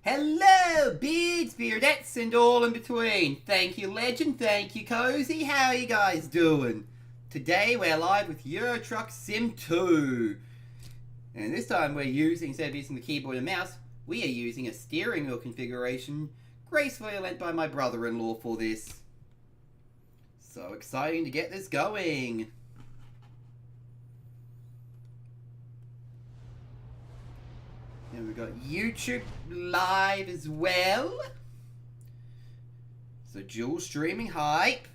Hello, beards, beardettes, and all in between. Thank you, Legend. Thank you, Cozy. How are you guys doing? Today we're live with Euro Truck Sim 2. And this time we're using, instead of using the keyboard and mouse, we are using a steering wheel configuration gracefully lent by my brother-in-law for this. So exciting to get this going. And we've got YouTube live as well. So dual streaming hype.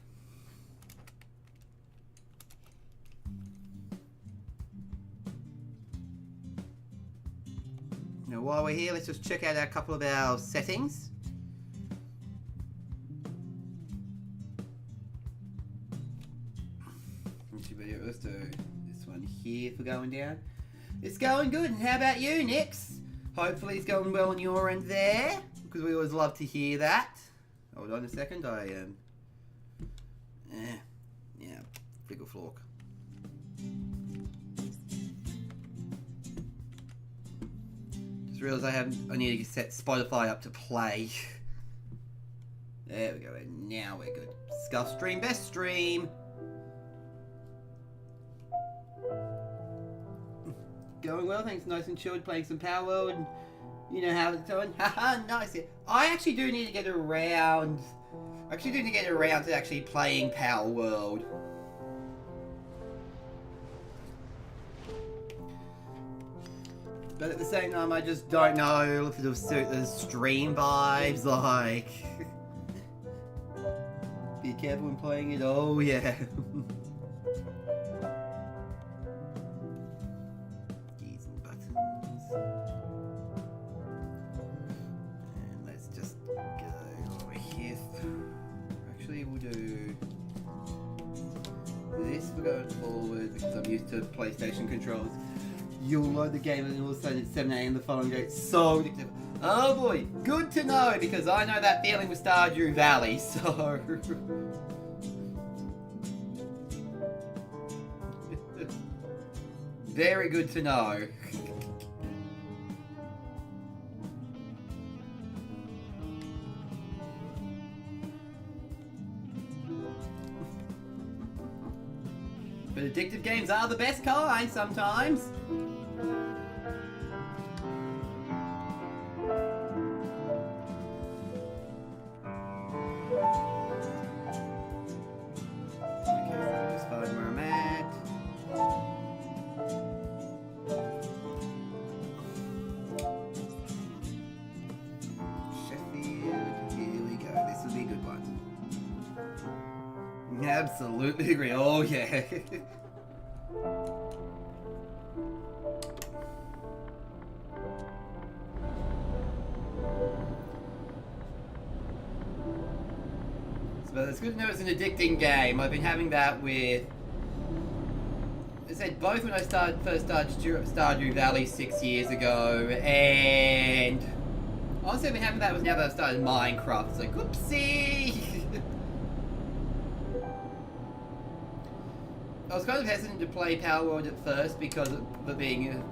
Now while we're here, let's just check out a couple of our settings. Let's do this one here for going down. It's going good. And how about you, Nix? Hopefully it's going well on your end there, because we always love to hear that. Hold on a second, yeah, Flickle Flork. Just realised I need to set Spotify up to play. There we go, and now we're good. Scuff stream, best stream. Going well, thanks. Nice and chilled, playing some Power World, and you know how it's going. Haha, nice. I actually do need to get around. To actually playing Power World. But at the same time, I just don't know if it'll suit the stream vibes. Like, be careful when playing it. Oh yeah. Going forward, because I'm used to PlayStation controls. You'll load the game and all of a sudden it's 7 AM, the phone goes so addictive. Oh boy, good to know, because I know that feeling with Stardew Valley, so... Very good to know. But addictive games are the best kind sometimes. Okay, so just find where I'm at. Sheffield, here we go. This will be a good one. Absolutely agree. Oh yeah. But it's good to know it's an addicting game. I've been having that with, I said, both when I first started Stardew Valley 6 years ago, and honestly I've been having that with now that I've started Minecraft. It's like, oopsie! I was kind of hesitant to play Power World at first because of it being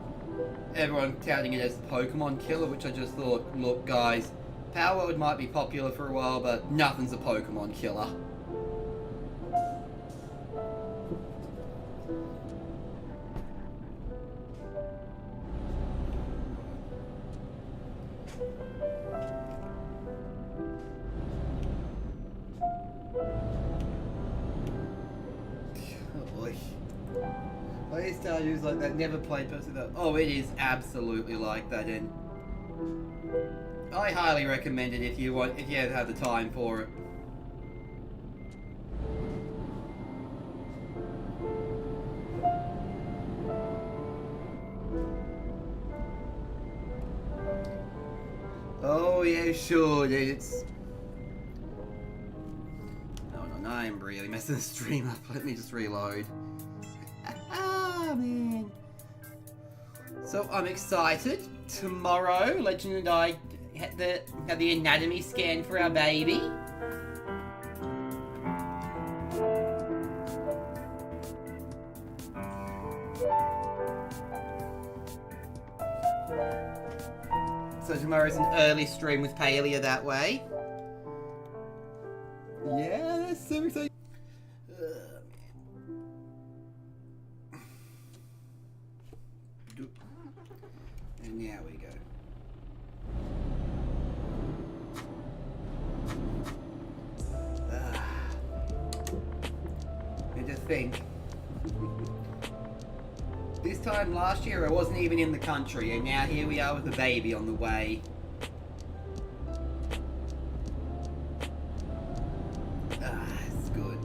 everyone touting it as the Pokemon killer, which I just thought, look guys, Power World might be popular for a while, but nothing's a Pokemon killer. Stardew's like that, never played person though. Oh, it is absolutely like that, and I highly recommend it if you ever have the time for it. Oh yeah, sure, it's... No, I'm really messing the stream up. Let me just reload. Ah, man. So I'm excited. Tomorrow, Legend and I have the anatomy scan for our baby. So tomorrow's an early stream with Palea that way. Yeah, that's so exciting. And now we go. And to think, this time last year I wasn't even in the country, and now here we are with a baby on the way. It's good.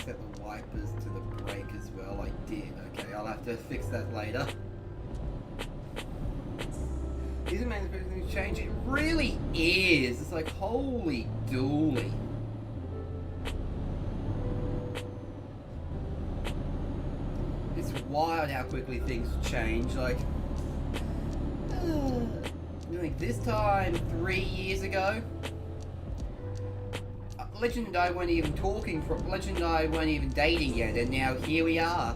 Set the wipers to the brake as well. I did. Okay, I'll have to fix that later. Isn't manufacturing change? It really is. It's like holy dooly. It's wild how quickly things change. Like this time 3 years ago, Legend and I weren't even Legend and I weren't even dating yet, and now here we are.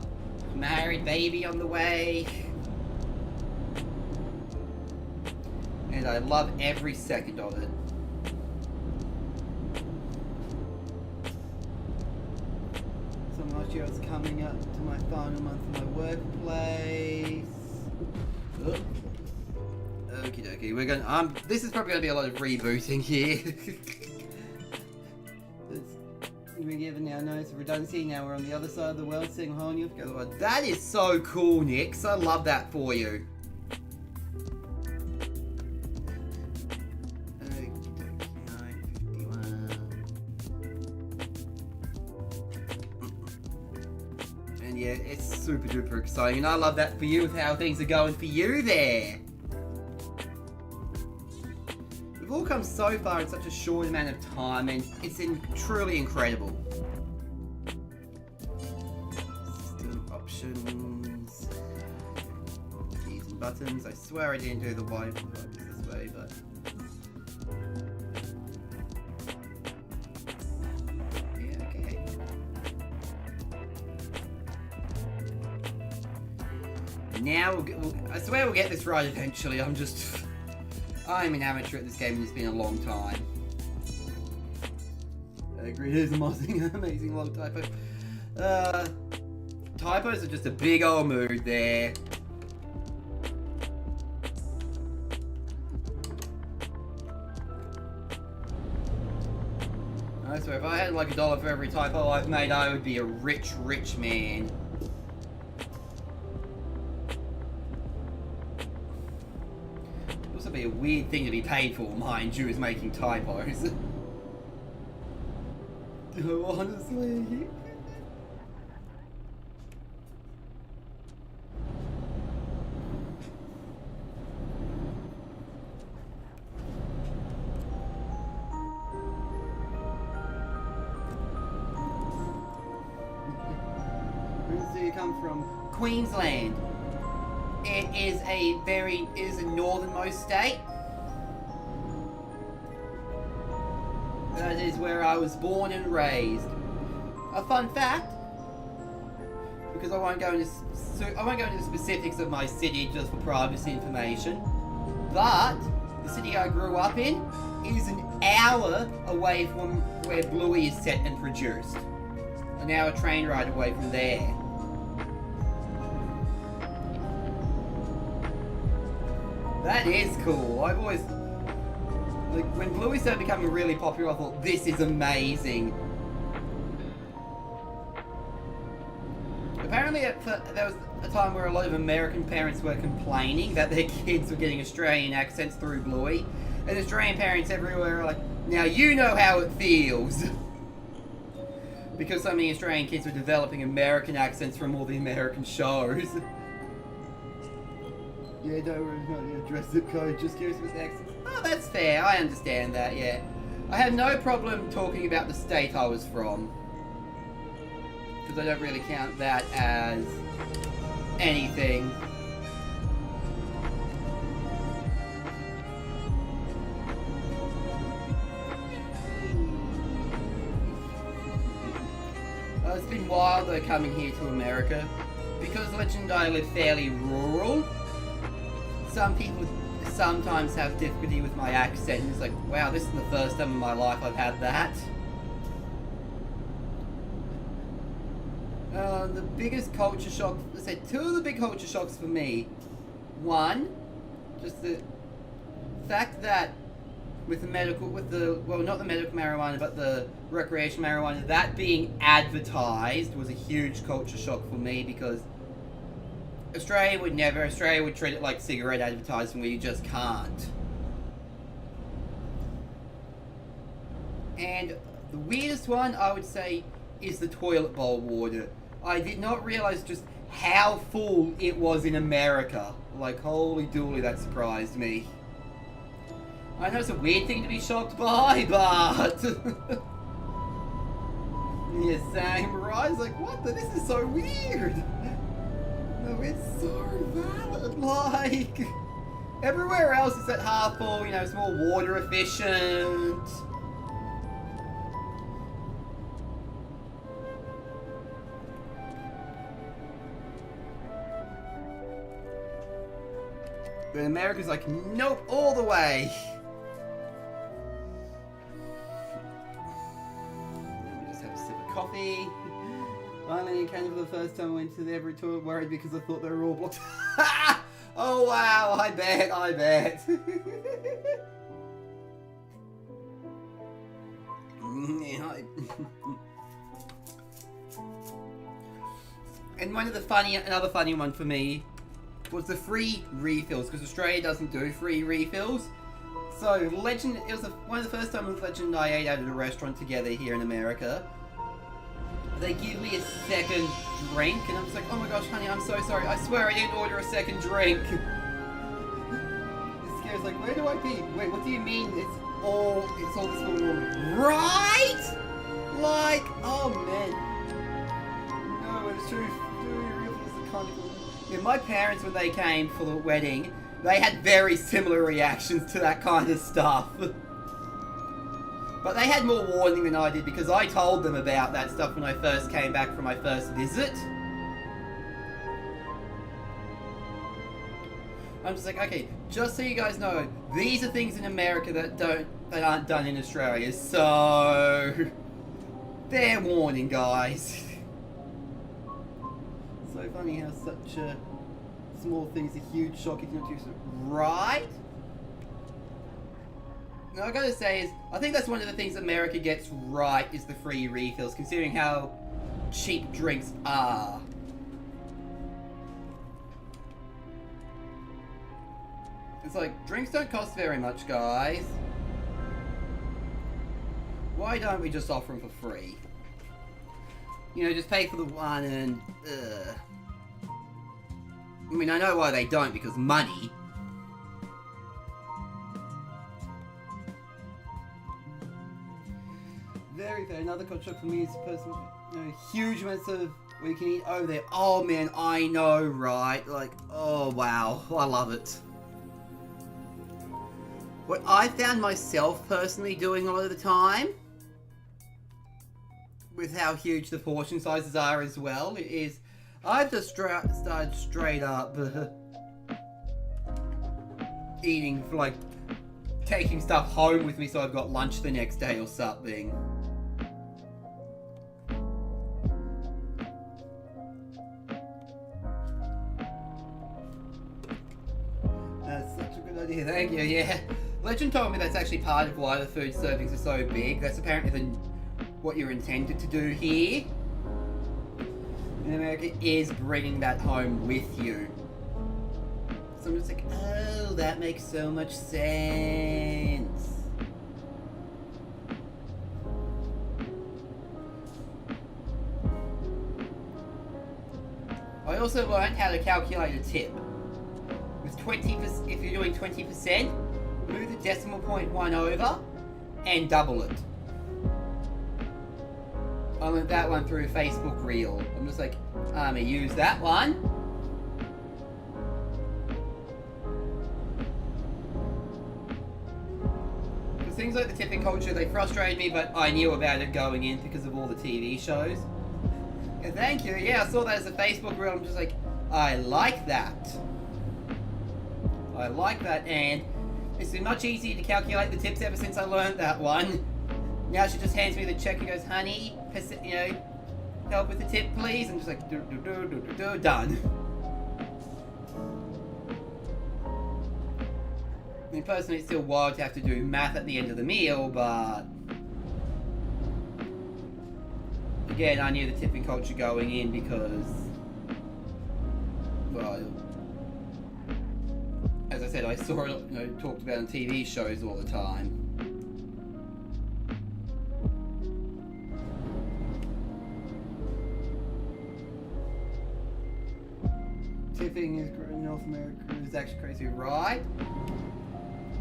Married, baby on the way. And I love every second of it. So last year I was coming up to my final month of my workplace. Okie dokie, we're gonna, this is probably gonna be a lot of rebooting here. We're given our notice of redundancy. Now we're on the other side of the world, seeing a whole new. That is so cool, Nix. I love that for you. And yeah, it's super duper exciting, and I love that for you with how things are going for you there. We've all come so far in such a short amount of time, and it's truly incredible. System options, keys and buttons. I swear I didn't do the wipers this way, but yeah, okay. Now I swear we'll get this right eventually. I'm an amateur at this game, and it's been a long time. I agree, it is amazing long typo. Typos are just a big old mood there. I swear, if I had like $1 for every typo I've made, I would be a rich, rich man. Be a weird thing to be paid for, mind you, is making typos. Honestly. Where do you come from? Queensland. It is a northernmost state. That is where I was born and raised. A fun fact, because I won't go into the specifics of my city just for privacy information, but the city I grew up in is an hour away from where Bluey is set and produced. An hour train ride away from there. That is cool. I've always, like, when Bluey started becoming really popular, I thought, this is amazing. Apparently, there was a time where a lot of American parents were complaining that their kids were getting Australian accents through Bluey, and Australian parents everywhere are like, now you know how it feels. Because so many Australian kids were developing American accents from all the American shows. Yeah, don't worry about the address zip code, just curious with accents. Oh, that's fair, I understand that, yeah. I have no problem talking about the state I was from. because I don't really count that as anything. It's been wild though coming here to America. Because Legend I live fairly rural, some people sometimes have difficulty with my accent. It's like, wow, this is the first time in my life I've had that. The biggest culture shock, let's say two of the big culture shocks for me. One, just the fact that with the medical, well, not the medical marijuana, but the recreational marijuana, that being advertised was a huge culture shock for me, because Australia would treat it like cigarette advertising, where you just can't. And the weirdest one, I would say, is the toilet bowl water. I did not realize just how full it was in America. Like, holy dooly, that surprised me. I know it's a weird thing to be shocked by, but... yeah, same, right? Like, what the? This is so weird. No, it's so valid. Like, everywhere else it's at half full, you know, it's more water efficient. But America's like, nope, all the way. Let me just have a sip of coffee. Finally, kind of the first time I went to every toilet, worried because I thought they were all blocked. Oh wow, I bet. And another funny one for me was the free refills, because Australia doesn't do free refills. So it was one of the first times Legend and I ate out at a restaurant together here in America. They give me a second drink, and I'm just like, oh my gosh, honey, I'm so sorry. I swear I didn't order a second drink. This guy's like, where do I pee? Wait, what do you mean? It's all this for woman, right? Like, oh man. No, it's true. Yeah, my parents, when they came for the wedding, they had very similar reactions to that kind of stuff. But they had more warning than I did, because I told them about that stuff when I first came back from my first visit. I'm just like, okay, just so you guys know, these are things in America that aren't done in Australia, so fair warning, guys. So funny how such a small thing is a huge shock if you're not used to it, right? Now, I gotta say is, I think that's one of the things America gets right, is the free refills, considering how cheap drinks are. It's like, drinks don't cost very much, guys. Why don't we just offer them for free? You know, just pay for the one and... I mean, I know why they don't, because money. Very fair. Another culture shock for me is personal, you know, huge amounts of what you can eat over there. Oh man, I know, right? Like, oh wow, I love it. What I found myself personally doing a lot of the time, with how huge the portion sizes are as well, is I've just started straight up eating, like, taking stuff home with me so I've got lunch the next day or something. That's such a good idea, thank you, yeah. Legend told me that's actually part of why the food servings are so big. That's apparently what you're intended to do here in America, is bringing that home with you. So I'm just like, oh, that makes so much sense. I also learned how to calculate a tip. With 20%, if you're doing 20%, move the decimal point 1 over and double it. I learned that one through a Facebook reel. I'm just like, I'm gonna use that one. Because things like the tipping culture, they frustrate me, but I knew about it going in because of all the TV shows. Yeah, thank you. Yeah, I saw that as a Facebook reel. I'm just like, I like that. I like that, and it's been much easier to calculate the tips ever since I learned that one. Now she just hands me the check and goes, honey, you know, help with the tip, please. I'm just like, done. I mean, personally, it's still wild to have to do math at the end of the meal, but again, I knew the tipping culture going in because, well, as I said, I saw it, you know, talked about on TV shows all the time. Tipping in North America is actually crazy, right?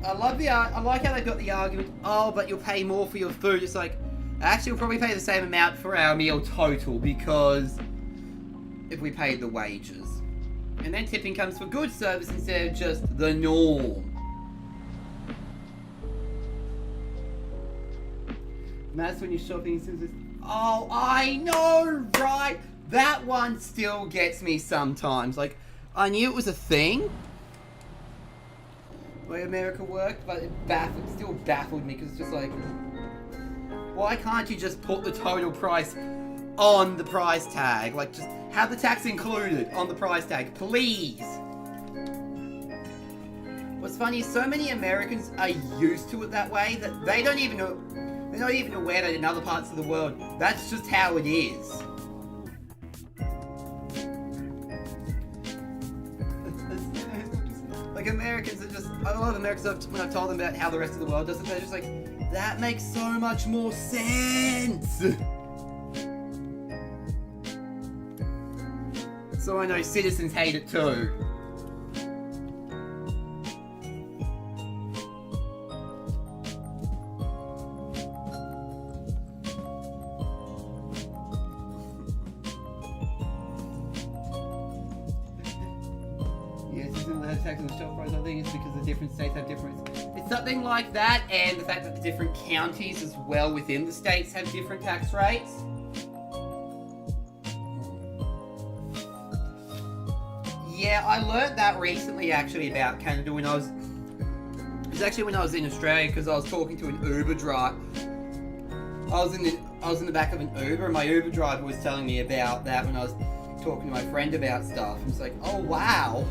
I like how they got the argument. Oh, but you'll pay more for your food. It's like, actually, we'll probably pay the same amount for our meal total because if we paid the wages, and then tipping comes for good service instead of just the norm. And that's when you're shopping. Oh, I know, right? That one still gets me sometimes. Like, I knew it was a thing, the way America worked, but it still baffled me because it's just like, why can't you just put the total price on the price tag? Like, just have the tax included on the price tag, please. What's funny is so many Americans are used to it that way that they don't even know, they're not even aware that in other parts of the world, that's just how it is. Like, Americans are just, a lot of Americans, when I've told them about how the rest of the world does it, they're just like, that makes so much more sense. So I know citizens hate it too. Tax on the shop price, I think it's because the different states have different. It's something like that, and the fact that the different counties as well within the states have different tax rates. Yeah, I learned that recently actually about Canada when I was. It was actually when I was in Australia because I was talking to an Uber driver. I was in the back of an Uber, and my Uber driver was telling me about that when I was talking to my friend about stuff. It's like, oh wow.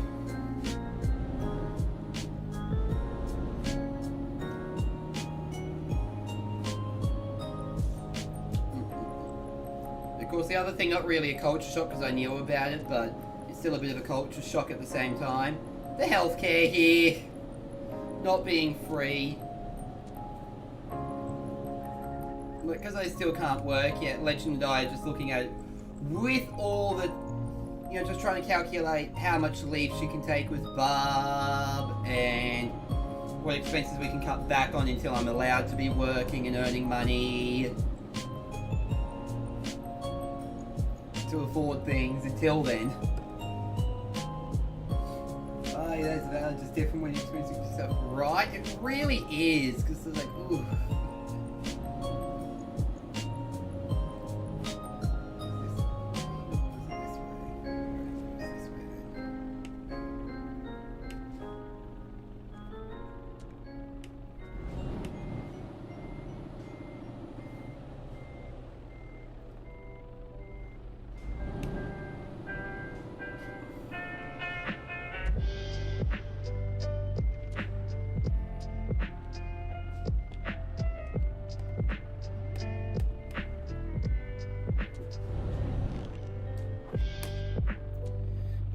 Of course, the other thing, not really a culture shock because I knew about it, but it's still a bit of a culture shock at the same time. The healthcare here not being free. Because I still can't work yet, Legend and I are just looking at it with all the, you know, just trying to calculate how much leave she can take with Barb and what expenses we can cut back on until I'm allowed to be working and earning money to afford things until then. Oh yeah, that's just different when you're experiencing yourself, right? It really is, because it's like, ooh.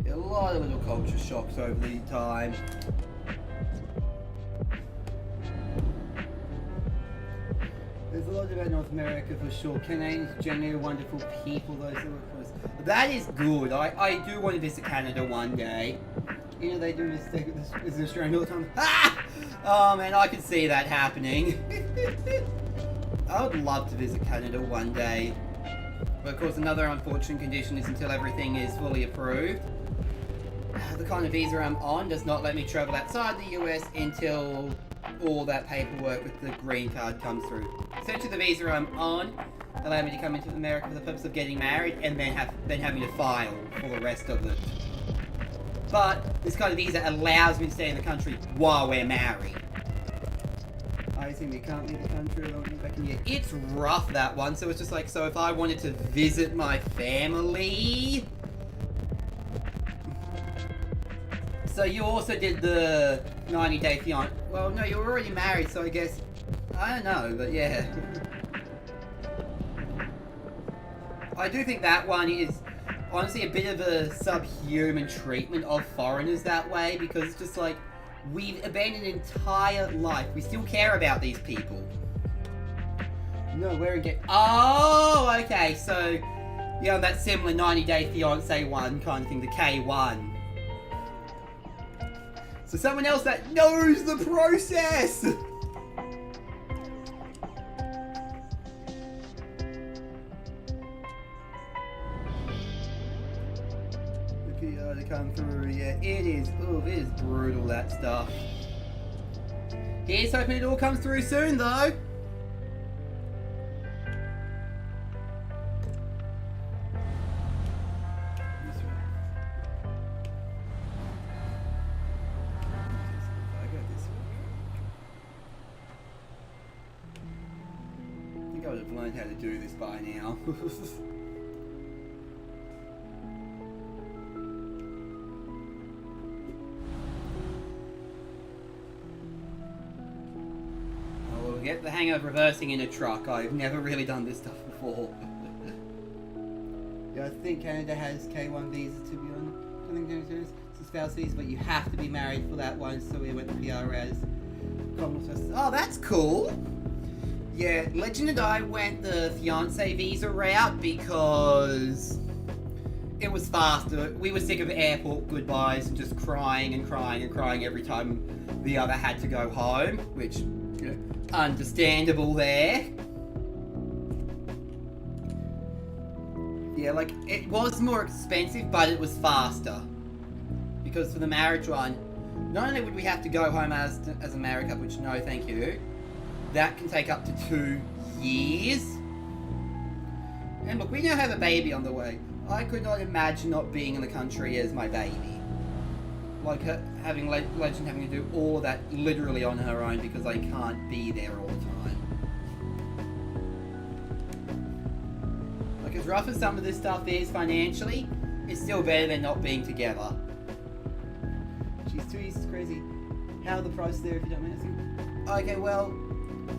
A lot of little culture shocks over the time. There's a lot about North America for sure. Canadians generally are wonderful people, those who work for us. That is good. I do want to visit Canada one day. You know, they do this Australian all the time. Ah! Oh man, I could see that happening. I would love to visit Canada one day. But of course, another unfortunate condition is until everything is fully approved. The kind of visa I'm on does not let me travel outside the US until all that paperwork with the green card comes through. Essentially, the visa I'm on allow me to come into America for the purpose of getting married and then having to file for the rest of it. But this kind of visa allows me to stay in the country while we're married. I assume you can't leave the country or back in the year. It's rough, that one. So it's just like, so if I wanted to visit my family. So you also did the 90-day fiancé. Well, no, you were already married, so I guess, I don't know, but yeah. I do think that one is honestly a bit of a subhuman treatment of foreigners that way, because it's just like, we've abandoned an entire life. We still care about these people. No, we're again. Oh, okay, so yeah, that similar 90-day fiancé one kind of thing, the K1. So someone else that knows the process! To come through, yeah, it is brutal, that stuff. Here's hoping it all comes through soon, though. I think I would have learned how to do this by now. Get the hang of reversing in a truck. I've never really done this stuff before. Yeah, I think Canada has K1 visas, to be honest. I think there's a spouse visa, but you have to be married for that one, so we went to PR as Commonwealth. Oh, that's cool! Yeah, Legend and I went the fiancé visa route because it was faster. We were sick of airport goodbyes and just crying and crying and crying every time the other had to go home, which, you know, understandable there. Yeah, like, it was more expensive, but it was faster. Because for the marriage one, not only would we have to go home as a married couple, which no thank you, that can take up to 2 years. And look, we now have a baby on the way. I could not imagine not being in the country as my baby. Like having Legend having to do all of that literally on her own because I can't be there all the time. Like, as rough as some of this stuff is financially, it's still better than not being together. She's 2 years, it's crazy. How are the prices there if you don't mind asking? Okay, well,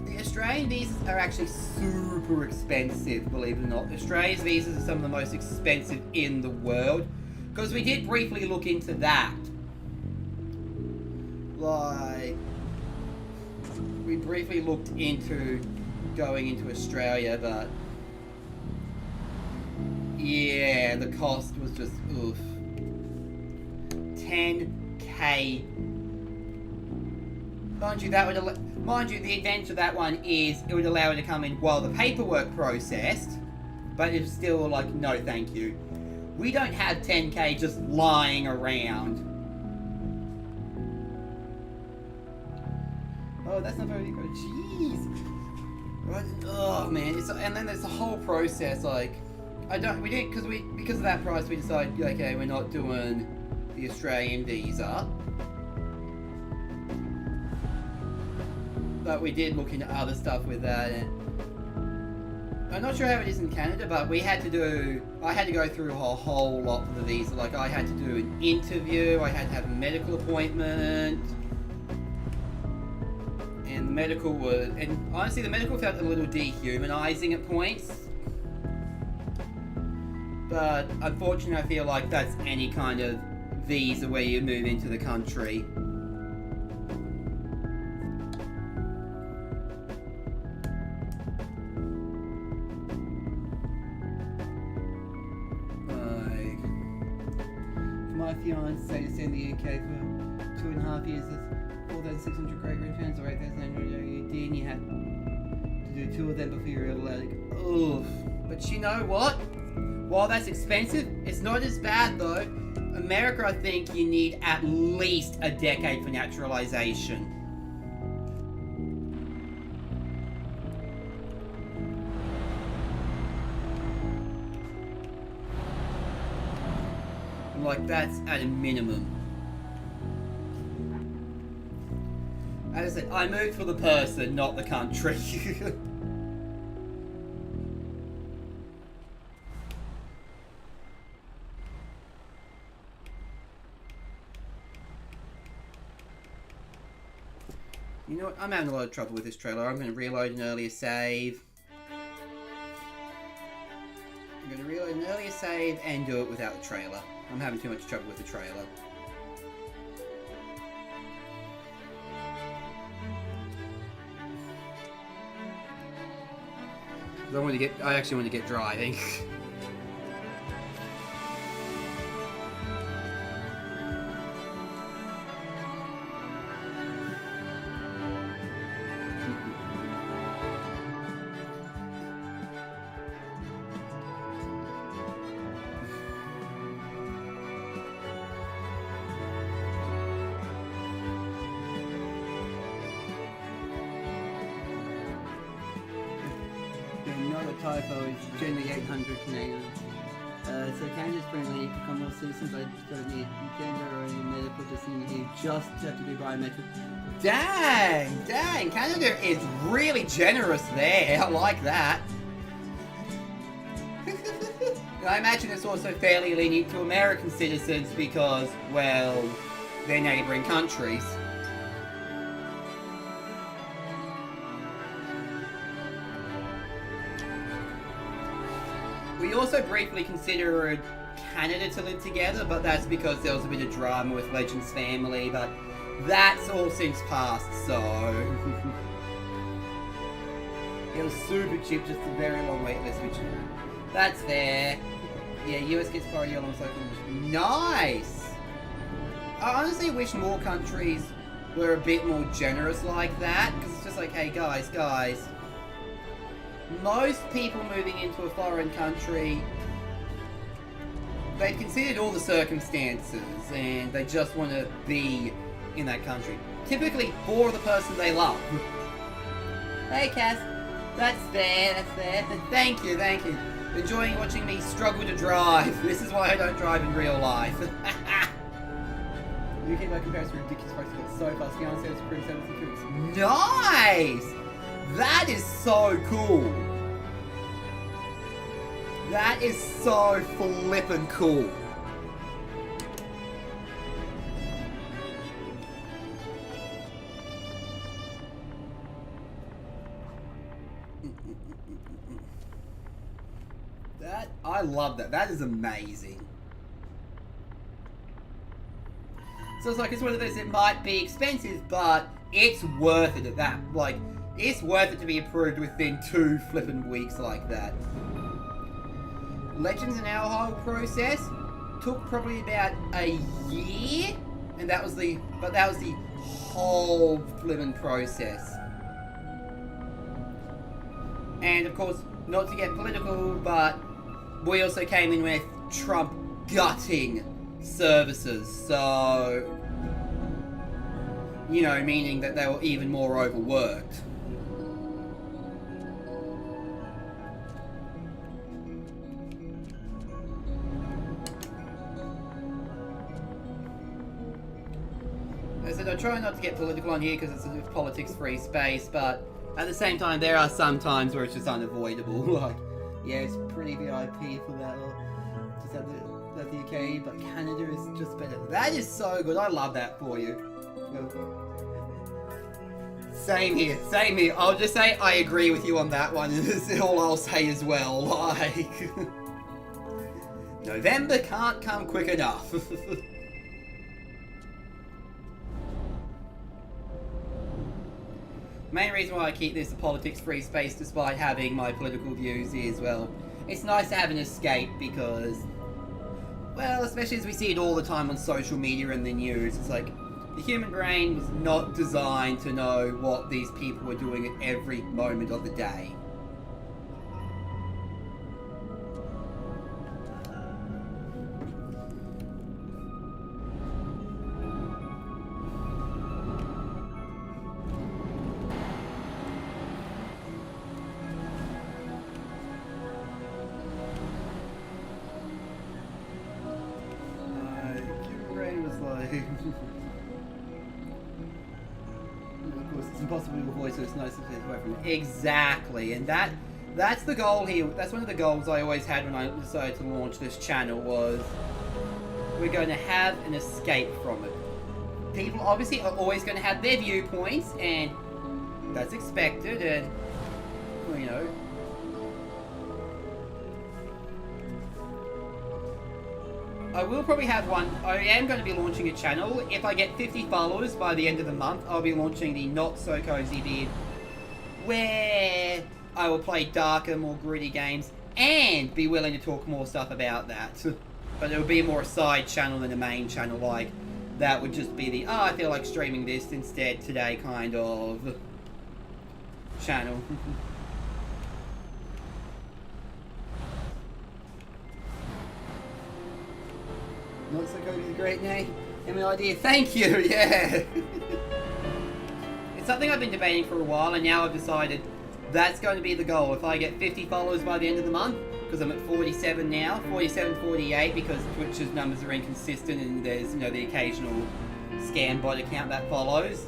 the Australian visas are actually super expensive, believe it or not. Australia's visas are some of the most expensive in the world. Because we did briefly look into that. Like, we briefly looked into going into Australia, but yeah, the cost was just oof. 10k. Mind you, the advantage of that one is it would allow it to come in while the paperwork processed, but it's still like, no thank you. We don't have 10k just lying around. Oh, that's not very good. Jeez. Oh man, and then there's the whole process. Like, because of that price, we decided, okay, we're not doing the Australian visa. But we did look into other stuff with that, and I'm not sure how it is in Canada, but I had to go through a whole lot for the visa. Like, I had to do an interview, I had to have a medical appointment. And honestly, the medical felt a little dehumanizing at points. But unfortunately, I feel like that's any kind of visa where you move into the country. Like, my fiance to stay in the UK for 2.5 years. 4,600 Great Britain pounds or 8,900 USD, and you have to do 2 of them before you're allowed to go. Oof. But you know what? While that's expensive, it's not as bad though. America, I think you need at least a decade for naturalization. Like, that's at a minimum. As I said, I moved for the person, not the country. You know what? I'm having a lot of trouble with this trailer. I'm going to reload an earlier save. I'm going to reload an earlier save and do it without the trailer. I'm having too much trouble with the trailer. I actually want to get driving. Another typo is generally 800 Canadian. So Canada's friendly to Commonwealth citizens. I don't need gender or any medical, you just have to be biometric. Dang, Canada is really generous there. I like that. I imagine it's also fairly lenient to American citizens because, well, they're neighbouring countries. We also briefly considered Canada to live together, but that's because there was a bit of drama with Legend's family, but that's all since passed, so... It was super cheap, just a very long wait list, which... That's fair. Yeah, US gets priority alongside... Nice! I honestly wish more countries were a bit more generous like that, because it's just like, hey guys, most people moving into a foreign country, they've considered all the circumstances and they just want to be in that country. Typically for the person they love. Hey Cass, that's fair. Thank you. Enjoying watching me struggle to drive. This is why I don't drive in real life. UK by comparison to ridiculous prices, but so fast. Scan sales for 7 Nice! That is so cool. That is so flippin' cool. I love that. That is amazing. So it's like, it's one of those that might be expensive, but it's worth it at that. Like, it's worth it to be approved within 2 flippin' weeks like that. Legends and our whole process took probably about a year, and that was the whole flippin' process. And of course, not to get political, but we also came in with Trump gutting services, so, you know, meaning that they were even more overworked. As I said, I try not to get political on here because it's a politics-free space, but at the same time, there are some times where it's just unavoidable. Like, yeah, it's pretty VIP for that, or just at the UK, but Canada is just better. That is so good. I love that for you. Same here. I'll just say I agree with you on that one. That's all I'll say as well. Like, November can't come quick enough. Main reason why I keep this a politics-free space despite having my political views is, well, it's nice to have an escape because, well, especially as we see it all the time on social media and the news, it's like, the human brain was not designed to know what these people were doing at every moment of the day. Of course, it's impossible to avoid, so it's nice to get away from it. Exactly, and that's the goal here. That's one of the goals I always had when I decided to launch this channel was we're going to have an escape from it. People obviously are always going to have their viewpoints, and that's expected, and, you know, I will probably have one. I am going to be launching a channel. If I get 50 followers by the end of the month, I'll be launching the Not So Cozy Vid, where I will play darker, more gritty games, and be willing to talk more stuff about that. But it will be more a side channel than a main channel, like, that would just be the, oh, I feel like streaming this instead today kind of channel. Not So Cozy is a great name. Any idea? Thank you, yeah. It's something I've been debating for a while, and now I've decided that's going to be the goal. If I get 50 followers by the end of the month, because I'm at 47 now, 47, 48, because Twitch's numbers are inconsistent and there's, you know, the occasional scam bot account that follows.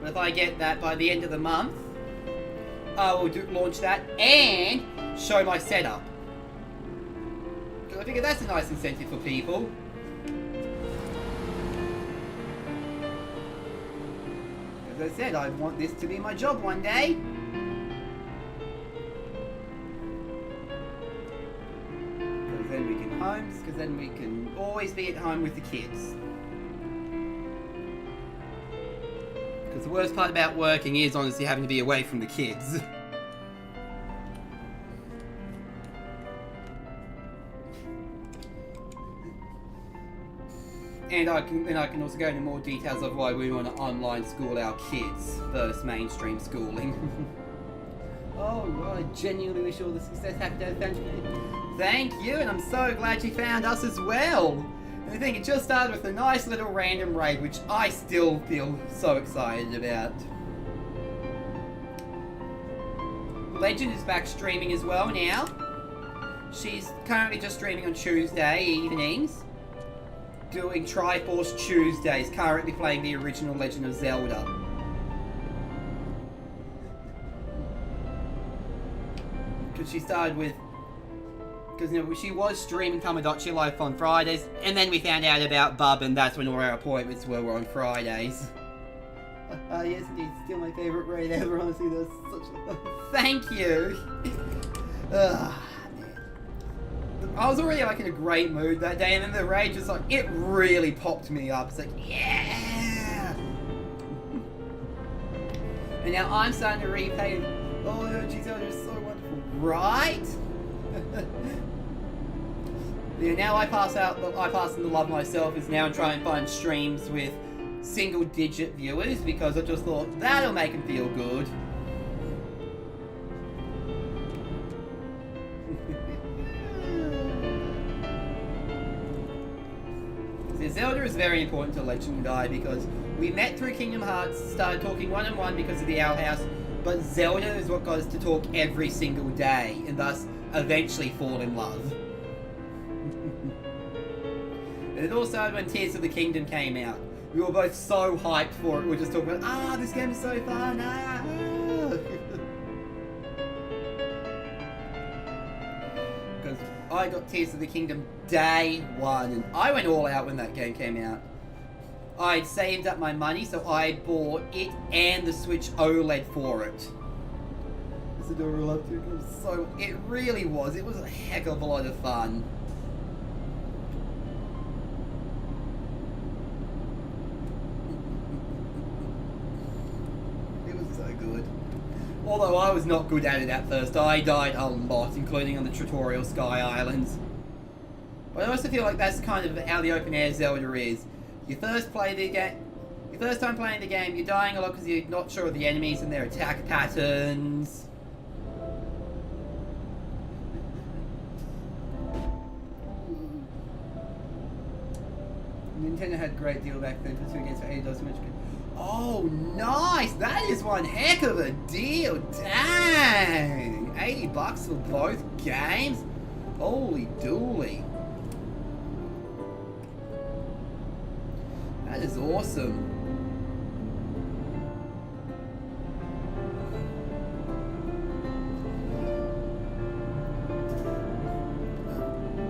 But if I get that by the end of the month, I will launch that and show my setup. Because I figure that's a nice incentive for people. As I said, I want this to be my job one day. Because then we can homes, because then we can always be at home with the kids. Because the worst part about working is honestly having to be away from the kids. And I can also go into more details of why we want to online school our kids versus mainstream schooling. Oh, I genuinely wish all the success. Happy day, thank you, and I'm so glad you found us as well. And I think it just started with a nice little random raid, which I still feel so excited about. Legend is back streaming as well now. She's currently just streaming on Tuesday evenings, doing Triforce Tuesdays, currently playing the original Legend of Zelda. Because she started with... Because, you know, she was streaming Tamagotchi Life on Fridays, and then we found out about Bub, and that's when all our appointments were on Fridays. Yes, indeed, still my favourite raid ever, honestly, that's such a... Thank you! I was already like in a great mood that day, and then the raid just like, it really popped me up. It's like, yeah! And now I'm starting to repay, oh geez, that was so wonderful, right? Yeah, now I pass on the love myself is now try and find streams with single digit viewers, because I just thought that'll make them feel good. Zelda is very important to Legend and I, because we met through Kingdom Hearts, started talking one-on-one because of the Owl House, but Zelda is what got us to talk every single day, and thus eventually fall in love. And it all started when Tears of the Kingdom came out. We were both so hyped for it, we were just talking about, this game is so fun, Because I got Tears of the Kingdom day one, and I went all out when that game came out. I'd saved up my money, so I bought it and the Switch OLED for it. It's adorable. So it really was. It was a heck of a lot of fun. It was so good. Although I was not good at it at first. I died a lot, including on the tutorial Sky Islands. But I also feel like that's kind of how the open air Zelda is. You first play the game, your first time playing the game, you're dying a lot because you're not sure of the enemies and their attack patterns. Nintendo had a great deal back then for 2 games for $80 so much. Oh, nice! That is one heck of a deal! Dang! $80 for both games? Holy dooly. That is awesome.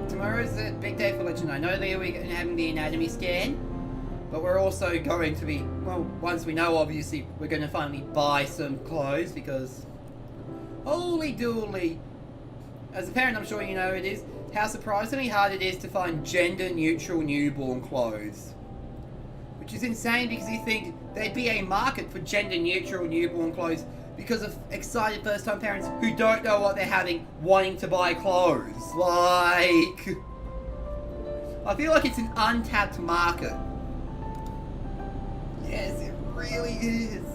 Tomorrow's a big day for Legend. I know that we're having the anatomy scan, but we're also going to be, well, once we know, obviously, we're going to finally buy some clothes because, holy dooly, as a parent I'm sure you know it is, how surprisingly hard it is to find gender-neutral newborn clothes. Which is insane because you think there'd be a market for gender-neutral newborn clothes because of excited first-time parents who don't know what they're having, wanting to buy clothes. Like, I feel like it's an untapped market. Yes, it really is.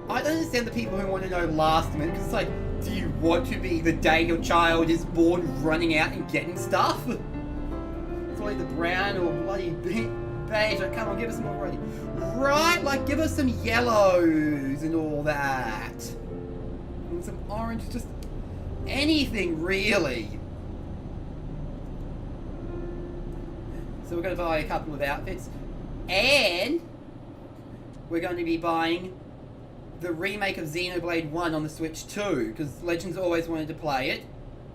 I don't understand the people who want to know last minute, because it's like, do you want to be the day your child is born running out and getting stuff? It's either brown or bloody beige. Like, come on, give us some already. Right, like, give us some yellows and all that. And some orange, just anything, really. So we're going to buy a couple of outfits. And we're going to be buying the remake of Xenoblade 1 on the Switch 2, because Legends always wanted to play it.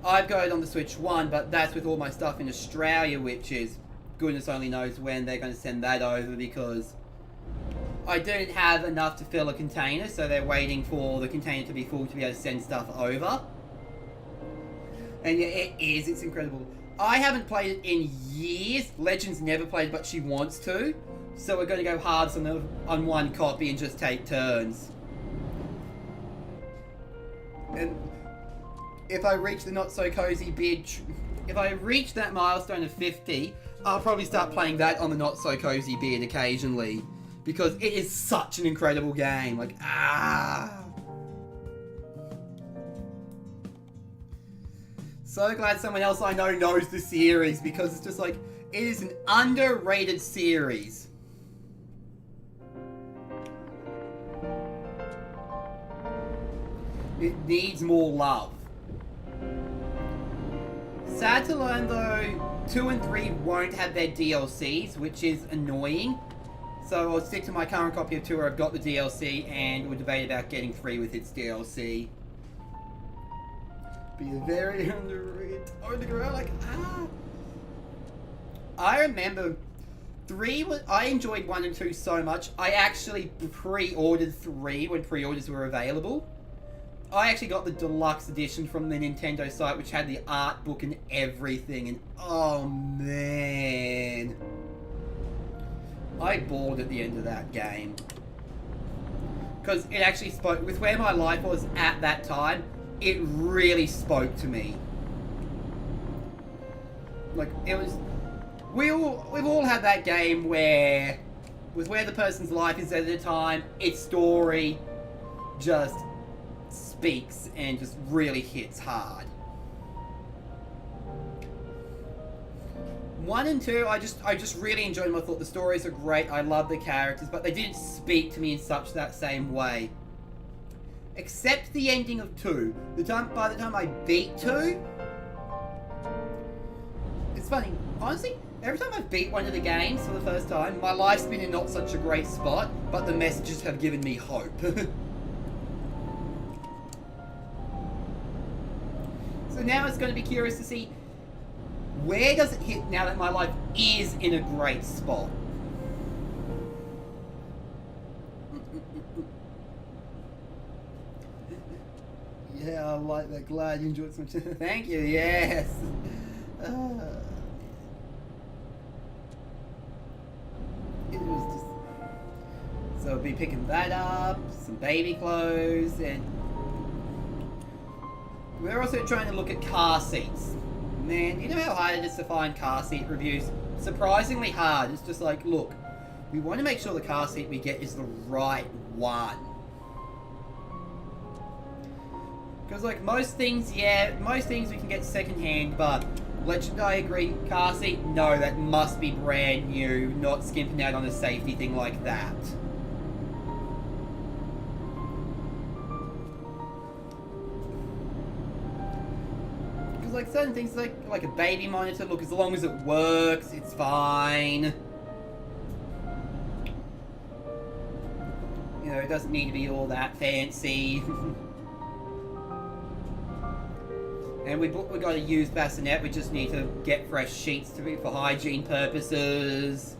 I've got it on the Switch 1, but that's with all my stuff in Australia, which is, goodness only knows when they're going to send that over, because I don't have enough to fill a container, so they're waiting for the container to be full to be able to send stuff over. And yeah, it's incredible. I haven't played it in years. Legends never played, but she wants to. So we're going to go halves on one copy and just take turns. And if I reach the not so cozy beard, if I reach that milestone of 50, I'll probably start playing that on the not so cozy beard occasionally, because it is such an incredible game. Like, so glad someone else I know knows the series, because it's just like, it is an underrated series. It needs more love. Sad to learn though, 2 and 3 won't have their DLCs, which is annoying. So I'll stick to my current copy of 2 where I've got the DLC, and we'll debate about getting 3 with its DLC. Be a very underrated. Like, I remember 3 was, I enjoyed 1 and 2 so much, I actually pre-ordered 3 when pre-orders were available. I actually got the deluxe edition from the Nintendo site, which had the art book and everything, and oh man, I bawled at the end of that game. Because it actually spoke, with where my life was at that time, it really spoke to me. Like, it was, we've all had that game where, with where the person's life is at a time, its story just speaks and just really hits hard. 1 and 2, I just really enjoyed them. I thought the stories are great. I love the characters, but they didn't speak to me in such that same way. Except the ending of 2. By the time I beat 2, it's funny. Honestly, every time I beat one of the games for the first time, my life's been in not such a great spot, but the messages have given me hope. So now it's going to be curious to see, where does it hit now that my life is in a great spot? Yeah, I like that. Glad you enjoyed some. Thank you, yes. It was just... So I'll be picking that up, some baby clothes, and we're also trying to look at car seats. Man, you know how hard it is to find car seat reviews? Surprisingly hard. It's just like, look, we want to make sure the car seat we get is the right one. Because like most things, yeah, most things we can get secondhand, but Legend, I agree, car seat, no, that must be brand new, not skimping out on a safety thing like that. Like certain things like a baby monitor, look, as long as it works, it's fine. know, it doesn't need to be all that fancy. And we got a used bassinet. We just need to get fresh sheets to be for hygiene purposes.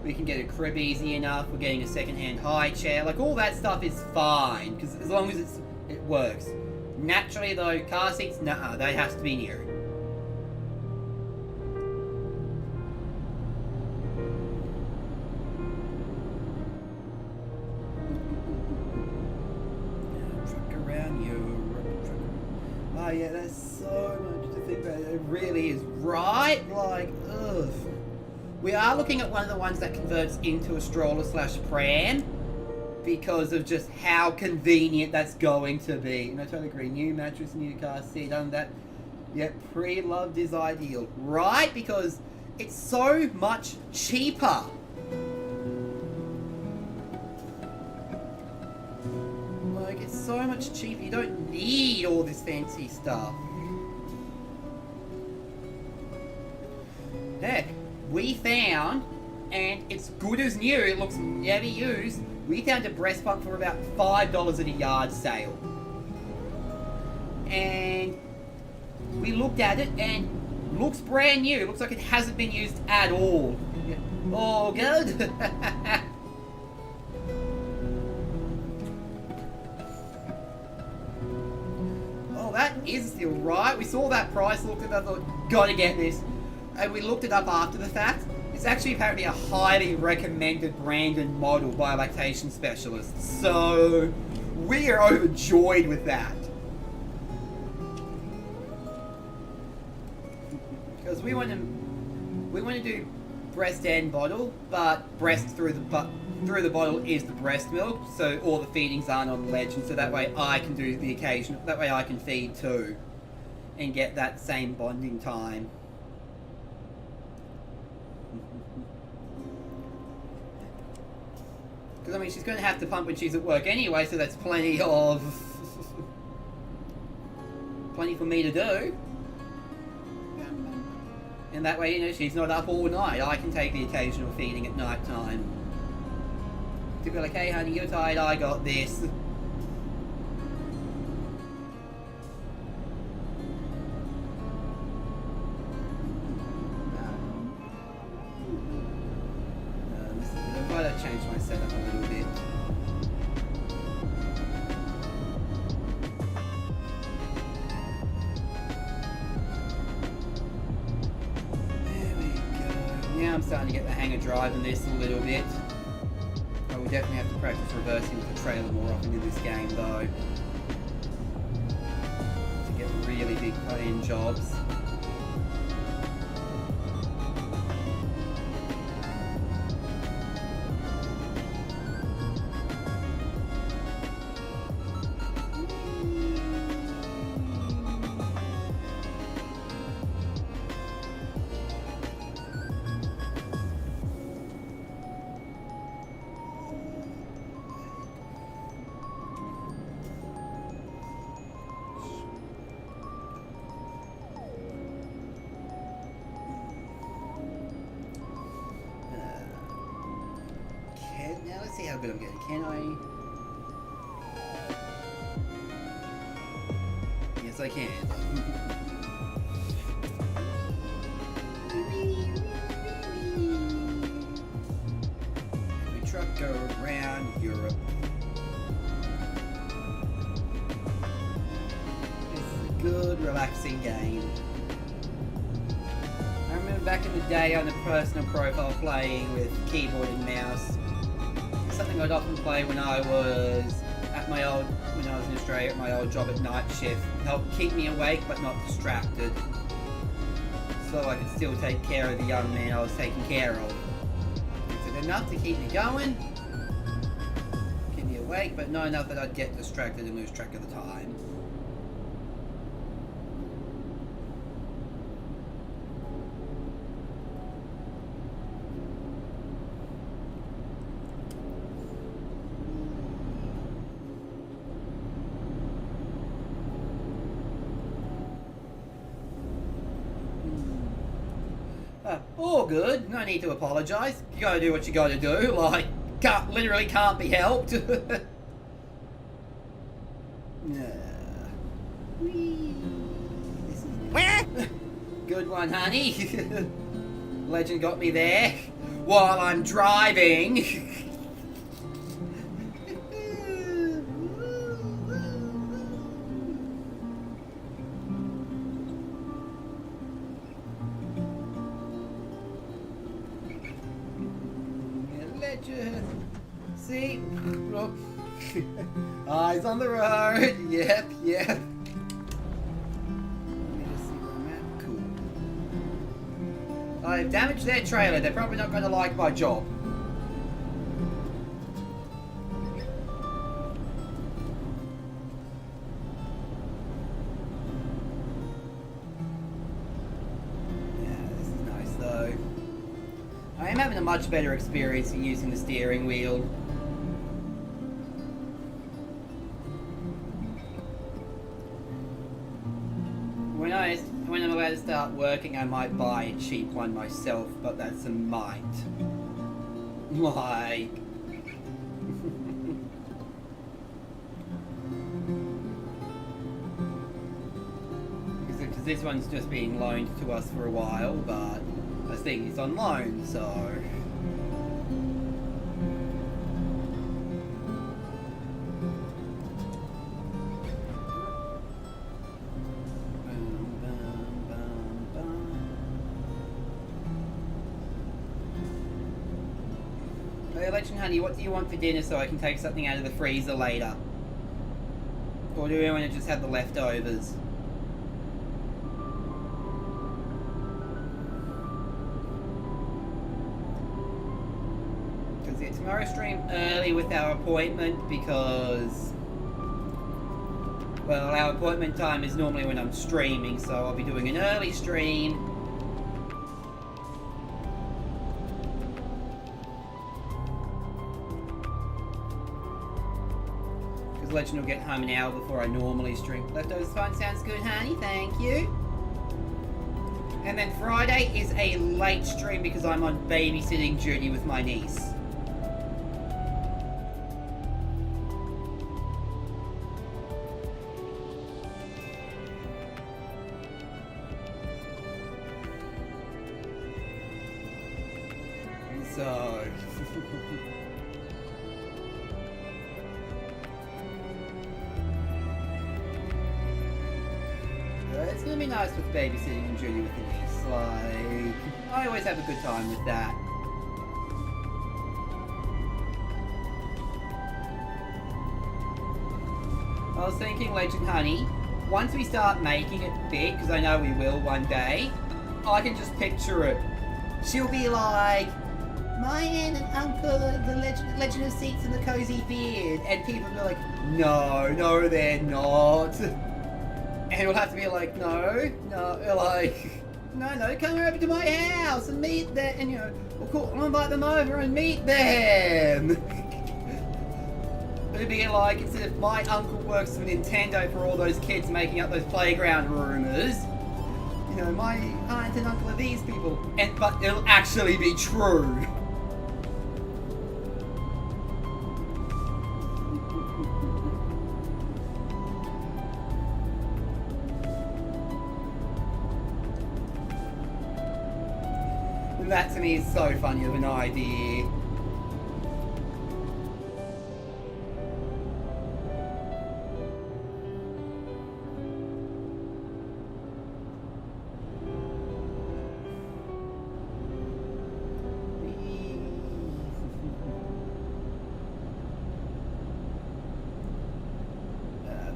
We can get a crib easy enough. We're getting a second-hand high chair. Like, all that stuff is fine, because as long as it works. Naturally, though, car seats, nah, they have to be new. Truck around Europe. Oh yeah, that's so much to think about. It really is, right? Like, ugh. We are looking at one of the ones that converts into a stroller/pram because of just how convenient that's going to be. And I totally agree. New mattress, new car seat, done that. Yep, pre-loved is ideal, right? Because it's so much cheaper. Like, it's so much cheaper. You don't need all this fancy stuff. Heck, we found, and it's good as new, it looks never used, we found a breast pump for about $5 at a yard sale. And we looked at it and looks brand new. It looks like it hasn't been used at all. All good. Oh, that is still right. We saw that price, looked at it, thought, gotta get this. And we looked it up after the fact. It's actually apparently a highly recommended brand and model by lactation specialists. So we are overjoyed with that. Because we want to do breast and bottle, but breast through the bottle is the breast milk, so all the feedings aren't on legend. So that way I can do the occasional. That way I can feed too, and get that same bonding time. Because, I mean, she's going to have to pump when she's at work anyway, so that's plenty for me to do. And that way, you know, she's not up all night. I can take the occasional feeding at night time. To be like, hey honey, you're tired, I got this. I'll change my setup a little bit. There we go. Now I'm starting to get the hang of driving this a little bit. I will definitely have to practice reversing with the trailer more often in this game though. To get really big put-in jobs. Now let's see how good I'm getting. Can I? Yes, I can. We truck go around Europe. It's a good, relaxing game. I remember back in the day on the personal profile playing with keyboard and mouse. Something I'd often play when I was in Australia at my old job at night shift. Helped keep me awake but not distracted. So I could still take care of the young man I was taking care of. Is it enough to keep me going? Keep me awake, but not enough that I'd get distracted and lose track of the time. All good. No need to apologise. You gotta do what you gotta do. Like, Literally can't be helped. Whee. This is good one, honey. Legend got me there while I'm driving. Legend. See? Eyes on the road. Yep, yep. Let me just see where I'm at. Cool. I've damaged their trailer. They're probably not going to like my job. Yeah, this is nice though. I am having a much better experience in using the steering wheel. When I'm about to start working, I might buy a cheap one myself, but that's a might. Like... because this one's just being loaned to us for a while, but I think it's on loan, so... Legend Honey, what do you want for dinner so I can take something out of the freezer later? Or do we want to just have the leftovers? Because yeah, tomorrow stream early with our appointment because... well, our appointment time is normally when I'm streaming, so I'll be doing an early stream. Legend will get home an hour before I normally stream. Leftovers fun sounds good, honey. Thank you. And then Friday is a late stream because I'm on babysitting duty with my niece. So... it's gonna be nice with babysitting and duty with the niece. Like, I always have a good time with that. I was thinking, Legend Honey, once we start making it big, because I know we will one day, I can just picture it. She'll be like, my aunt and uncle, the Legend of Seats and the Cozy Beard, and people will be like, no, they're not. And we'll have to be like, no, like, no, come over to my house and meet them, and we'll invite them over and meet them. It'd be like, instead of my uncle works for Nintendo for all those kids making up those playground rumors, my aunt and uncle are these people, but it'll actually be true. That to me is so funny of an idea.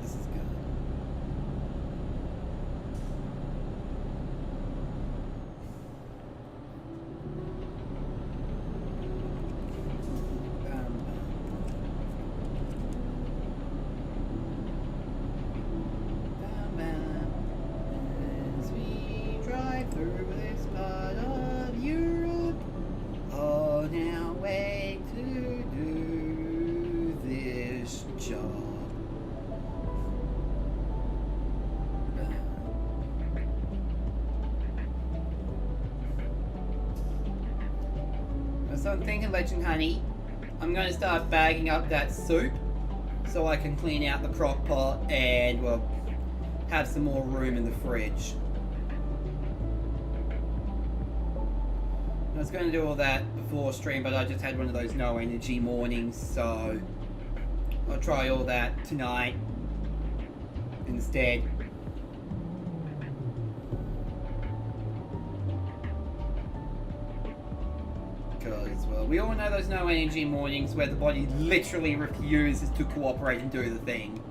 This is good. So I'm thinking, Legend Honey, I'm going to start bagging up that soup so I can clean out the crock pot and, well, have some more room in the fridge. I was going to do all that before stream, but I just had one of those no energy mornings, so I'll try all that tonight instead. Because, well, we all know those no energy mornings where the body literally refuses to cooperate and do the thing.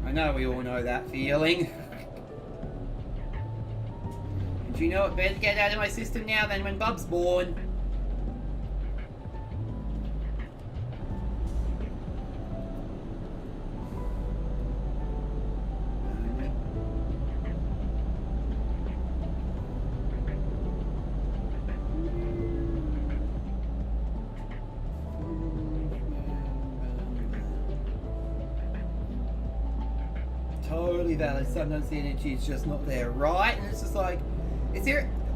I know we all know that feeling. And you know it better get out of my system now than when Bub's born. Totally valid. Sometimes the energy is just not there, right? And it's just like,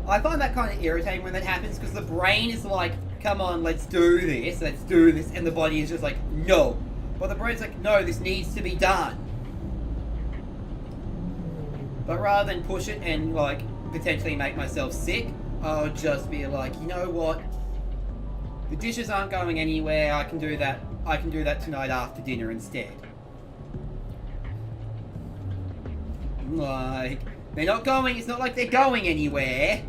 I find that kind of irritating when that happens, because the brain is like, come on, let's do this, and the body is just like, no. But the brain's like, no, this needs to be done. But rather than push it and like potentially make myself sick, I'll just be like, you know what? The dishes aren't going anywhere. I can do that tonight after dinner instead. Like, they're not going, it's not like they're going anywhere.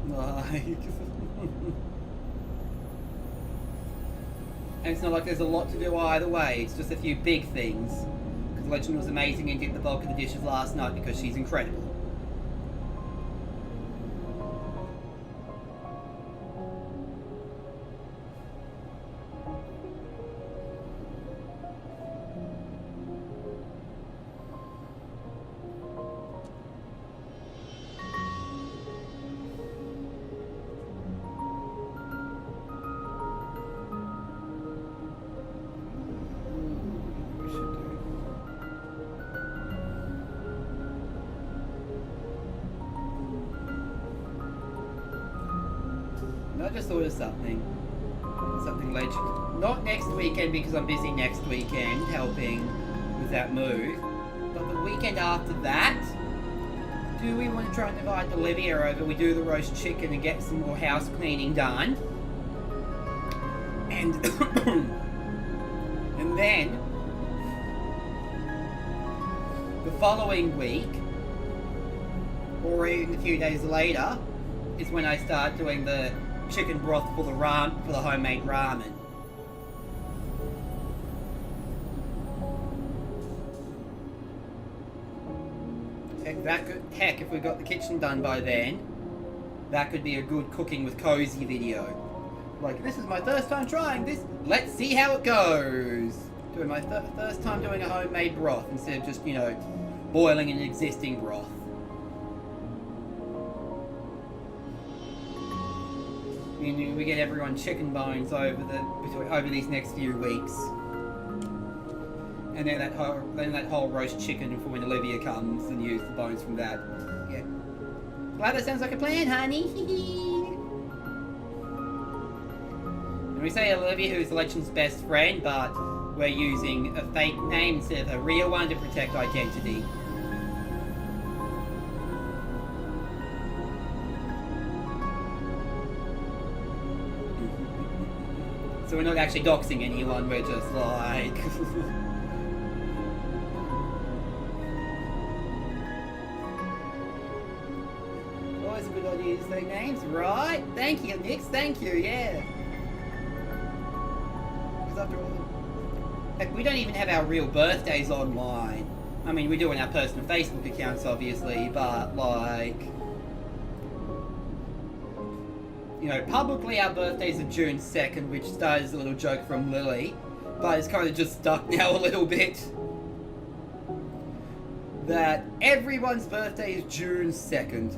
Like, and it's not like there's a lot to do either way, it's just a few big things. Because Legend was amazing and did the bulk of the dishes last night because she's incredible. I just thought of something Legend. Not next weekend because I'm busy next weekend helping with that move, but the weekend after that, do we want to try and invite Olivia over? We do the roast chicken and get some more house cleaning done, and and then the following week, or even a few days later, is when I start doing the chicken broth for the homemade ramen. Heck, if we got the kitchen done by then, that could be a good cooking with cozy video. Like, this is my first time trying this. Let's see how it goes. Doing my first time doing a homemade broth instead of just, boiling an existing broth. We get everyone chicken bones over these next few weeks, and then that whole roast chicken for when Olivia comes, and use the bones from that. Yeah, glad that sounds like a plan, honey. And we say Olivia, who's the Legend's best friend, but we're using a fake name instead of a real one to protect identity. So we're not actually doxing anyone, we're just like... Always a good idea to use their names, right? Thank you, Nix, thank you, yeah. Because after all... Heck, we don't even have our real birthdays online. I mean, we do on our personal Facebook accounts, obviously, but, like... publicly our birthdays are June 2nd, which started as a little joke from Lily, but it's kind of just stuck now a little bit. that everyone's birthday is June 2nd.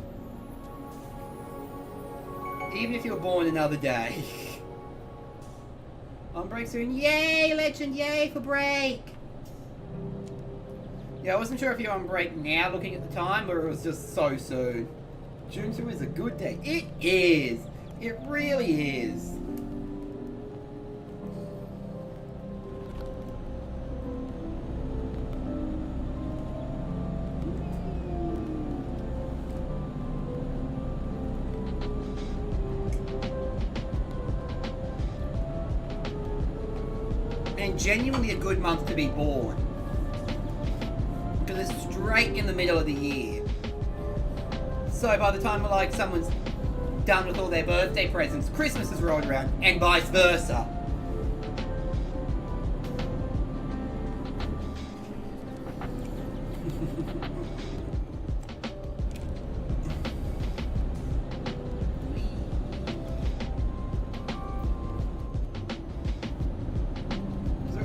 Even if you were born another day. On break soon. Yay, Legend! Yay for break! Yeah, I wasn't sure if you're on break now looking at the time, or it was just so soon. June 2 is a good day. It is! It really is. And genuinely a good month to be born. Because it's straight in the middle of the year. So by the time like someone's done with all their birthday presents, Christmas has rolled around, and vice versa.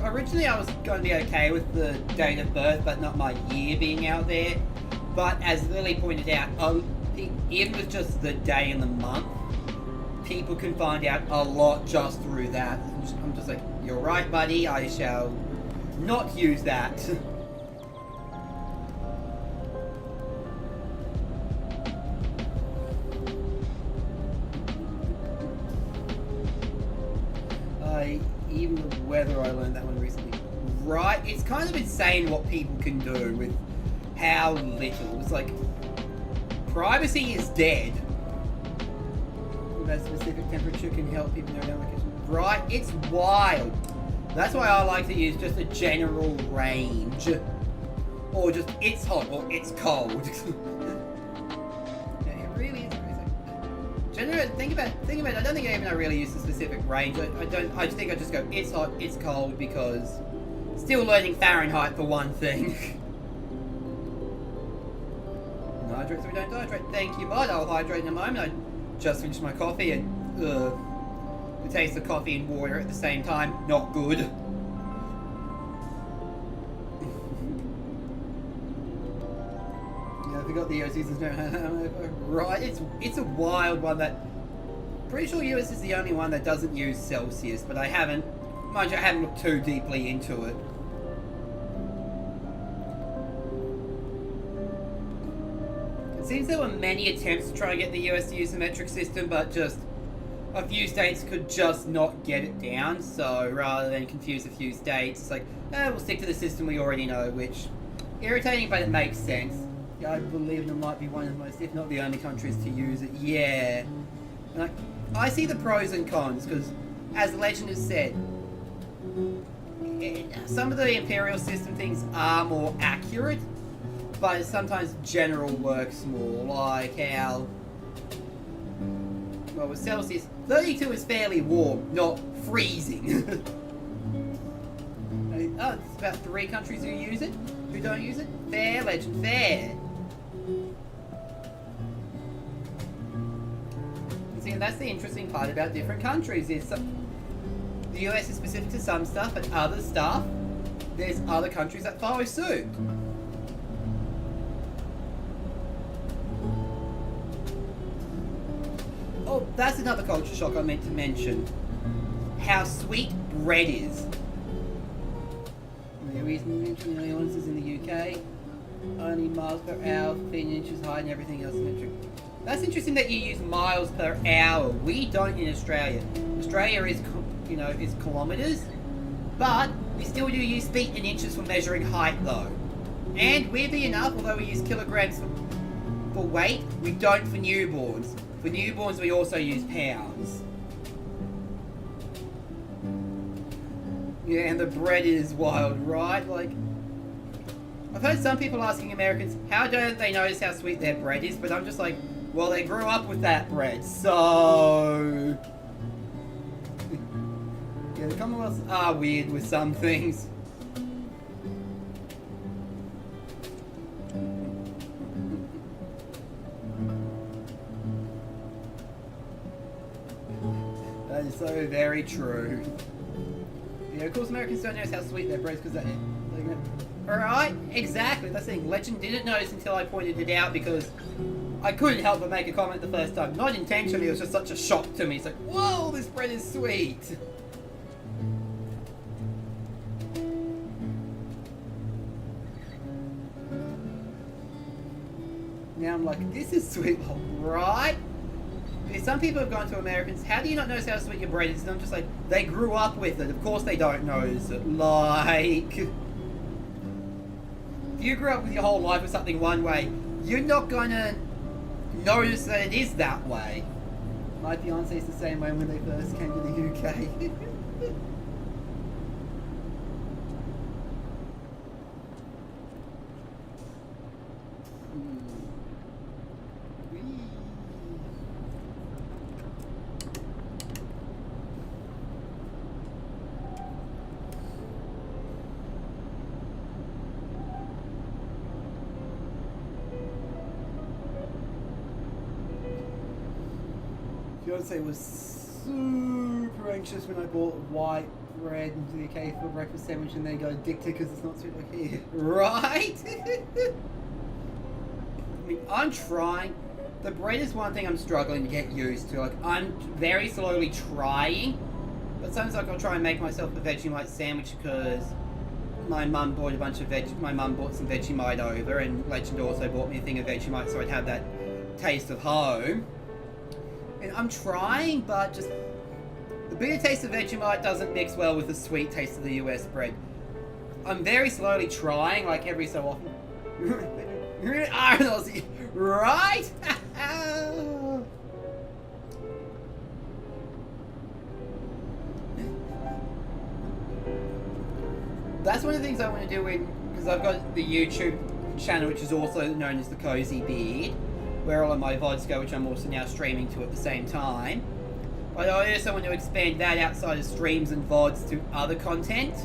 Originally I was going to be okay with the date of birth, but not my year being out there. But as Lily pointed out, even with just the day and the month, people can find out a lot just through that. I'm just like, you're right, buddy, I shall not use that. Even the weather, I learned that one recently. Right? It's kind of insane what people can do with how little. It's like, privacy is dead. That specific temperature can help people know their location. Right? It's wild. That's why I like to use just a general range. Or just, it's hot or it's cold. Yeah, it really is. Generally, think about it. I don't think I even really use a specific range. I just think I just go, it's hot, it's cold, because still learning Fahrenheit for one thing. Hydrate so we don't dehydrate. Thank you, bud. I'll hydrate in a moment. I just finished my coffee and the taste of coffee and water at the same time, not good. Yeah, I forgot the US uses no. Right, it's a wild one that. Pretty sure US is the only one that doesn't use Celsius, but I haven't. Mind you, I haven't looked too deeply into it. It seems there were many attempts to try and get the US to use a metric system, but just a few states could just not get it down. So rather than confuse a few states, it's like, we'll stick to the system we already know, which irritating, but it makes sense. Yeah, I believe it might be one of the most, if not the only countries to use it. Yeah. Like, I see the pros and cons, because as the legend has said, some of the imperial system things are more accurate, but sometimes general works more, like how, well, with Celsius, 32 is fairly warm, not freezing. Oh, it's about 3 countries who use it, who don't use it. Fair, legend, fair. See, and that's the interesting part about different countries, is the US is specific to some stuff, but other stuff, there's other countries that follow suit. Oh, that's another culture shock I meant to mention. How sweet bread is. The reason mentioning the illnesses in the UK, only miles per hour, feet inches high, and everything else metric. That's interesting that you use miles per hour. We don't in Australia. Australia is, is kilometres, but we still do use feet and inches for measuring height, though. And weirdly enough, although we use kilograms for weight, we don't for newborns. For newborns, we also use pounds. Yeah, and the bread is wild, right? Like, I've heard some people asking Americans, how don't they notice how sweet their bread is? But I'm just like, well, they grew up with that bread, so... Yeah, the Commonwealths are weird with some things. That is so very true. Yeah, of course Americans don't notice how sweet their bread is because they... Alright, exactly. That's the thing. Legend didn't notice until I pointed it out because I couldn't help but make a comment the first time. Not intentionally, it was just such a shock to me. It's like, whoa, this bread is sweet. Now I'm like, this is sweet, right? Because some people have gone to Americans, how do you not notice how sweet your bread is? And I'm just like, they grew up with it. Of course they don't notice it. Like, if you grew up with your whole life with something one way, you're not gonna notice that it is that way. My fiance's the same way when they first came to the UK. Fiance was super anxious when I bought white bread into the UK for breakfast sandwich and they got addicted because it's not sweet like here. Right? I mean, I'm trying. The bread is one thing I'm struggling to get used to. Like, I'm very slowly trying. But sometimes like, I'll try and make myself a Vegemite sandwich because my mum bought some Vegemite over and Legend also bought me a thing of Vegemite so I'd have that taste of home. And I'm trying, but just the bitter taste of Vegemite doesn't mix well with the sweet taste of the US bread. I'm very slowly trying, like every so often. Iron Aussie, right? That's one of the things I want to do because I've got the YouTube channel, which is also known as the Cozy Beard, where all of my VODs go, which I'm also now streaming to at the same time. But I also want to expand that outside of streams and VODs to other content.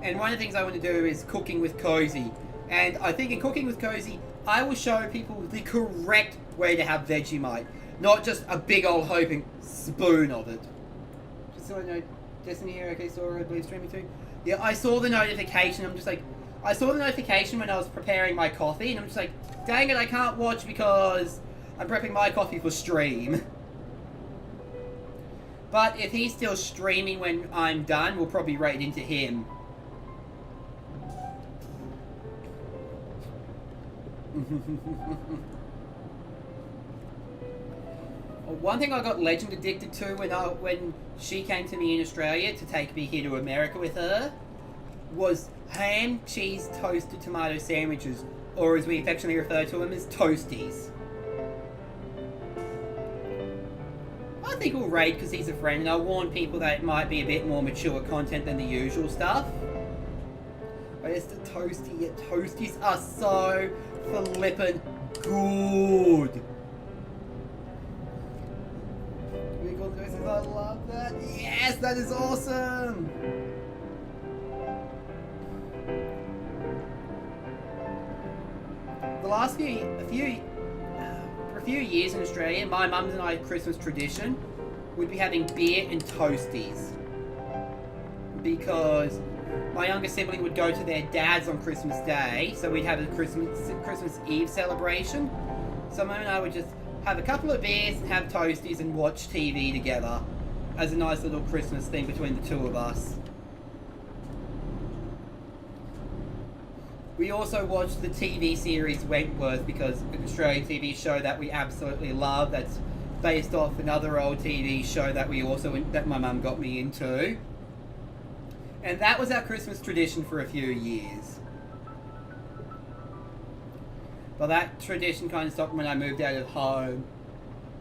And one of the things I want to do is cooking with Cozy. And I think in Cooking with Cozy, I will show people the correct way to have Vegemite. Not just a big old hoping spoon of it. Just so I know, Destiny here, okay, so I believe streaming too. Yeah, I saw the notification, I'm just like, I saw the notification when I was preparing my coffee, and I'm just like, dang it, I can't watch because I'm prepping my coffee for stream. But if he's still streaming when I'm done, we'll probably rate into him. One thing I got Legend addicted to when she came to me in Australia to take me here to America with her was ham, cheese, toasted tomato sandwiches, or as we affectionately refer to them as toasties. I think we'll raid because he's a friend, and I'll warn people that it might be a bit more mature content than the usual stuff. But it's the toasty, yet toasties are so flippin' good. I love that. Yes, that is awesome. The last for a few years in Australia, my mum's and I Christmas tradition would be having beer and toasties because my younger sibling would go to their dad's on Christmas Day, so we'd have a Christmas Eve celebration. So Mum and I would just have a couple of beers and have toasties and watch TV together as a nice little Christmas thing between the two of us. We also watched the TV series Wentworth because an Australian TV show that we absolutely love that's based off another old TV show that that my mum got me into. And that was our Christmas tradition for a few years. But that tradition kind of stopped when I moved out of home.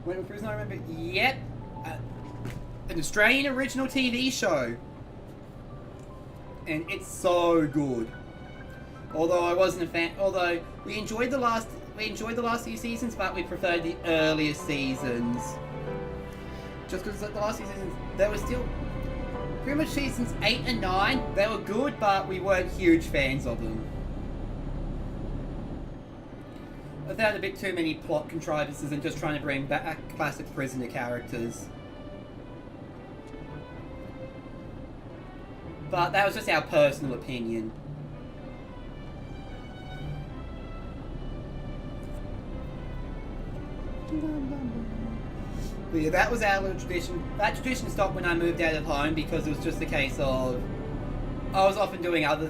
When I remember, yep, an Australian original TV show. And it's so good. Although I wasn't a fan, although we enjoyed the last few seasons, but we preferred the earlier seasons. Just because the last few seasons, they were still pretty much seasons 8 and 9. They were good, but we weren't huge fans of them. I found a bit too many plot contrivances and just trying to bring back classic prisoner characters. But that was just our personal opinion. But yeah, that was our little tradition. That tradition stopped when I moved out of home because it was just a case of I was often doing other.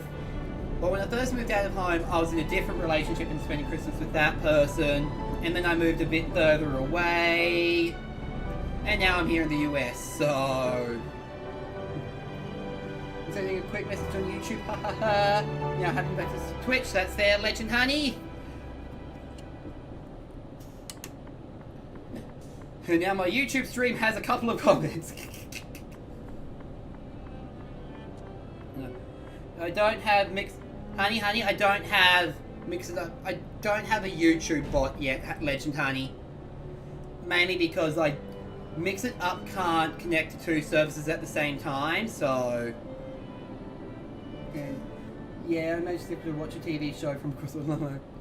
But when I first moved out of home, I was in a different relationship and spending Christmas with that person, and then I moved a bit further away, and now I'm here in the US. So, I'm sending a quick message on YouTube. Ha ha ha. Now having back to Twitch. That's there, Legend Honey. And now my YouTube stream has a couple of comments. I don't have Honey, I don't have Mix It Up. I don't have a YouTube bot yet, Legend Honey. Mainly because Mix It Up can't connect to two services at the same time, so... Yeah, I made it difficult to watch a TV show from Christmas.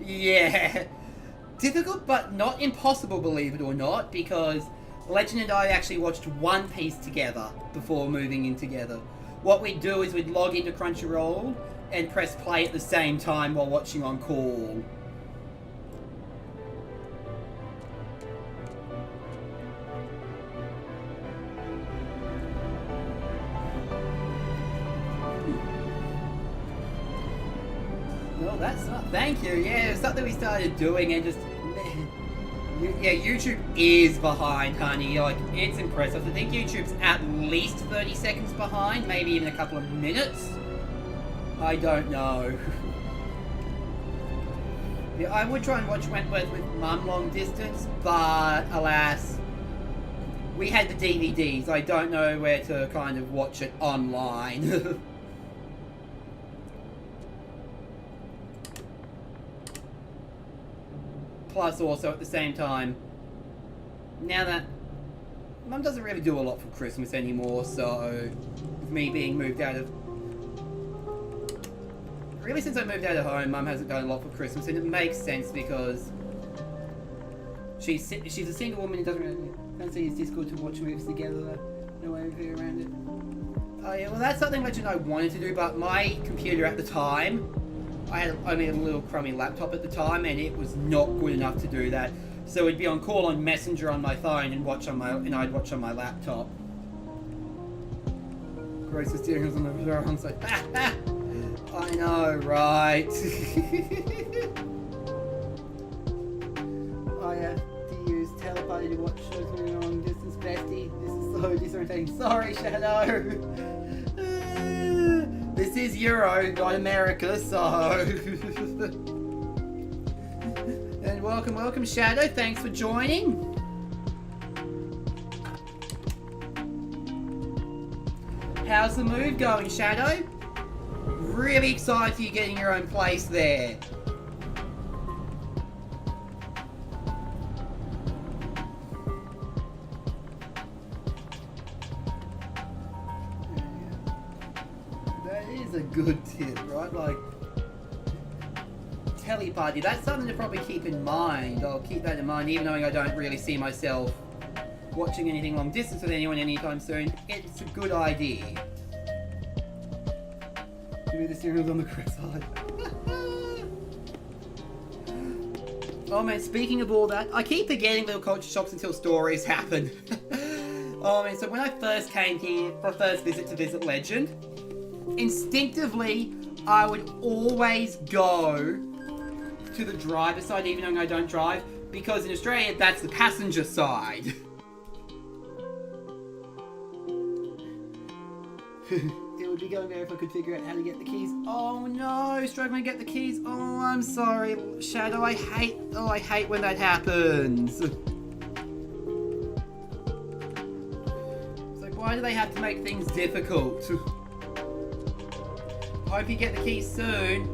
Yeah! Difficult, but not impossible, believe it or not, because Legend and I actually watched One Piece together before moving in together. What we'd do is we'd log into Crunchyroll and press play at the same time while watching on call. Well, that's not... Thank you. Yeah, it's something we started doing and just... Yeah, YouTube is behind, honey. Like, it's impressive. I think YouTube's at least 30 seconds behind, maybe even a couple of minutes. I don't know. Yeah, I would try and watch Wentworth with Mum long distance, but alas, we had the DVDs. I don't know where to kind of watch it online. Plus, also at the same time, now that Mum doesn't really do a lot for Christmas anymore, so with me being moved out of... Really, since I moved out of home, Mum hasn't done a lot for Christmas, and it makes sense because she's a single woman and doesn't really fancy it's difficult to watch movies together. No way around it. Oh yeah, well that's something Legend I wanted to do, but my computer at the time, I had only a little crummy laptop at the time, and it was not good enough to do that. So it'd be on call on Messenger on my phone and I'd watch on my laptop. Grace was steering us on the wrong side. I know, right? I have to use telepathy to watch shows going on long distance, bestie. This is so disorientating. Sorry, Shadow. This is Euro, not America, so... And welcome, Shadow. Thanks for joining. How's the move going, Shadow? Really excited for you getting your own place there. That is a good tip, right? Like, telepathy, that's something to probably keep in mind. I'll keep that in mind, even knowing I don't really see myself watching anything long distance with anyone anytime soon. It's a good idea. Maybe the cereal's on the correct side. Oh man, speaking of all that, I keep forgetting little culture shocks until stories happen. Oh man, so when I first came here for a first visit to visit Legend, instinctively, I would always go to the driver's side, even though I don't drive, because in Australia, that's the passenger side. It would be going there if I could figure out how to get the keys. Oh no, struggling to get the keys. Oh, I'm sorry, Shadow. I hate when that happens. It's like, why do they have to make things difficult? Hope you get the keys soon.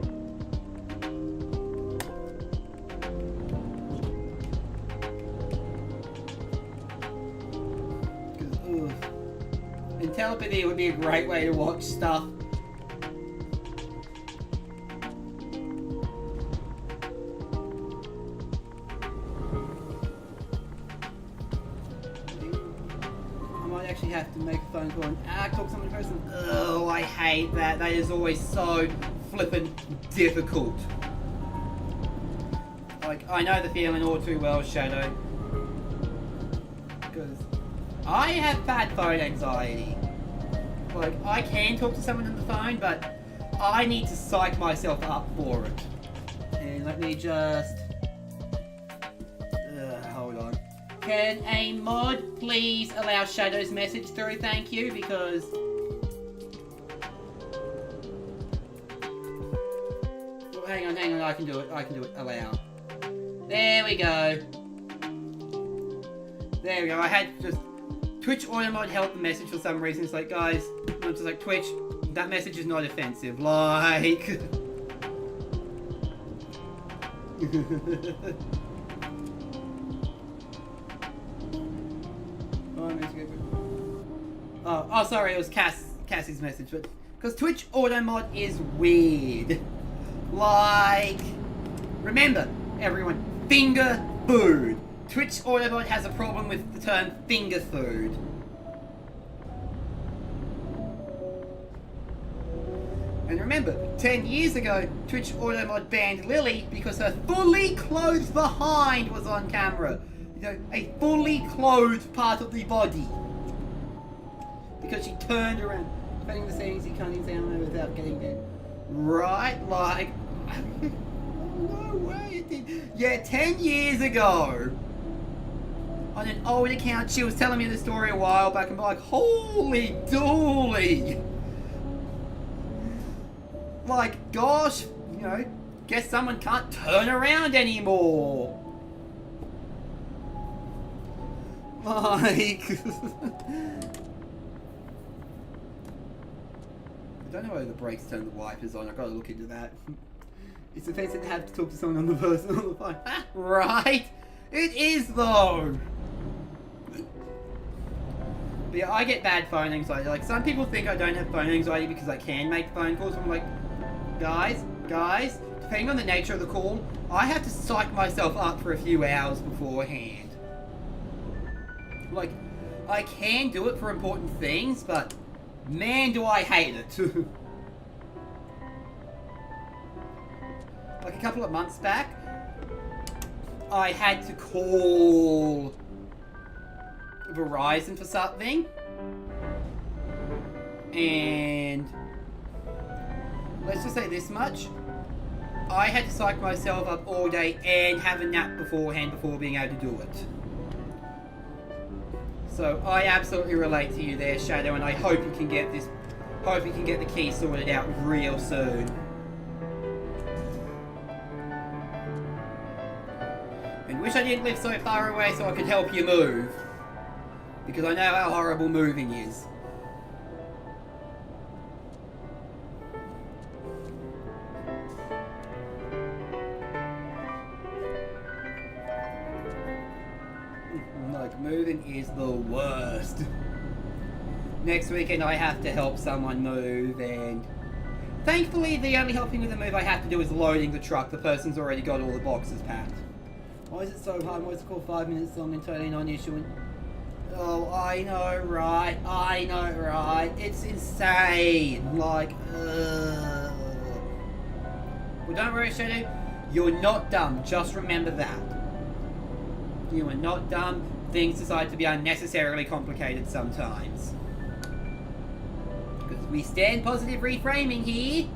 And telepathy would be a great way to watch stuff. I might actually have to make a phone call and talk to someone in person. Oh, I hate that. That is always so flippin' difficult. Like, I know the feeling all too well, Shadow. because I have bad phone anxiety. Like, I can talk to someone on the phone, but I need to psych myself up for it. And let me just... hold on. Can a mod please allow Shadow's message through? Thank you, because... Oh, hang on, I can do it, allow. There we go. There we go, I had just... Twitch auto mod helped the message for some reason. It's like, guys, I'm just like, Twitch, that message is not offensive. Like... oh, sorry, it was Cassie's message, but... Because Twitch auto mod is weird. Like... Remember, everyone, finger food. Twitch Autobot has a problem with the term finger food. And remember, 10 years ago, Twitch Automod banned Lily because her fully clothed behind was on camera. You know, a fully clothed part of the body. Because she turned around. Depending on the settings, you can't even sound without getting dead. Right? Like... no way it did. Yeah, 10 years ago. On an old account, she was telling me the story a while back, and I'm like, holy dooly! Like, gosh, you know, guess someone can't turn around anymore. Like... I don't know whether the brakes turn the wipers on, I've got to look into that. It's offensive to have to talk to someone on the phone. Right? It is, though! But yeah, I get bad phone anxiety. Like, some people think I don't have phone anxiety because I can make phone calls. I'm like, guys, depending on the nature of the call, I have to psych myself up for a few hours beforehand. Like, I can do it for important things, but man, do I hate it. Like a couple of months back, I had to call Verizon for something, and let's just say this much, I had to psych myself up all day and have a nap beforehand before being able to do it. So I absolutely relate to you there, Shadow, and I hope you can get the key sorted out real soon. And wish I didn't live so far away so I could help you move. Because I know how horrible moving is. Like, moving is the worst. Next weekend I have to help someone move, and thankfully the only helping with the move I have to do is loading the truck. The person's already got all the boxes packed. Why is it so hard? Why is it called 5 minutes long and totally non-issuing? Oh, I know, right? It's insane. Like, Well, don't worry, Shadow. You're not dumb. Just remember that. You are not dumb. Things decide to be unnecessarily complicated sometimes. Because we stand positive reframing here.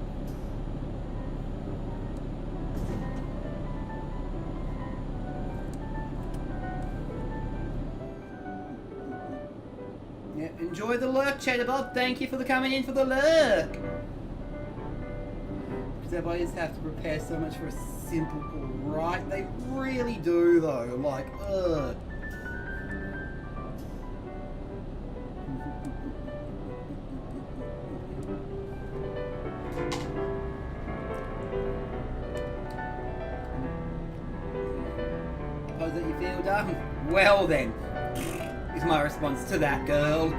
Yeah, enjoy the lurk, Chatterbob. Thank you for coming in for the lurk. Because everybody just have to prepare so much for a simple call, right? They really do, though. Like, ugh. Suppose that you feel dumb? Well then, is my response to that, girl.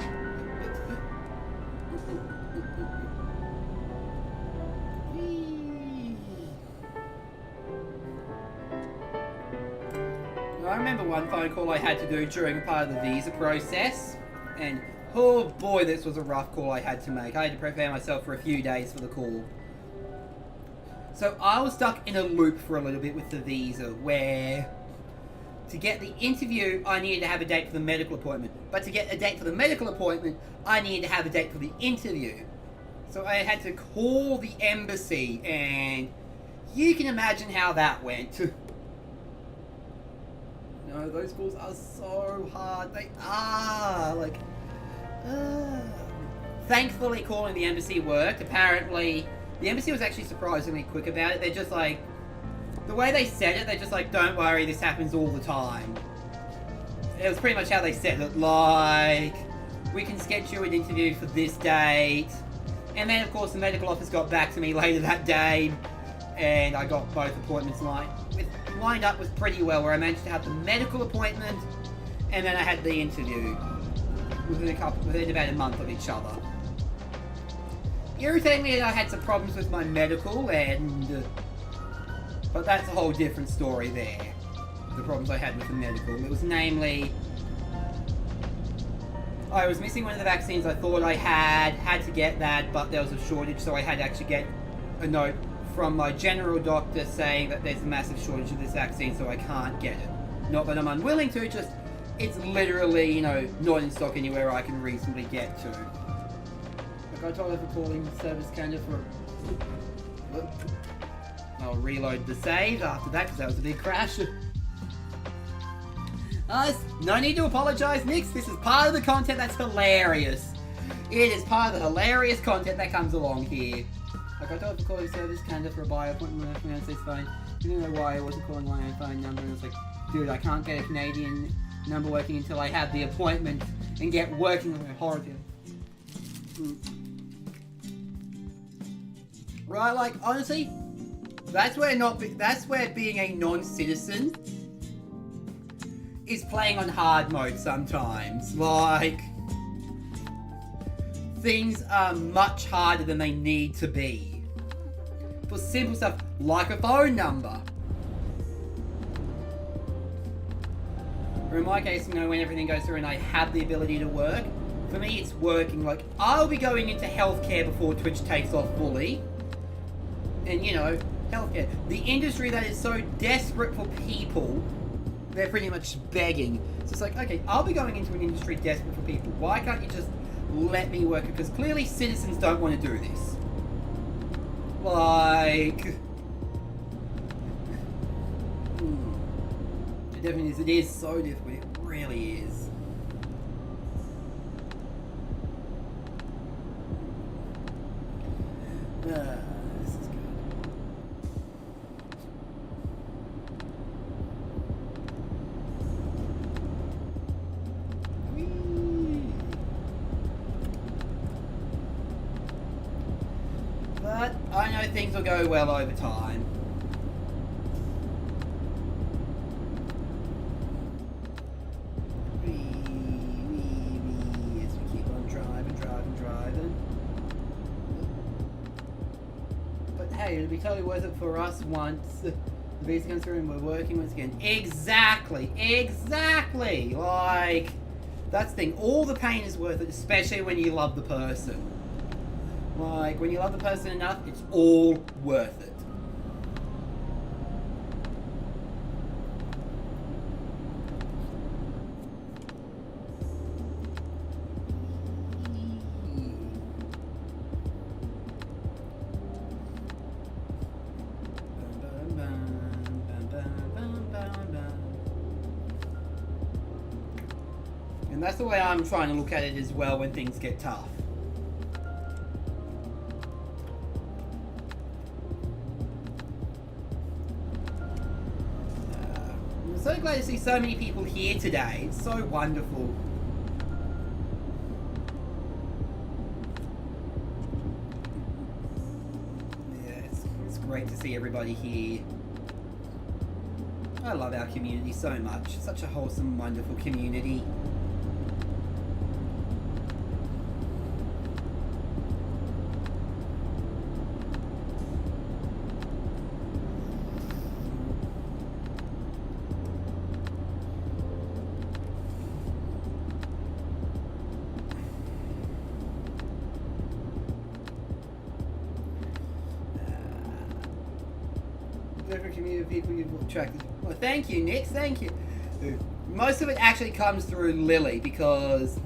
I remember one phone call I had to do during part of the visa process, and oh boy, this was a rough call I had to make. I had to prepare myself for a few days for the call. So I was stuck in a loop for a little bit with the visa, where To get the interview, I needed to have a date for the medical appointment. But to get a date for the medical appointment, I needed to have a date for the interview. So I had to call the embassy, and you can imagine how that went. No, those calls are so hard. They are. Like, thankfully, calling the embassy worked. Apparently, the embassy was actually surprisingly quick about it. They're just like, the way they said it, they're just like, don't worry, this happens all the time. It was pretty much how they said it. Like, we can schedule an interview for this date. And then, of course, the medical office got back to me later that day, and I got both appointments lined up with pretty well, where I managed to have the medical appointment, and then I had the interview within about a month of each other. Irritatingly, I had some problems with my medical, but that's a whole different story there. The problems I had with the medical. It was namely, I was missing one of the vaccines I thought I had to get that, but there was a shortage, so I had to actually get a note from my general doctor saying that there's a massive shortage of this vaccine, so I can't get it. Not that I'm unwilling to, just it's literally, not in stock anywhere I can reasonably get to. Like I told her for calling Service Canada for... I'll reload the save after that, because that was a big crash. No need to apologise, Nix. This is part of the content that's hilarious. It is part of the hilarious content that comes along here. Like I told for calling Service Canada for a bio appointment with my fiance's phone. I didn't know why I wasn't calling my own phone number, and I was like, dude, I can't get a Canadian number working until I have the appointment and get working on my horror. Right, like honestly, that's where being a non-citizen is playing on hard mode sometimes. Like, things are much harder than they need to be. For simple stuff like a phone number. Or in my case, when everything goes through and I have the ability to work, for me it's working. Like, I'll be going into healthcare before Twitch takes off fully. And healthcare. The industry that is so desperate for people, they're pretty much begging. So it's like, okay, I'll be going into an industry desperate for people. Why can't you just let me work? Because clearly citizens don't want to do this. Like... It definitely is. It is so difficult. It really is. This is good. But I know things will go well over time. As we keep on driving. But hey, it'll be totally worth it for us once the visa comes through and we're working once again. Exactly. Like, that's the thing. All the pain is worth it, especially when you love the person. Like, when you love the person enough, it's all worth it. And that's the way I'm trying to look at it as well when things get tough. I'm so glad to see so many people here today. It's so wonderful. Yeah, it's great to see everybody here. I love our community so much. Such a wholesome, wonderful community. Different community of people you've attracted. Well, thank you, Nick. Thank you. Most of it actually comes through Lily, because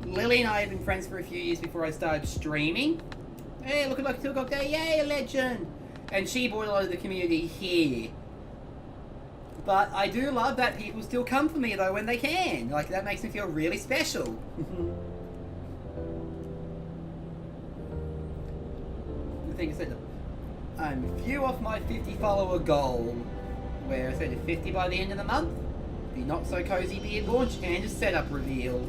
Lily and I have been friends for a few years before I started streaming. Hey, look at Lucky Tilcock there, yay, a legend! And she brought a lot of the community here. But I do love that people still come for me though when they can. Like, that makes me feel really special. I think I said I'm a few off my 50 follower goal, where I said 50 by the end of the month. The Not So Cozy Beard launch and a setup reveal.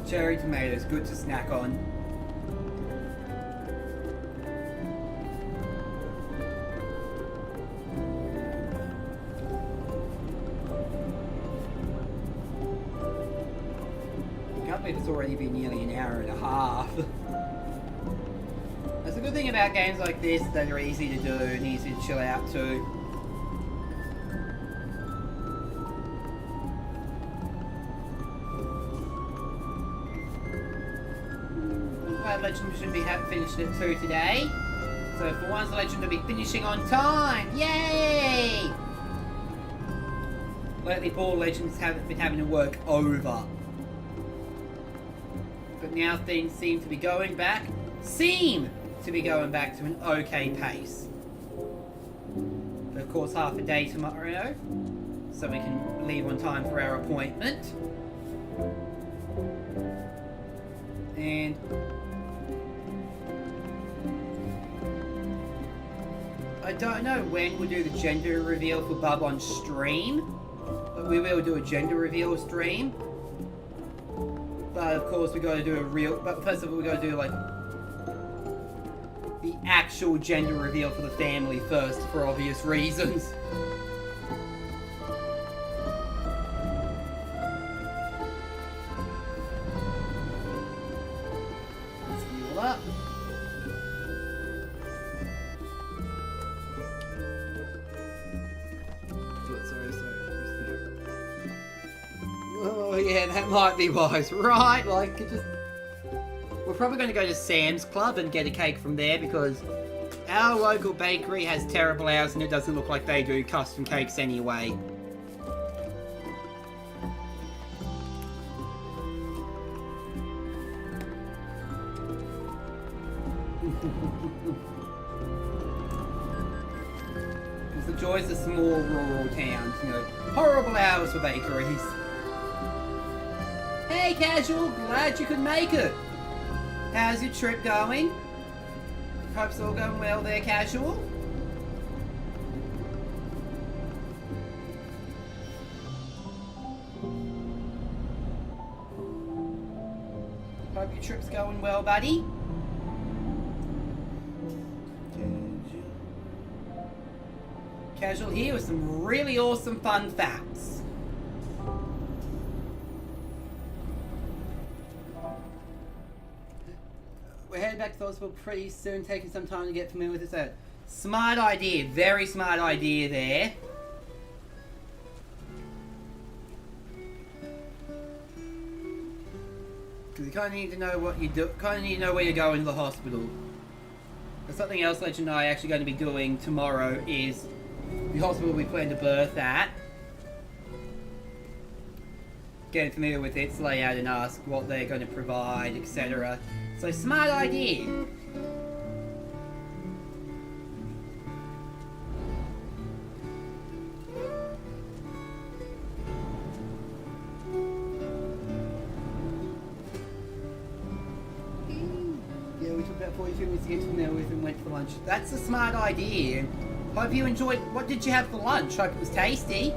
Cherry tomatoes, good to snack on. I can't believe it's already been nearly an hour and a half. That's the good thing about games like this, that are easy to do and easy to chill out to. Legend should be finished at 2 today. So for once, the Legend will be finishing on time. Yay! Lately, poor Legends haven't been having to work over. But now things seem to be going back. Seem to be going back to an okay pace. But of course, half a day tomorrow, so we can leave on time for our appointment. And I don't know when we'll do the gender reveal for Bub on stream, but we will do a gender reveal stream. But of course we got to do a real, but first of all we got to do like the actual gender reveal for the family first, for obvious reasons. Let's fuel up. Oh yeah, that might be wise, right? Like, it just... We're probably going to go to Sam's Club and get a cake from there, because our local bakery has terrible hours and it doesn't look like they do custom cakes anyway. It's the joys of small rural towns, you know. Horrible hours for bakeries. Hey Casual, glad you could make it. How's your trip going? Hope it's all going well there, Casual. Hope your trip's going well, buddy. Casual here with some really awesome fun facts. We're heading back to the hospital pretty soon, taking some time to get familiar with this. Smart idea, very smart idea there. Because you kind of need to know what you do, kind of need to know where you're going to the hospital. But something else Legend and I are actually going to be doing tomorrow is the hospital we plan to birth at. Getting familiar with its layout and ask what they're going to provide, etc. So, smart idea. Yeah, we took about 42 minutes to get familiar with and went for lunch. That's a smart idea. Hope you enjoyed. What did you have for lunch? Hope it was tasty.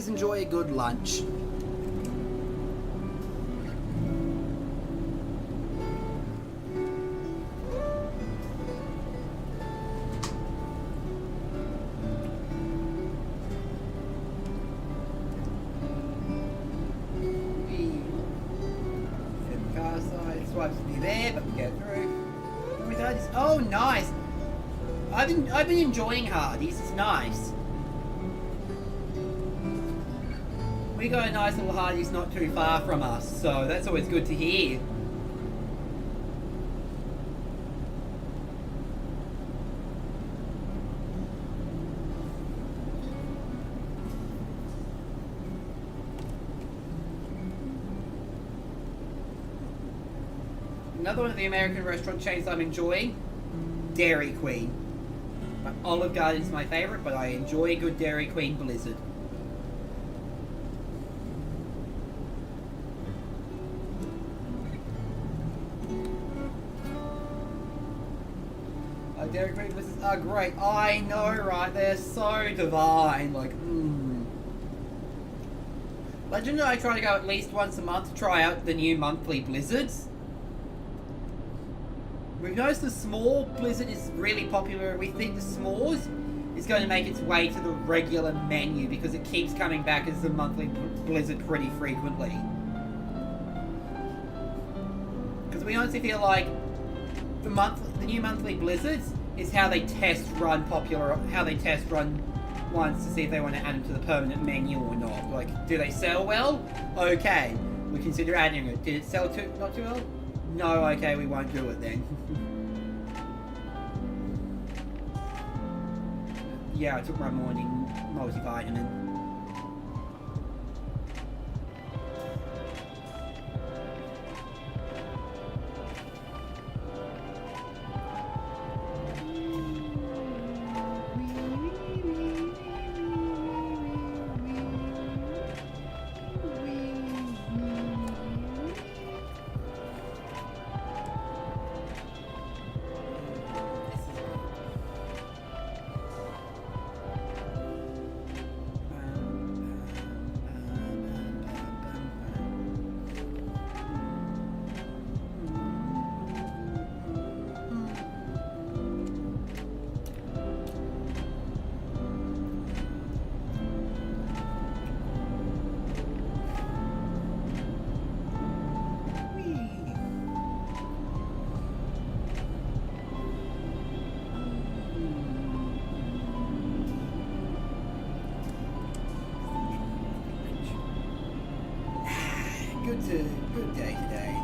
always enjoy a good lunch. Car side swipes to be there, but we get through. Oh, nice! I've been enjoying Hardee's. It's nice. We got a nice little Hardee's not too far from us, so that's always good to hear. Another one of the American restaurant chains I'm enjoying, Dairy Queen. But Olive Garden is my favourite, but I enjoy a good Dairy Queen Blizzard. Dairy Queen Blizzards are great. I know, right? They're so divine. Like, Legend and I try to go at least once a month to try out the new monthly Blizzards. We've noticed the small Blizzard is really popular. We think the s'mores is going to make its way to the regular menu because it keeps coming back as the monthly Blizzard pretty frequently. Because we honestly feel like the new monthly Blizzards is how they test run ones to see if they want to add them to the permanent menu or not. Like, do they sell well? Okay, we consider adding it. Did it sell not too well? No, okay, we won't do it then. Yeah, I took my morning multivitamin. Good day today.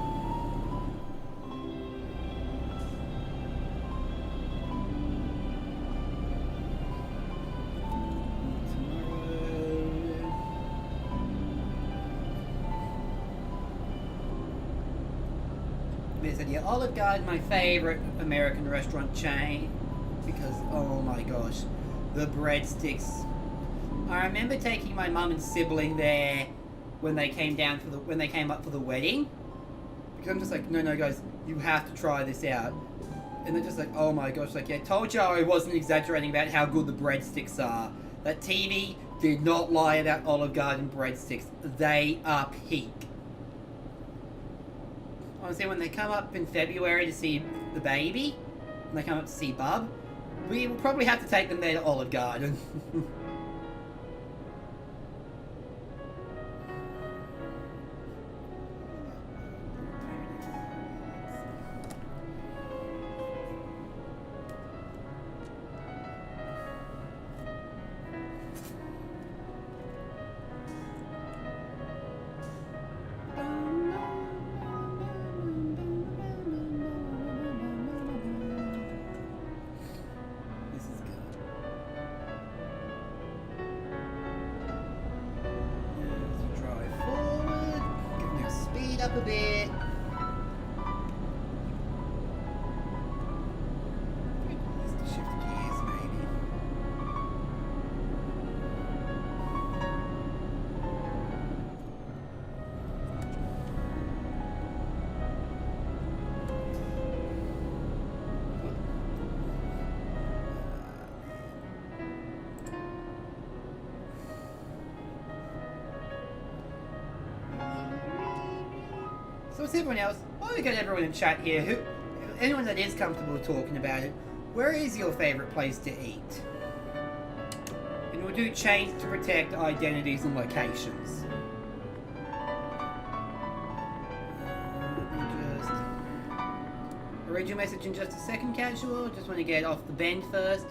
Yeah, Olive Garden, my favorite American restaurant chain, because oh my gosh, the breadsticks. I remember taking my mum and sibling there when they came up for the wedding, because I'm just like, no guys, you have to try this out. And they're just like, oh my gosh, like, yeah, told you I wasn't exaggerating about how good the breadsticks are. That TV did not lie about Olive Garden breadsticks. They are peak. Honestly, when they come up in February to see the baby, when they come up to see Bub, we will probably have to take them there to Olive Garden. Up a bit. Just shift gears, maybe. So what's everyone else? While we got everyone in chat here, anyone that is comfortable talking about it, where is your favourite place to eat? And we'll do change to protect identities and locations. I'll read your message in just a second, Casual. Just want to get off the bend first.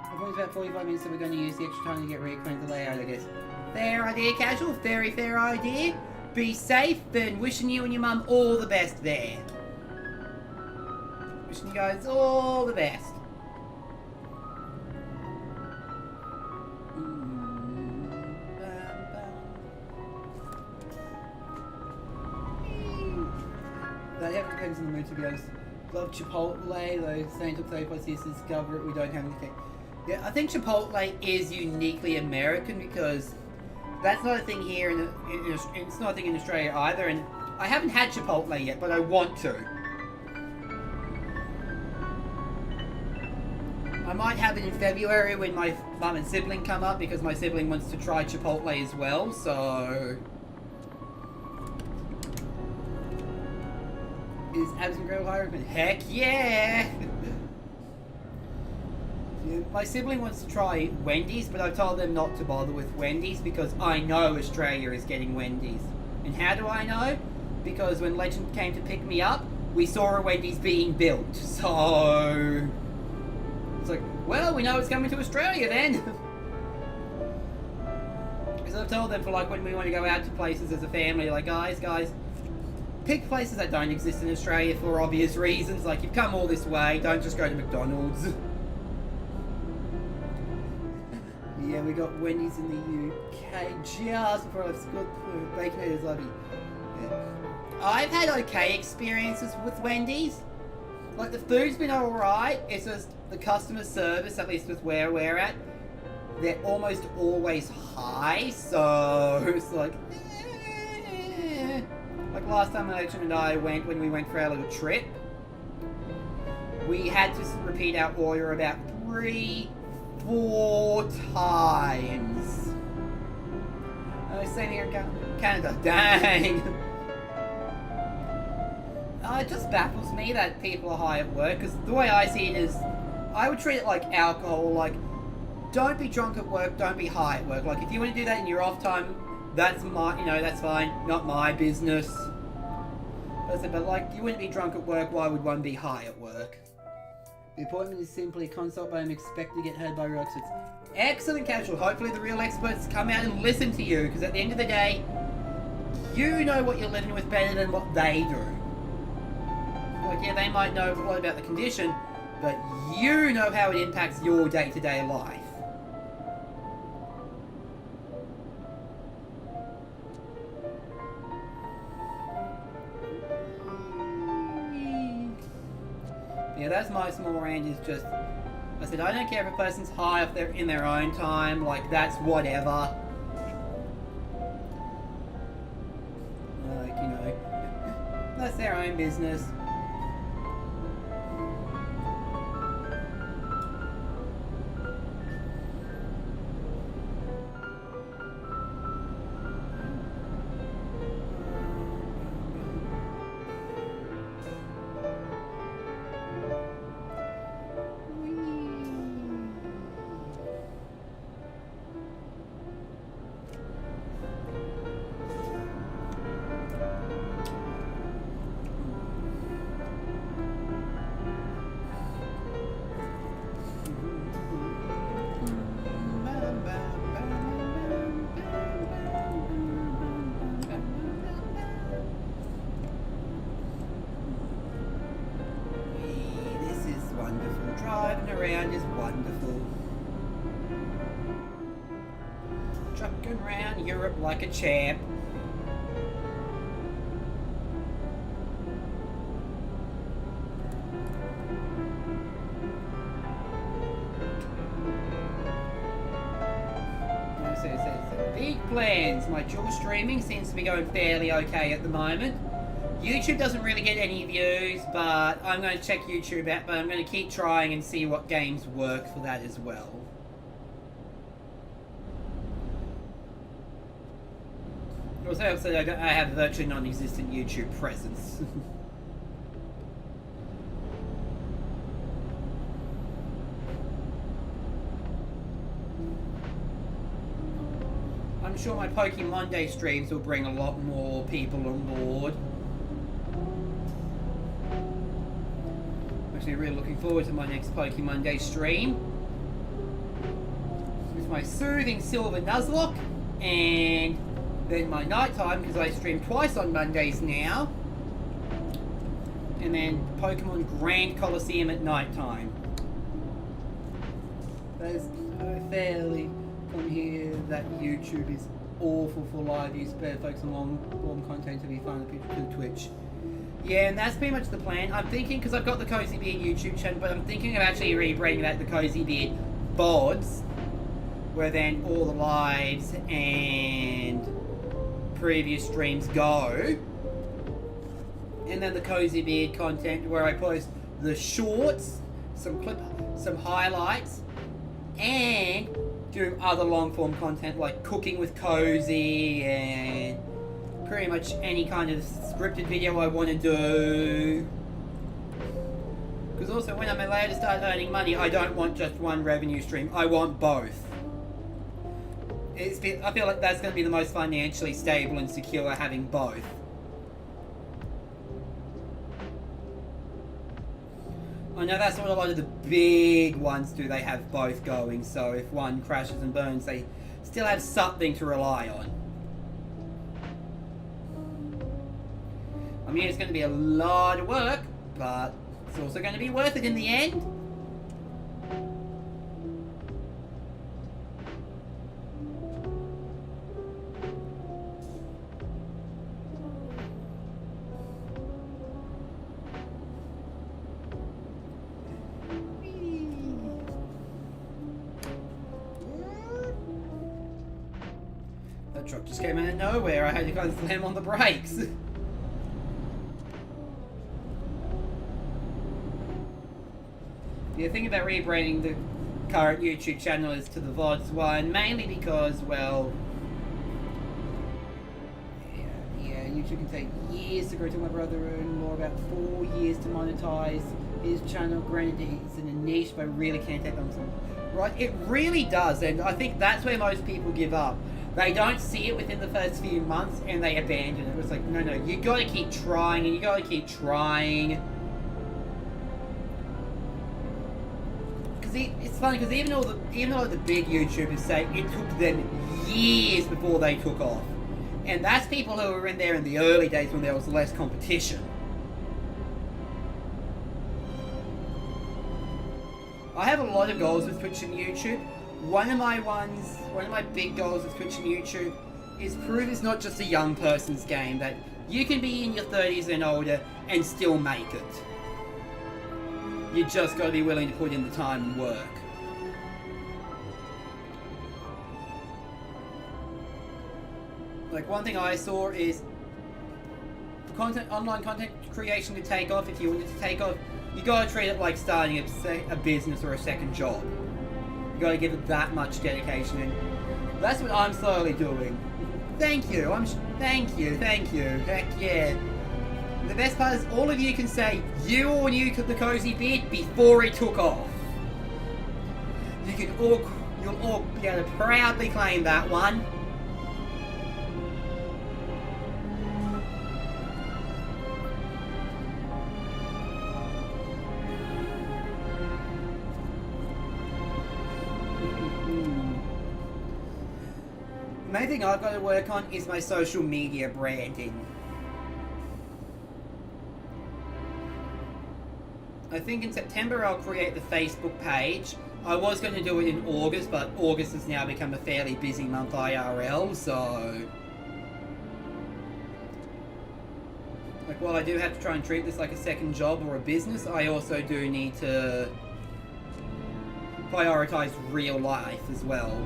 I've always about 45 minutes, so we're going to use the extra time to get reacquainted with the layout, I guess. Fair idea, Casual. Very fair idea. Be safe, and wishing you and your mum all the best there. Wishing you guys all the best. That depends on the mood, to be honest. Love Chipotle, though saying took 30 plus years to discover it, we don't have anything. Yeah, I think Chipotle is uniquely American because that's not a thing here, it's not a thing in Australia either, and I haven't had Chipotle yet, but I want to. I might have it in February when my mum and sibling come up, because my sibling wants to try Chipotle as well, so... Is Absent Girl hiring? Heck yeah! Yeah! My sibling wants to try Wendy's, but I've told them not to bother with Wendy's because I know Australia is getting Wendy's. And how do I know? Because when Legend came to pick me up, we saw a Wendy's being built. So... It's like, well, we know it's coming to Australia then! Because I've told them for like when we want to go out to places as a family, like guys, pick places that don't exist in Australia for obvious reasons. Like, you've come all this way, don't just go to McDonald's. Yeah, we got Wendy's in the UK just before I left school. Baconators love you. Yeah. I've had okay experiences with Wendy's. Like, the food's been alright, it's just the customer service, at least with where we're at, they're almost always high, so it's like... Like last time Legend and I went, when we went for our little trip, we had to repeat our order about 3-4 times. Same here in Canada. Dang! It just baffles me that people are high at work, because the way I see it is, I would treat it like alcohol, like, don't be drunk at work, don't be high at work. Like, if you want to do that in your off time, that's that's fine, not my business. But like, you wouldn't be drunk at work, why would one be high at work? The appointment is simply a consult, but I'm expected to get heard by real experts. Excellent, Casual. Hopefully the real experts come out and listen to you, because at the end of the day, you know what you're living with better than what they do. Like, yeah, they might know a lot about the condition, but you know how it impacts your day-to-day life. Yeah, that's my small rant, is just, I said, I don't care if a person's high if they're in their own time, like, that's whatever. Like, you know, that's their own business. Driving around is wonderful. Trucking around Europe like a champ. So, big plans. My dual streaming seems to be going fairly okay at the moment. YouTube doesn't really get any views, but I'm going to check YouTube out, but I'm going to keep trying and see what games work for that as well. Also, I have a virtually non-existent YouTube presence. I'm sure my Pokemon Monday streams will bring a lot more people on board. I'm actually really looking forward to my next Pokemon Monday stream. With my soothing Silver Nuzlocke, and then my nighttime, because I stream twice on Mondays now. And then Pokemon Grand Coliseum at nighttime. There's fairly from here that YouTube is awful for live use, better focus on long form content to be fun to Twitch. Yeah, and that's pretty much the plan. I'm thinking, because I've got the Cozy Beard YouTube channel, but I'm thinking of actually rebranding that the Cozy Beard VODs, where then all the lives and previous streams go. And then the Cozy Beard content where I post the shorts, some highlights, and do other long form content like cooking with Cozy and pretty much any kind of scripted video I want to do. Because also when I'm allowed to start earning money, I don't want just one revenue stream, I want both. I feel like that's going to be the most financially stable and secure, having both. I know that's what a lot of the big ones do, they have both going, so if one crashes and burns, they still have something to rely on. I mean, it's going to be a lot of work, but it's also going to be worth it in the end. That truck just came out of nowhere. I had to kind of slam on the brakes. The thing about rebranding the current YouTube channel is to the VODs one, mainly because, well, yeah, YouTube can take years to grow. To my brother-in-law, about 4 years to monetize his channel. Granted, he's in a niche, but I really can't take them some. Right, it really does, and I think that's where most people give up. They don't see it within the first few months, and they abandon it. It's like, no, you gotta keep trying, and you gotta keep trying. It's funny because even all the big YouTubers say it took them years before they took off, and that's people who were in there in the early days when there was less competition. I have a lot of goals with Twitch and YouTube. One of my big goals with Twitch and YouTube is prove it's not just a young person's game, that you can be in your 30s and older and still make it. You just got to be willing to put in the time and work. Like, one thing I saw is online content creation to take off. If you want it to take off, you got to treat it like starting a business or a second job. You got to give it that much dedication, and that's what I'm slowly doing. Thank you. Thank you. Heck yeah. The best part is all of you can say you all knew the Cozy Beard before it took off. You'll all be able to proudly claim that one. The main thing I've got to work on is my social media branding. I think in September I'll create the Facebook page. I was going to do it in August, but August has now become a fairly busy month IRL, so... Like, while I do have to try and treat this like a second job or a business, I also do need to prioritize real life as well.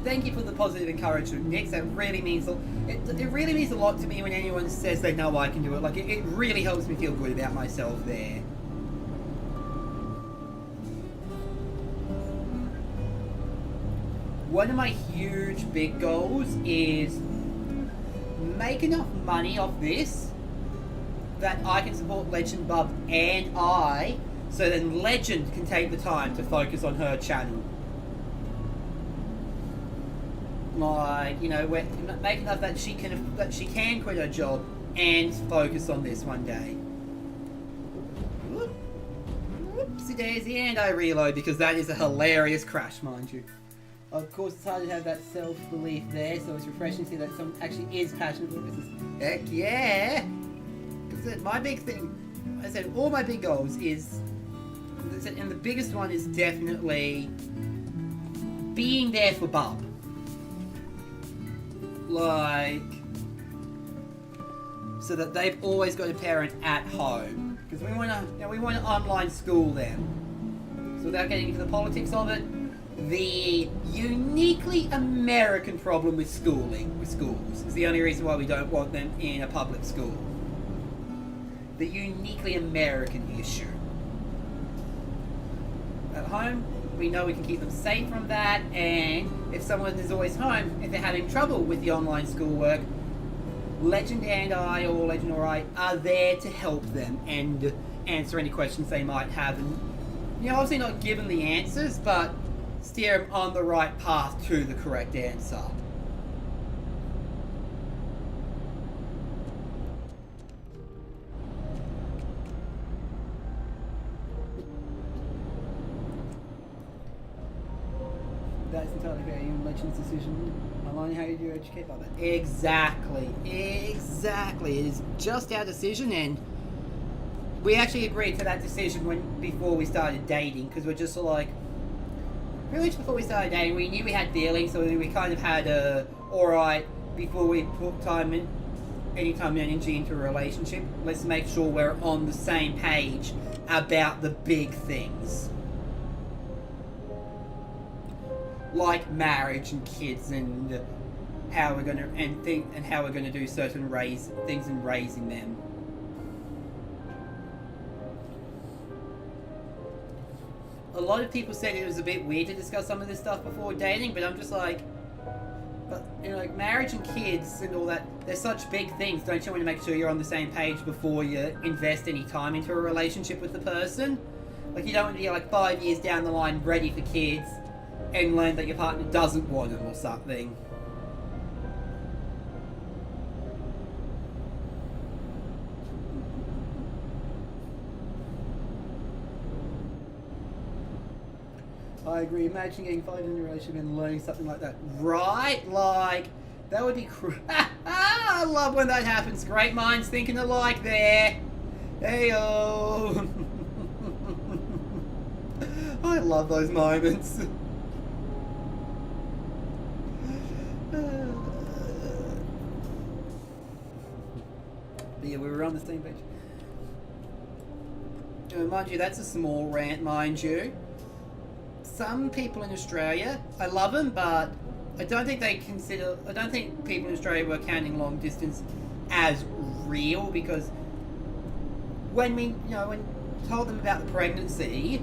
thank you for the positive encouragement, Nick. That really means it really means a lot to me when anyone says they know I can do it. Like it really helps me feel good about myself there. One of my huge big goals is make enough money off this that I can support Legend Bub and I, so then Legend can take the time to focus on her channel. Like, you know, make enough that she can quit her job and focus on this one day. Whoopsie daisy, and I reload because that is a hilarious crash, mind you. Of course, it's hard to have that self-belief there, so it's refreshing to see that someone actually is passionate about business. Heck yeah! Because my big thing, I said, all my big goals is, and the biggest one is definitely being there for Bub. Like, so that they've always got a parent at home. Because we want to online school them. So without getting into the politics of it, the uniquely American problem with schools is the only reason why we don't want them in a public school. The uniquely American issue. At home, we know we can keep them safe from that, and if someone is always home, if they're having trouble with the online schoolwork, Legend and I, or Legend or I, are there to help them and answer any questions they might have. And, you know, obviously not give them the answers, but steer them on the right path to the correct answer. That's entirely fair. You Legend's decision. Aligning how you do educate by that. Exactly. It is just our decision, and we actually agreed to that decision before we started dating, because we're just like, pretty much before we started dating, we knew we had feelings, so we kind of had alright, before we put any time and energy into a relationship, let's make sure we're on the same page about the big things. Like marriage and kids and how we're gonna do certain things in raising them. A lot of people said it was a bit weird to discuss some of this stuff before dating, but I'm just like, but you know, like marriage and kids and all that, they're such big things. Don't you want to make sure you're on the same page before you invest any time into a relationship with the person? Like, you don't want to be like 5 years down the line ready for kids and learn that your partner doesn't want them or something. I agree. Imagine getting 5 in a relationship and learning something like that. Right? Like, that would be I love when that happens. Great minds thinking alike there. Hey-o. I love those moments. But yeah, we were on the same page. Mind you, that's a small rant, mind you. Some people in Australia, I love them, but I don't think people in Australia were counting long distance as real, because when we told them about the pregnancy,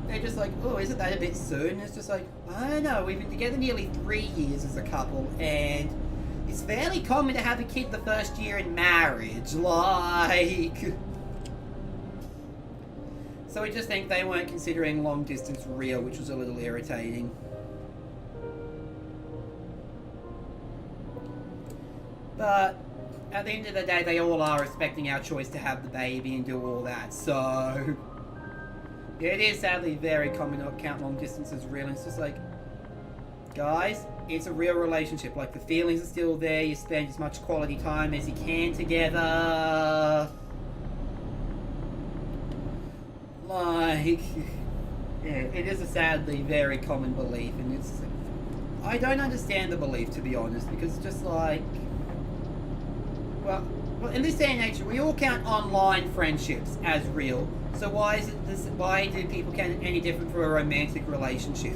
they're just like, oh, isn't that a bit soon? And it's just like, I don't know, we've been together nearly 3 years as a couple, and it's fairly common to have a kid the first year in marriage, like. So we just think they weren't considering long distance real, which was a little irritating. But at the end of the day, they all are respecting our choice to have the baby and do all that. So yeah, it is sadly very common to count long distance as real. And it's just like, guys, it's a real relationship. Like, the feelings are still there. You spend as much quality time as you can together. Like, yeah, it is a sadly very common belief, and I don't understand the belief, to be honest, because it's just like, well, in this day and age, we all count online friendships as real. So why do people count it any different for a romantic relationship?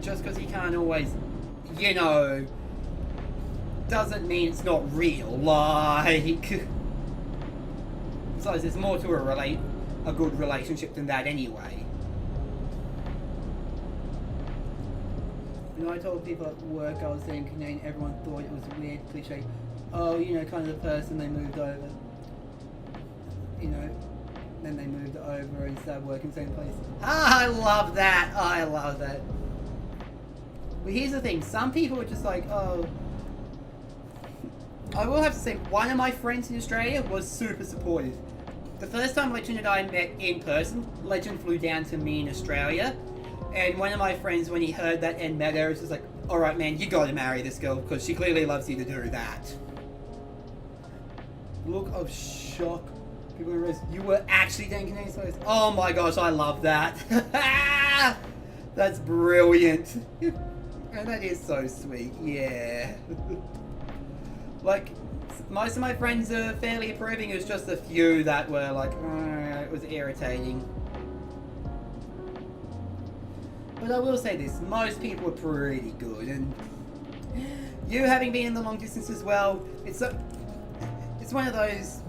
just because he can't always, you know, doesn't mean it's not real. Like, besides, there's more to a good relationship than that anyway. You know, I told people at work I was saying Canadian, everyone thought it was weird, cliche. Oh, you know, kind of the person they moved over. You know, then they moved over and started working the same place. Ah, I love that. I love that. But here's the thing. Some people are just like, oh. I will have to say, one of my friends in Australia was super supportive. The first time Legend and I met in person, Legend flew down to me in Australia. And one of my friends, when he heard that and met her, was just like, alright man, you gotta marry this girl because she clearly loves you to do that. Look of shock. People realize you were actually dating Canadian slaves. Oh my gosh, I love that. That's brilliant. And that is so sweet, yeah. Like, most of my friends are fairly approving. It was just a few that were like, it was irritating. But I will say this, most people are pretty good, and you having been in the long distance as well, it's one of those,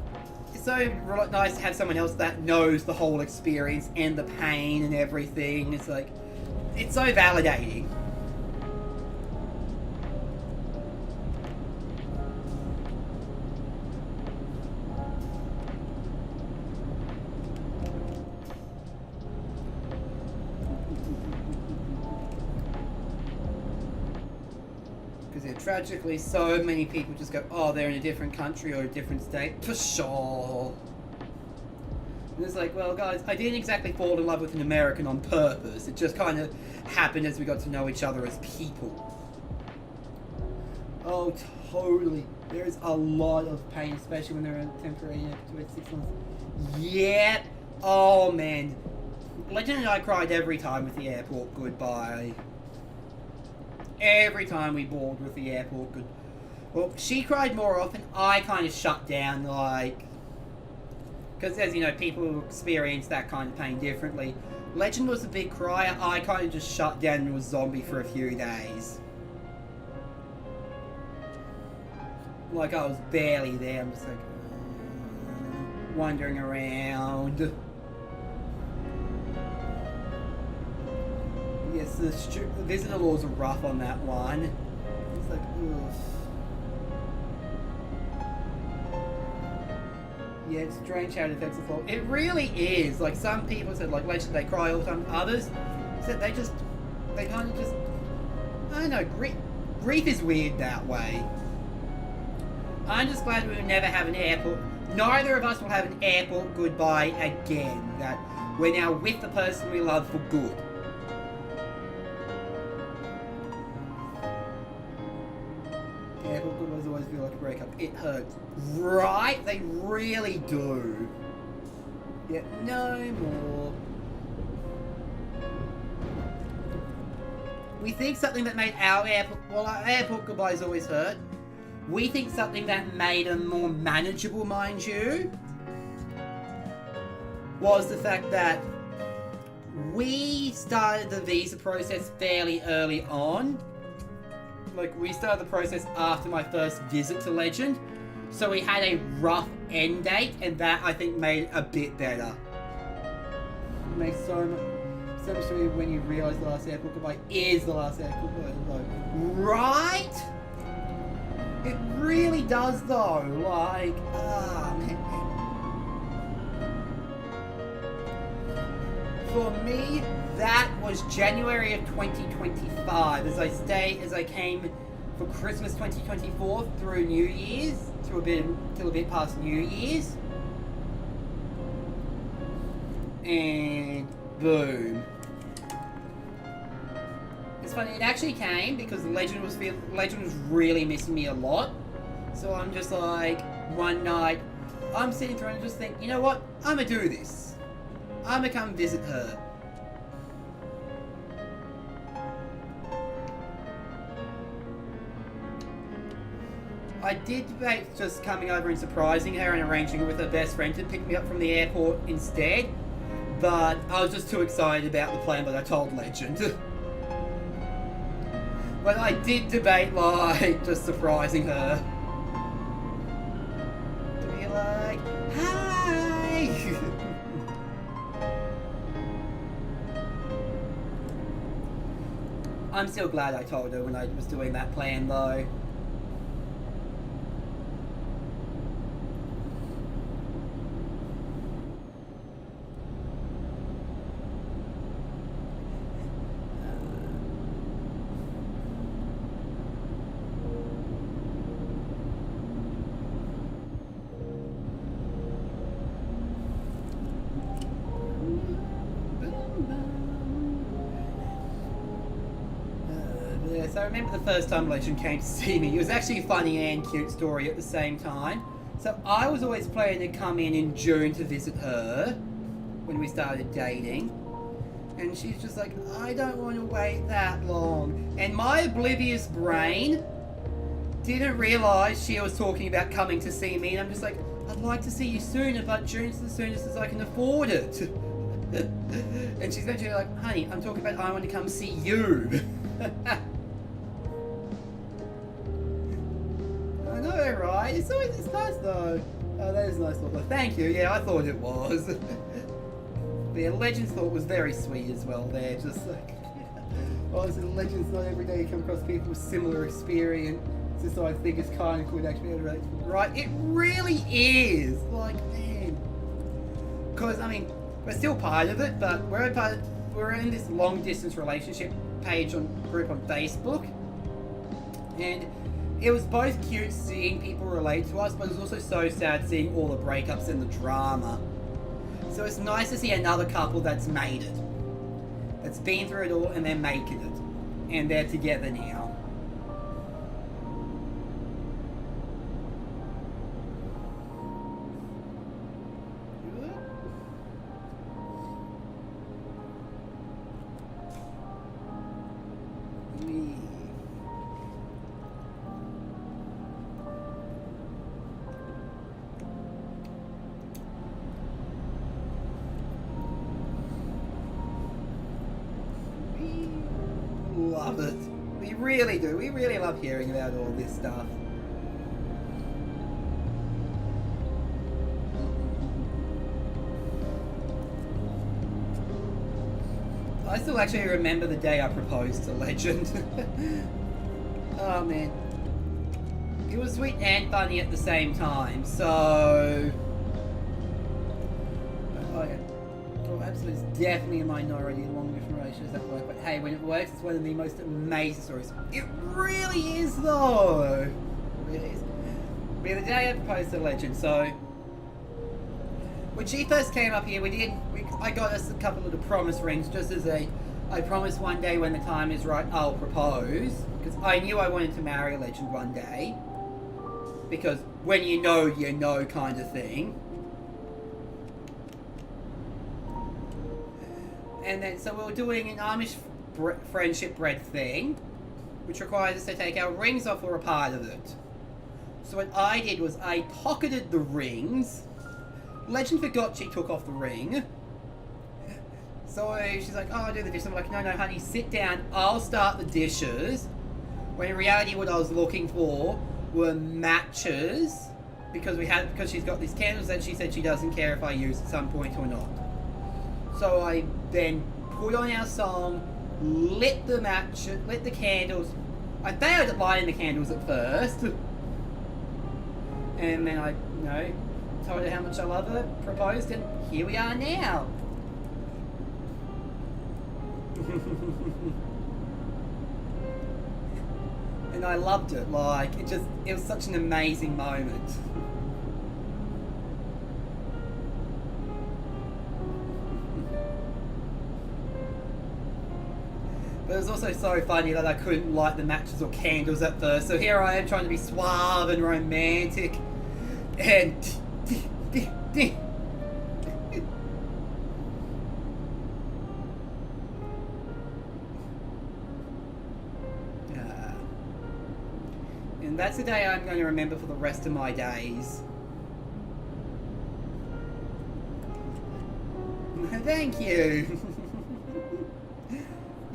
it's so nice to have someone else that knows the whole experience and the pain and everything. It's like, it's so validating. Tragically, so many people just go, oh, they're in a different country or a different state. For sure. And it's like, well, guys, I didn't exactly fall in love with an American on purpose. It just kind of happened as we got to know each other as people. Oh, totally. There's a lot of pain, especially when they're in temporary, 2 to 6 months. Yeah. Oh, man. Legend and I cried every time with the airport goodbye. Every time we boarded with the airport, well, she cried more often. I kind of shut down, like, because as you know, people experience that kind of pain differently. Legend was a big crier. I kind of just shut down and was zombie for a few days. Like I was barely there. I'm just like wandering around. Yes, the visitor laws are rough on that one. It's like, ugh. Yeah, it's strange how it affects the floor. It really is. Like, some people said, like, Legend, they cry all the time. Others said they kind of just, I don't know, grief is weird that way. I'm just glad we will never have an airport. Neither of us will have an airport goodbye again. That we're now with the person we love for good. Airport goodbyes always feel like a breakup. It hurts. Right? They really do. Yeah, no more. We think something that made our airport goodbyes always hurt. We think something that made them more manageable, mind you, was the fact that we started the visa process fairly early on. Like, we started the process after my first visit to Legend, so we had a rough end date, and that, I think, made it a bit better. It makes so much to me when you realise the last airport goodbye is the last airport goodbye. Right? It really does, though. Like, man. For me, that was January of 2025 as I came for Christmas 2024 through New Year's till a bit past New Year's, and boom. It's funny, it actually came because Legend was really missing me a lot. So I'm just like, one night I'm sitting through and just think, you know what, I'm gonna do this. I'm gonna come visit her. I did debate just coming over and surprising her and arranging it with her best friend to pick me up from the airport instead, but I was just too excited about the plan that I told Legend. But I did debate, like, just surprising her. To be like, hi! I'm still glad I told her when I was doing that plan, though. So I remember the first time Legend came to see me. It was actually a funny and cute story at the same time. So I was always planning to come in June to visit her when we started dating. And she's just like, I don't want to wait that long. And my oblivious brain didn't realise she was talking about coming to see me. And I'm just like, I'd like to see you sooner, but June's the soonest as I can afford it. And she's eventually like, honey, I'm talking about I want to come see you. I know, right? It's nice though. Oh, that is a nice thought. Thank you. Yeah, I thought it was. The Legends thought was very sweet as well there. Just like, honestly, the Legends not every day you come across people with similar experience. So I think it's kind of cool to actually be able to relate to them. Right? It really is. Like, man. Because, I mean, we're still part of it, but we're in this long distance relationship group on Facebook. And it was both cute seeing people relate to us, but it was also so sad seeing all the breakups and the drama. So it's nice to see another couple that's made it. That's been through it all and they're making it. And they're together now. Love it. We really do. We really love hearing about all this stuff. I still actually remember the day I proposed to Legend. Oh man. It was sweet and funny at the same time, so... Oh yeah. Well, absolutely, it's definitely a minority in long different relationships that work, but hey, when it works, it's one of the most amazing stories. It really is, though. It really is. But yeah, the day I proposed to Legend, so... When she first came up here, I got us a couple of the promise rings, just as I promised one day when the time is right, I'll propose. Because I knew I wanted to marry Legend one day. Because when you know kind of thing. And then, so we were doing an Amish friendship bread thing, which requires us to take our rings off or a part of it. So what I did was I pocketed the rings. Legend forgot she took off the ring. So she's like, oh, I'll do the dishes. I'm like, no, honey, sit down. I'll start the dishes. When in reality, what I was looking for were matches. Because she's got these candles that she said she doesn't care if I use at some point or not. So I then put on our song, lit the candles. I failed at lighting the candles at first. And then I, told her how much I love her, proposed, and here we are now. And I loved it. Like, it was such an amazing moment. But it was also so funny that I couldn't light the matches or candles at first. So here I am trying to be suave and romantic. And... And that's the day I'm going to remember for the rest of my days. Thank you.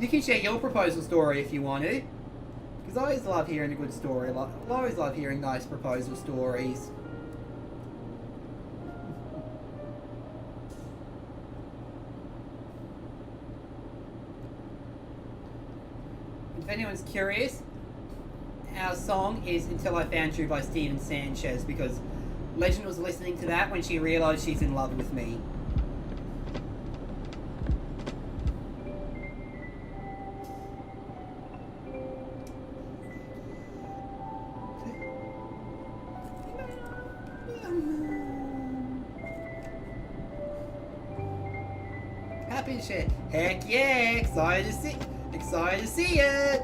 You can share your proposal story if you want to. Because I always love hearing a good story. I always love hearing nice proposal stories. If anyone's curious, our song is Until I Found You by Steven Sanchez, because Legend was listening to that when she realised she's in love with me. Happy to share. Heck yeah! Excited to see it!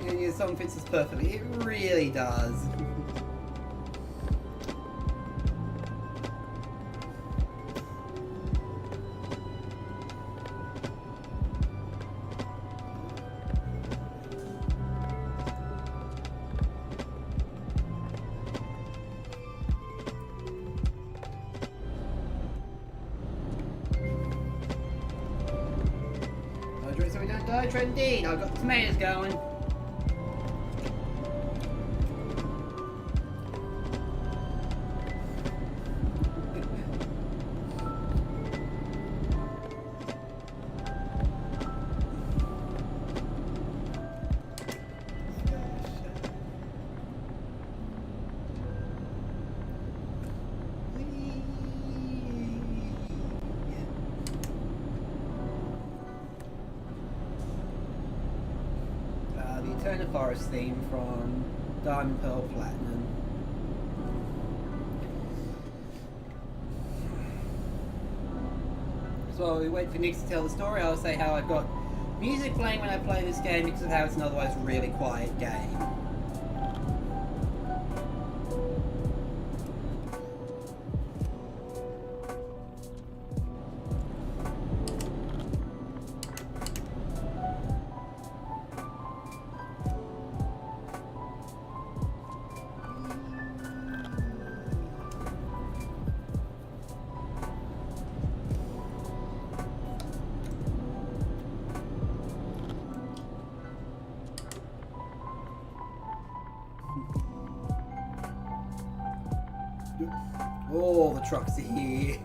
And your song fits us perfectly. It really does. So we don't die, indeed. I've got the tomatoes going. Eternal Forest theme from Diamond Pearl Platinum. So while we wait for Nick to tell the story, I'll say how I've got music playing when I play this game because of how it's an otherwise really quiet game. All the trucks are here.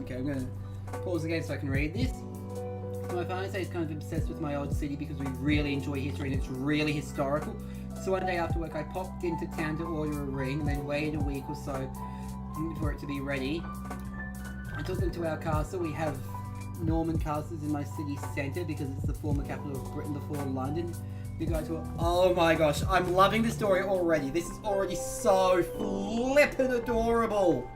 Okay, I'm going to pause again so I can read this. So my fiance is kind of obsessed with my old city because we really enjoy history and it's really historical. So one day after work I popped into town to order a ring and then waited a week or so for it to be ready. I took them to our castle. We have Norman castles in my city centre because it's the former capital of Britain before London. We go to oh my gosh, I'm loving the story already. This is already so flippin' adorable.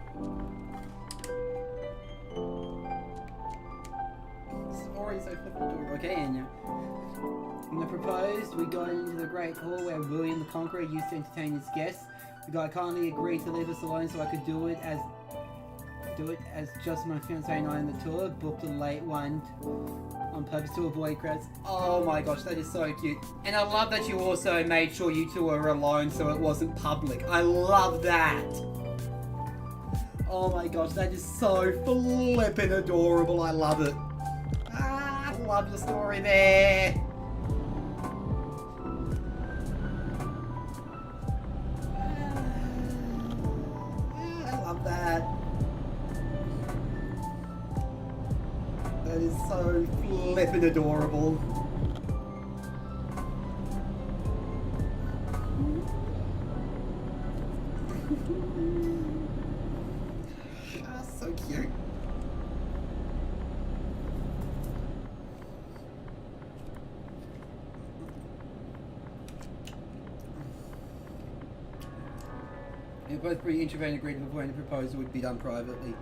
This is already so flippin' adorable. Okay, and when I proposed, we got into the Great Hall where William the Conqueror used to entertain his guests. The guy kindly agreed to leave us alone so I could do it as just my fiancé and I on the tour. Booked a late one on purpose to avoid crowds. Oh my gosh, that is so cute. And I love that you also made sure you two were alone so it wasn't public. I love that. Oh my gosh, that is so flippin' adorable. I love it. I love the story there. I love that. That is so flippin' adorable. That's so cute. You're both pretty introverted and agreed before any proposal would be done privately.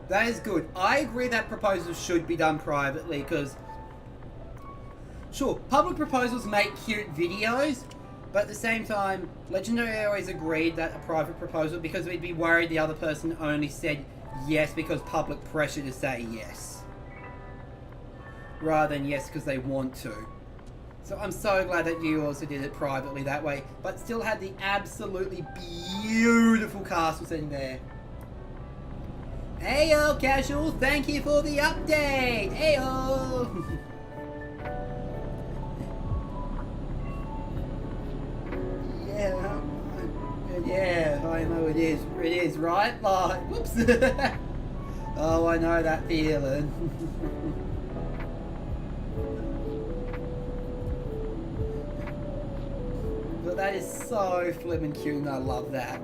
That is good. I agree that proposals should be done privately because Sure, public proposals make cute videos, but at the same time, Legendary always agreed that a private proposal, because we'd be worried the other person only said yes because public pressure to say yes, rather than yes because they want to. So I'm so glad that you also did it privately that way, but still had the absolutely beautiful castle sitting there. Heyo, Casual, thank you for the update! Heyo! Yeah, I know it is, right? Like, whoops! Oh, I know that feeling. But that is so flippin' cute and I love that.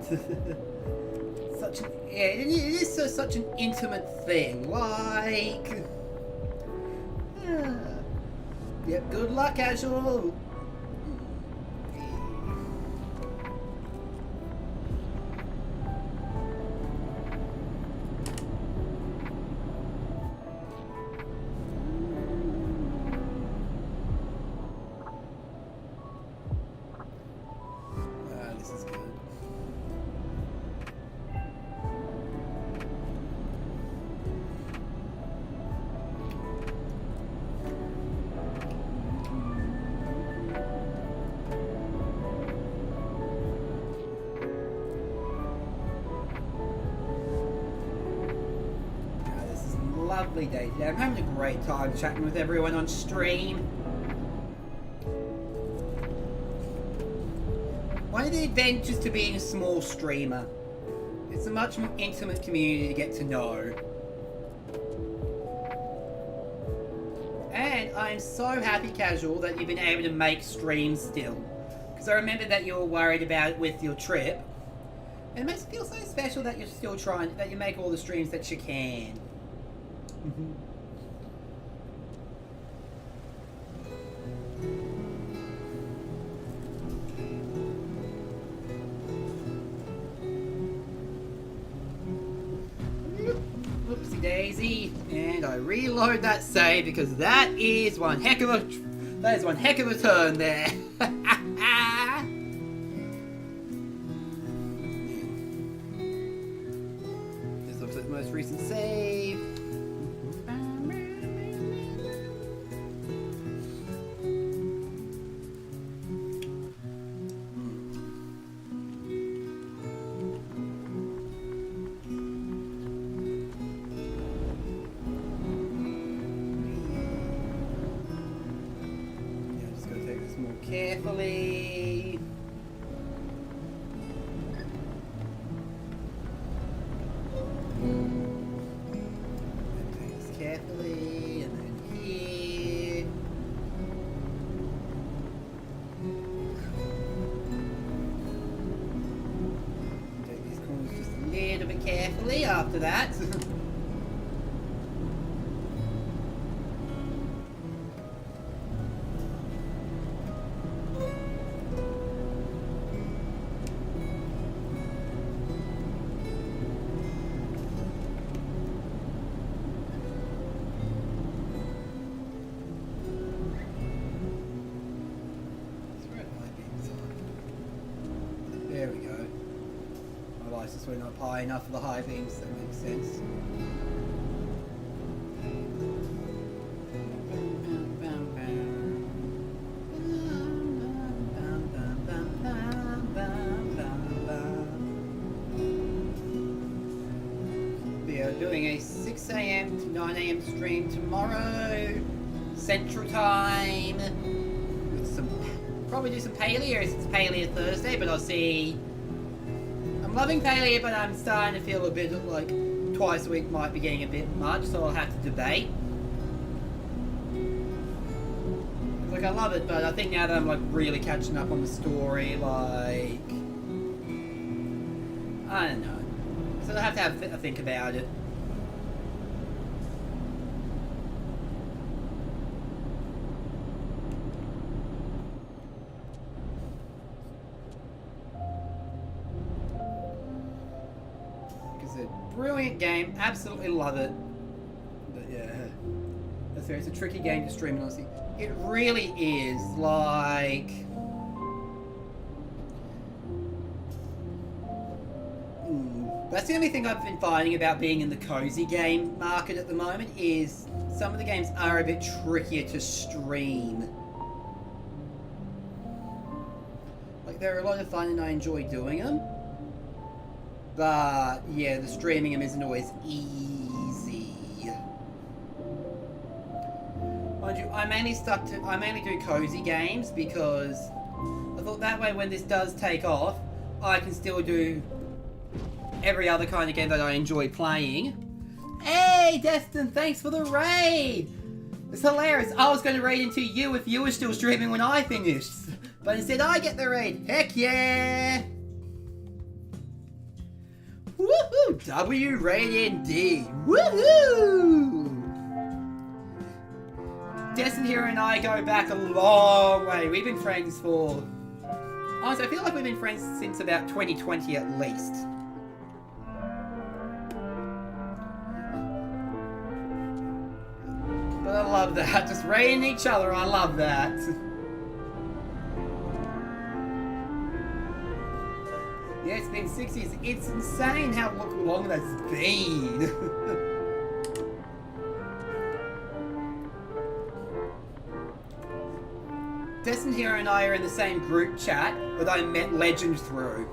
It is such an intimate thing, like... Yep, good luck, Casual! This is good. Lovely day today. I'm having a great time chatting with everyone on stream. One of the advantages to being a small streamer, it's a much more intimate community to get to know. And I'm so happy, Casual, that you've been able to make streams still. Because I remember that you were worried about it with your trip. And it makes me feel so special that you're still trying, that you make all the streams that you can. Whoopsie daisy, and I reload that save because that is one heck of a turn there. This looks like the most recent save. Carefully. Take this carefully, and then here. Take these corners just a little bit carefully after that. There we go. My license went up high enough for the high beams, that makes sense. We are doing a 6 AM to 9 AM stream tomorrow, Central Time. Probably do some Paleo, as it's Paleo Thursday, but I'll see. I'm loving Paleo, but I'm starting to feel a bit like twice a week might be getting a bit much, so I'll have to debate. Like, I love it, but I think now that I'm like really catching up on the story, like, I don't know. So I'll have to have a think about it. Brilliant game, absolutely love it. But yeah, that's fair. It's a tricky game to stream, honestly. It really is, like... That's the only thing I've been finding about being in the cozy game market at the moment is some of the games are a bit trickier to stream. Like, they're a lot of fun and I enjoy doing them. But, yeah, the streaming them isn't always easy. Mind you, I mainly do cozy games because I thought that way when this does take off, I can still do every other kind of game that I enjoy playing. Hey, Destin, thanks for the raid! It's hilarious. I was going to raid into you if you were still streaming when I finished. But instead I get the raid. Heck yeah! Woohoo! W raid indeed. Woohoo! Destin here and I go back a long way. We've been friends for... Honestly, I feel like we've been friends since about 2020 at least. But I love that. Just raiding each other, I love that. Yeah, it's been 6 years. It's insane how long that's been. Destin here and I are in the same group chat that I met Legend through.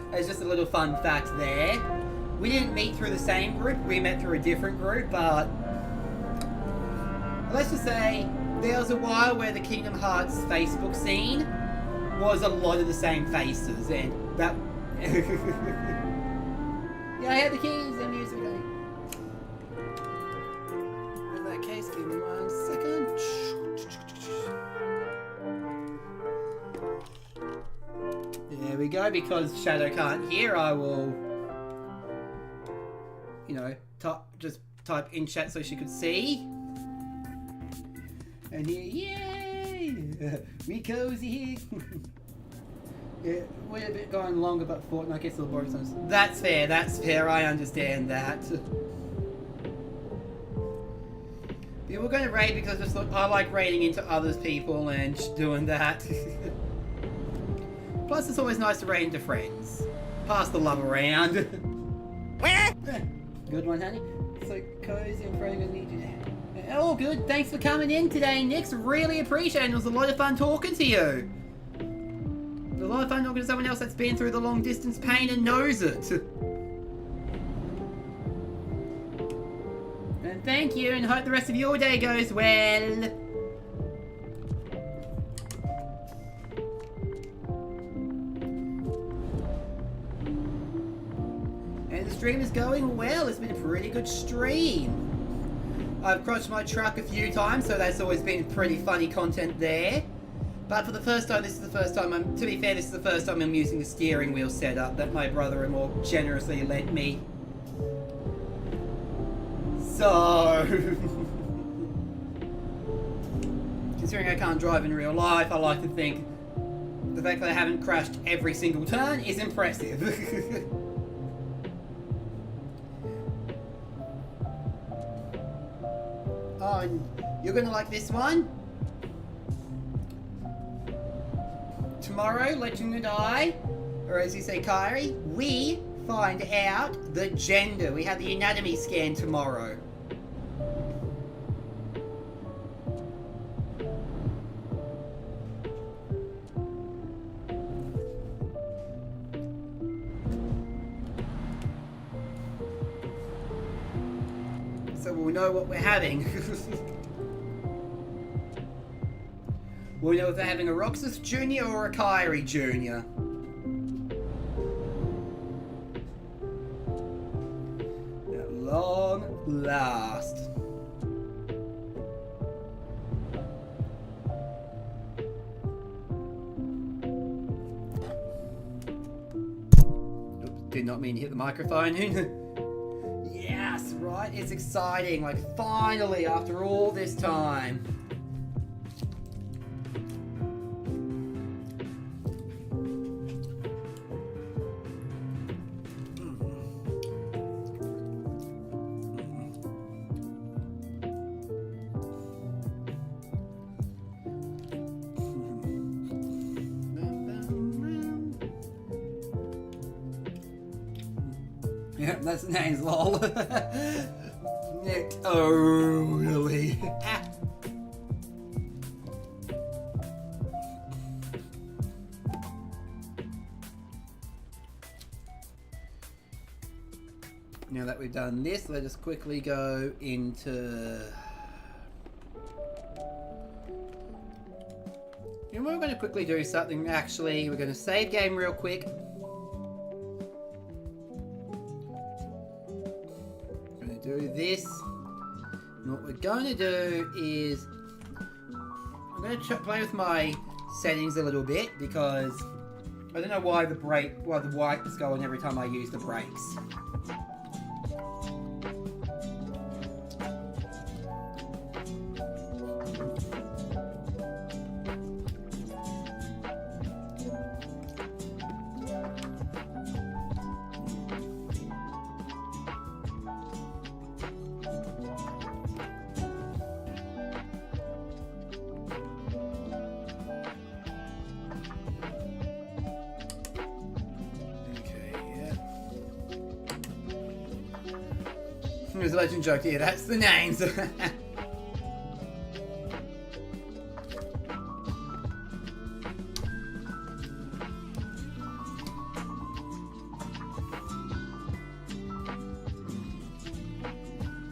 There's just a little fun fact there. We didn't meet through the same group, we met through a different group, but let's just say there was a while where the Kingdom Hearts Facebook scene was a lot of the same faces, and that... Yeah, I had the keys and music. In that case, give me 1 second. There we go, because Shadow can't hear, I will, you know, just type in chat so she could see. And here, yay! We cozy here. Yeah, we're a bit going longer, but Fortnite gets a little boring sometimes. That's fair, I understand that. Yeah, we're going to raid because just look, I like raiding into others people and doing that. Plus, it's always nice to raid into friends. Pass the love around. Good one, honey. So cozy and fragrant. All good. Thanks for coming in today, Nix. Really appreciate it. It was a lot of fun talking to you. It was a lot of fun talking to someone else that's been through the long distance pain and knows it. And thank you, and hope the rest of your day goes well. And the stream is going well. It's been a pretty good stream. I've crushed my truck a few times, so that's always been pretty funny content there. But for the first time, this is the first time to be fair, this is the first time I'm using the steering wheel setup that my brother-in-law generously lent me. So... considering I can't drive in real life, I like to think the fact that I haven't crashed every single turn is impressive. Oh, and you're gonna like this one? Tomorrow, Legend and I, or as you say, Kyrie, we find out the gender. We have the anatomy scan tomorrow. So we'll know what we're having. We'll know if they're having a Roxas Jr. or a Kyrie Jr. At long last. Oops, did not mean to hit the microphone. Yes, right? It's exciting. Like, finally, after all this time. Yeah, that's the name's lol. Yeah, oh, really? Now that we've done this, let us quickly go into... And we're going to quickly do something, actually. We're going to save game real quick. We're going to do this. And what we're going to do is... I'm going to play with my settings a little bit, because I don't know why the white is going every time I use the brakes. There's a legend joke here, that's the names.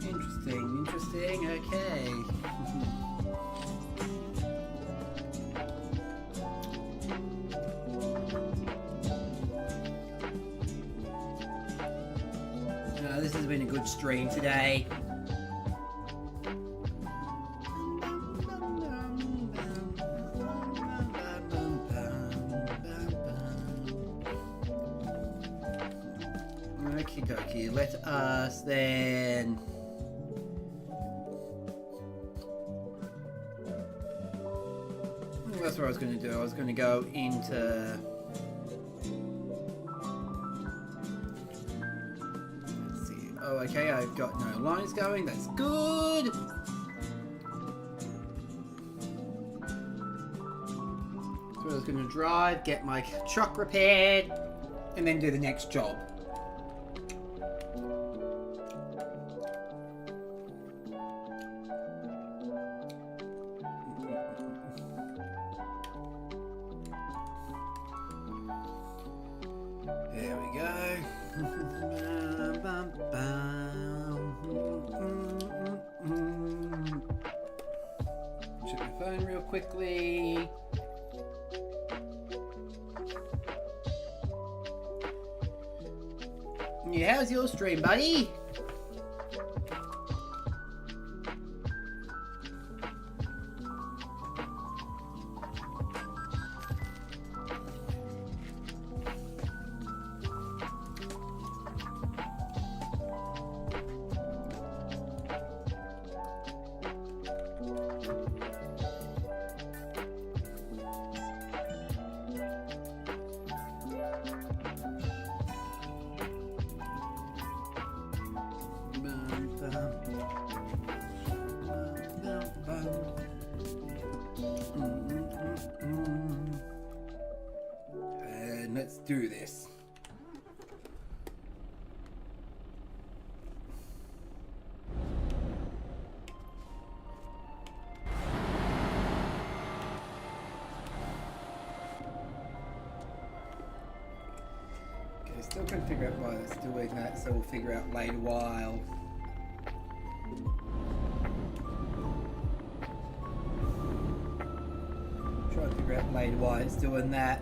Interesting, okay. This has been a good stream today. Okie dokie, let us then... That's what I was going to do. I was going to go into... Oh, okay, I've got no lines going, that's good! So I was going to drive, get my truck repaired, and then do the next job. There we go. Check my phone real quickly. Yeah, how's your stream, buddy? And let's do this. Okay, still can't figure out why that's doing that, so we'll figure out later while. Try to figure out later why it's doing that.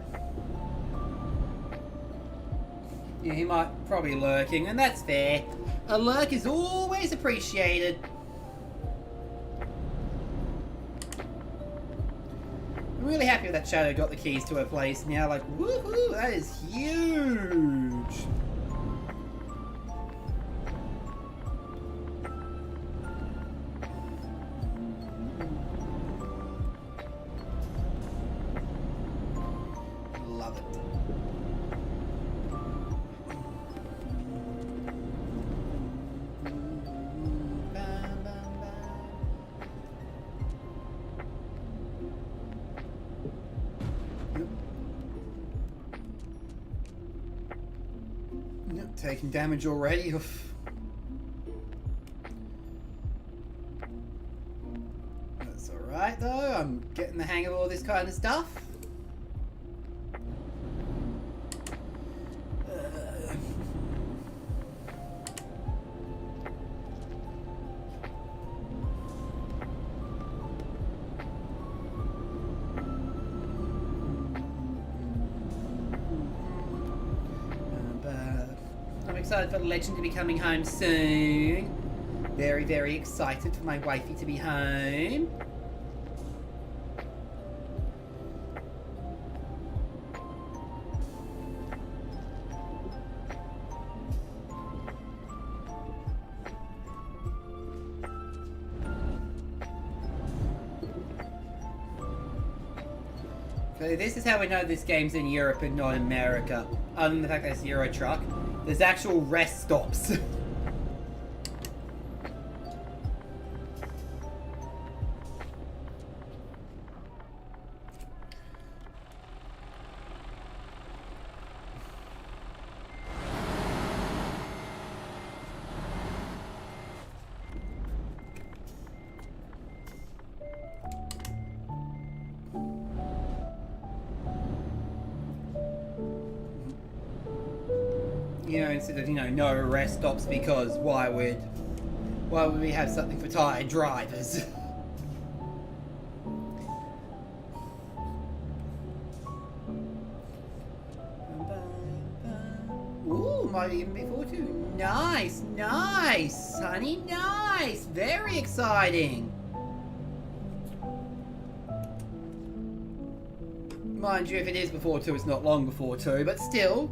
Yeah, he might probably lurking, and that's fair. A lurk is always appreciated. I'm really happy that Shadow got the keys to her place now. Like, woohoo, that is huge. Love it. Taking damage already. That's alright though, I'm getting the hang of all this kind of stuff. I'm excited for the legend to be coming home soon. Very, very excited for my wifey to be home. So this is how we know this game's in Europe and not America. Other than the fact that it's Euro Truck, there's actual rest stops. You know, instead of, no rest stops, because why would we have something for tired drivers? Ooh, might even be 4-2. Nice, nice, honey, nice. Very exciting. Mind you, if it is before 2, it's not long before 2, but still.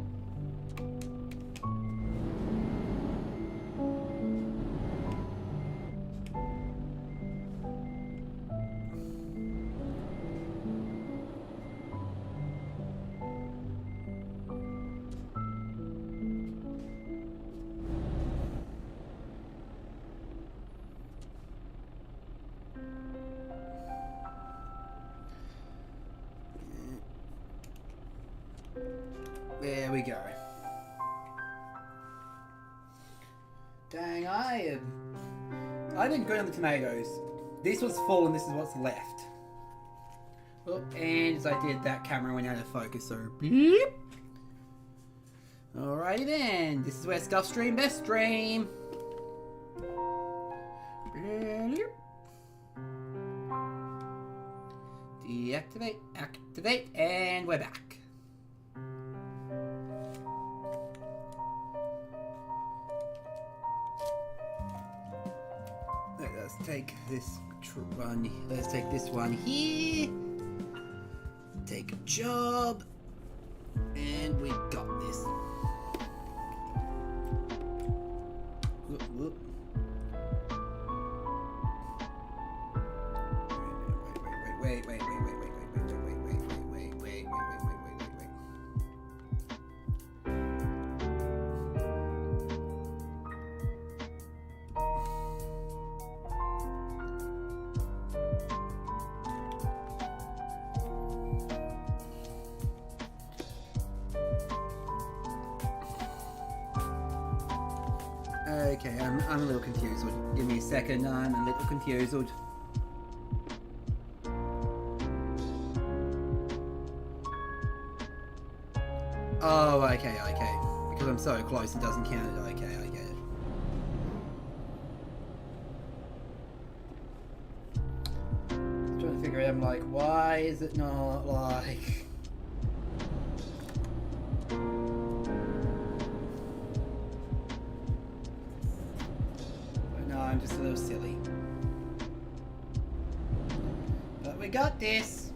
There we go. Dang, I've been good on the tomatoes. This was full and this is what's left. Oh, and as I did, that camera went out of focus, so beep. Alrighty then, this is where stuff stream best stream. Deactivate, activate, and we're back. Let's take this one. Let's take this one here. Take a job, and we got this. Whoop, whoop. Wait. Okay, I'm a little confused. Give me a second, I'm a little confused. Oh, okay. Because I'm so close, it doesn't count it. Okay, I get it. Just trying to figure out, I'm like, why is it not like... I'm just a little silly. But we got this.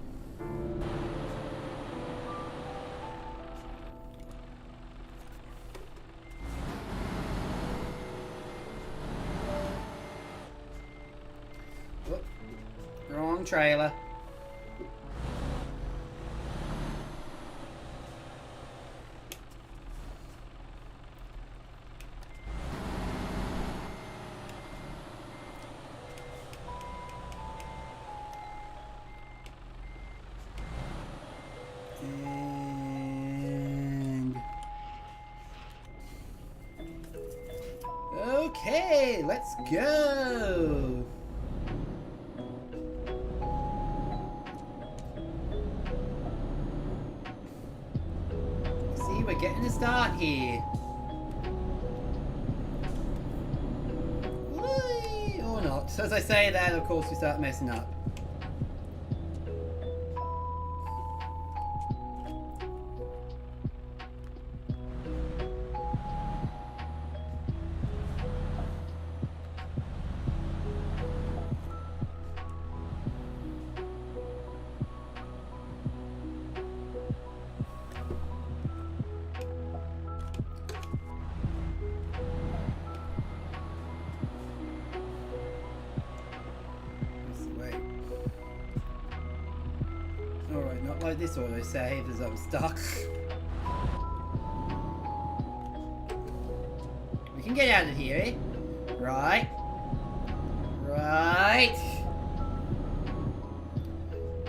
Whoop. Wrong trailer. And Okay, let's go. See, we're getting a start here. Whee! Or not. So as I say that, of course, we start messing up. Alright, not like this autosave as I'm stuck. We can get out of here, eh? Right. Right.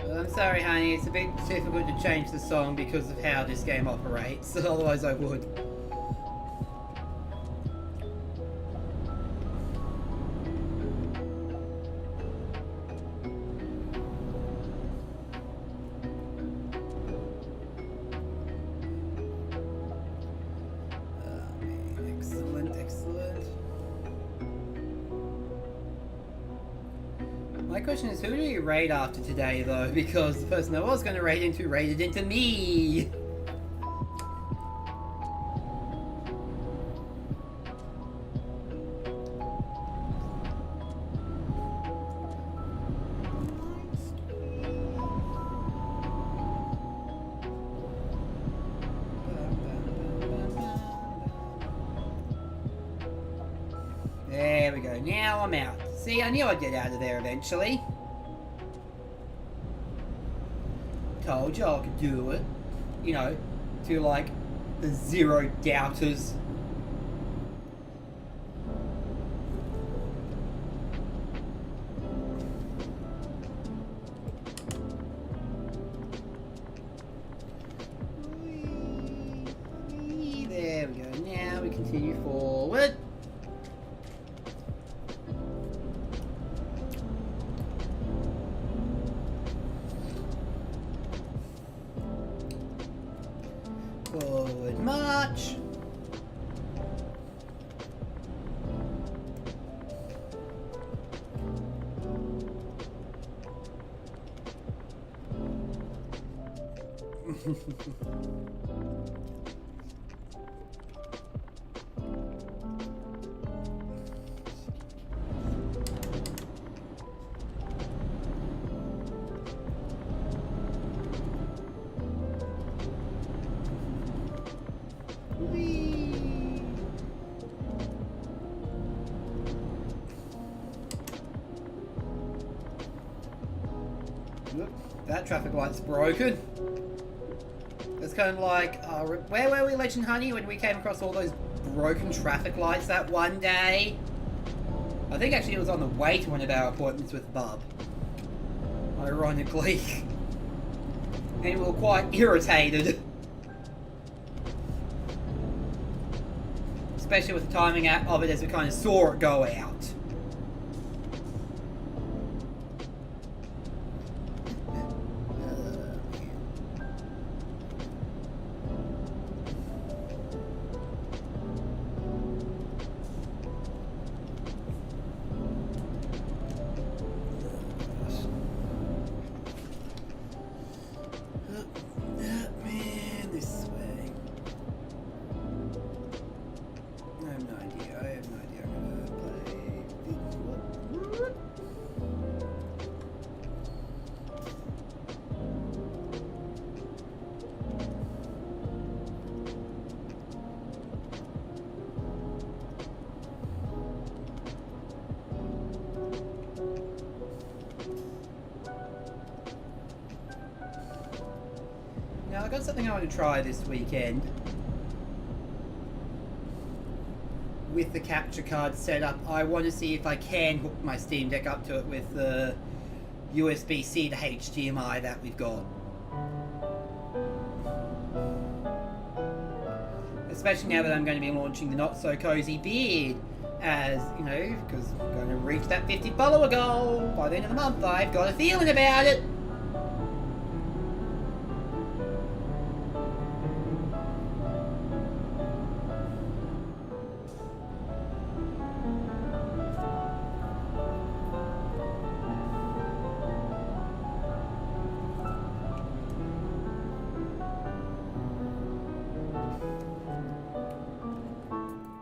Well, I'm sorry, honey, it's a bit difficult to change the song because of how this game operates, otherwise I would. My question is, who do you raid after today, though? Because the person I was going to raid into raided into me! There we go, now I'm out. See, I knew I'd get out of there eventually. Told you I could do it. You know, to like the zero doubters. There we go, now we continue forward. Forward march. That traffic light's broken. It's kind of like, where were we, Legend Honey, when we came across all those broken traffic lights that one day? I think actually it was on the way to one of our appointments with Bub. Ironically. And we were quite irritated. Especially with the timing of it as we kind of saw it go out. Now, I got something I want to try this weekend. With the capture card setup, I want to see if I can hook my Steam Deck up to it with the USB-C to HDMI that we've got. Especially now that I'm going to be launching the Not So Cozy Beard as, you know, because I'm going to reach that 50 follower goal by the end of the month. I've got a feeling about it.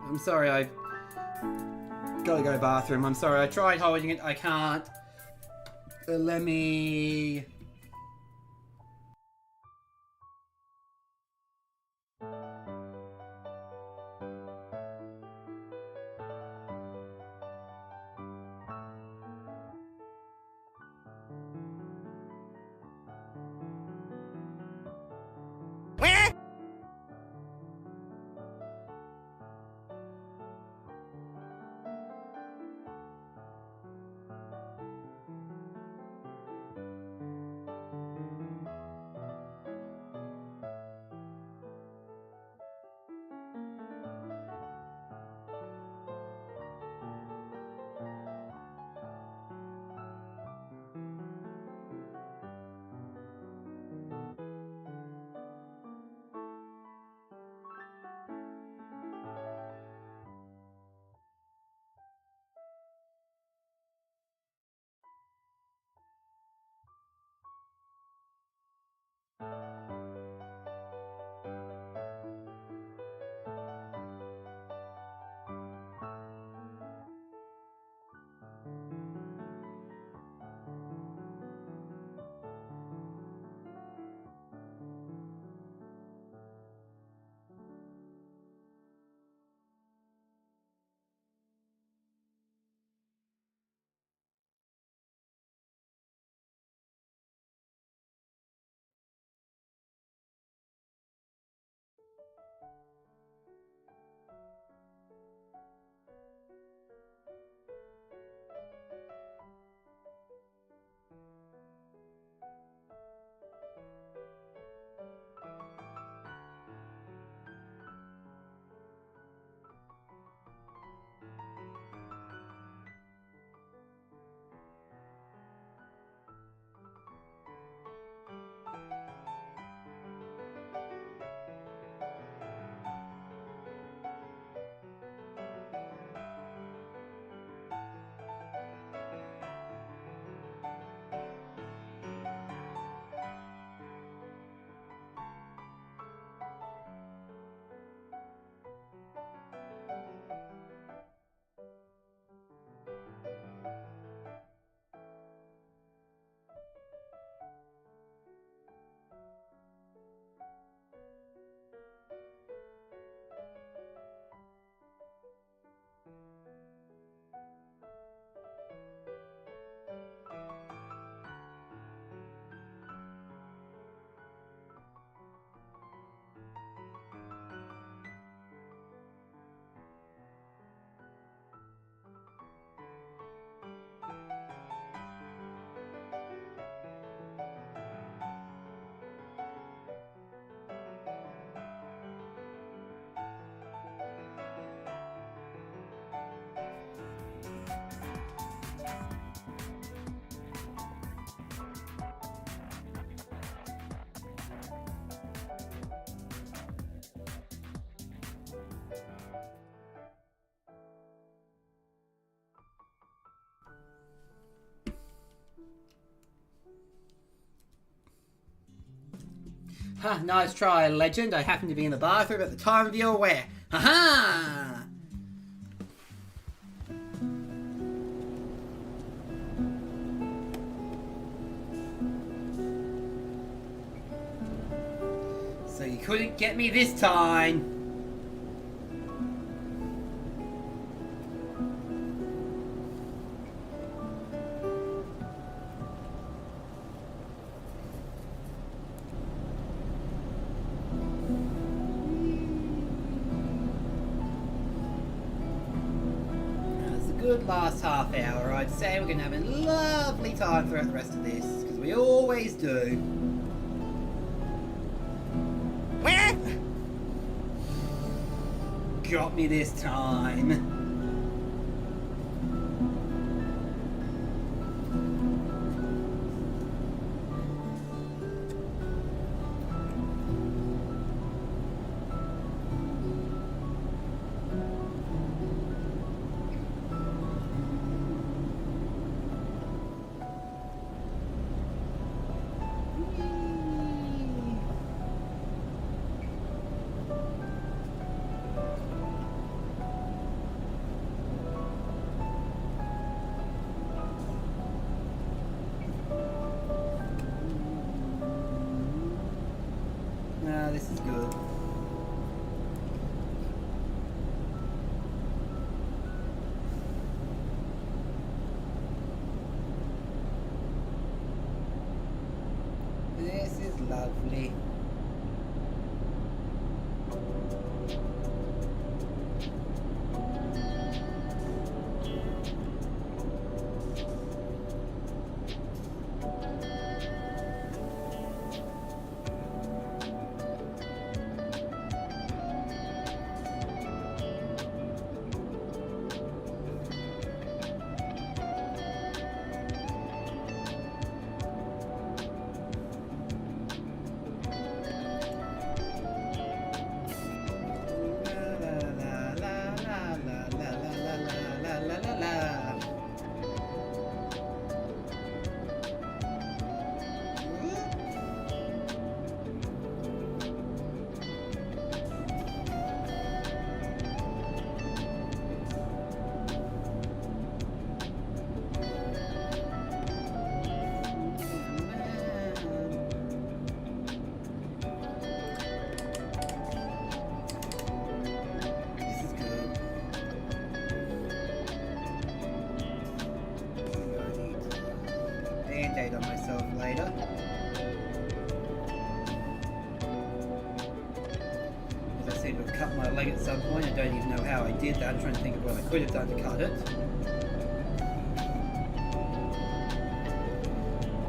I'm sorry, I've got to go to the bathroom. I'm sorry, I tried holding it. I can't. Let me... Ha, nice try, legend. I happened to be in the bathroom at the time of your wear. Ha ha! So you couldn't get me this time. Good last half hour, I'd say. We're going to have a lovely time throughout the rest of this, because we always do. Got me this time. be. Band-aid on myself later. As I seem to have cut my leg at some point. I don't even know how I did that. I'm trying to think of what I could have done to cut it.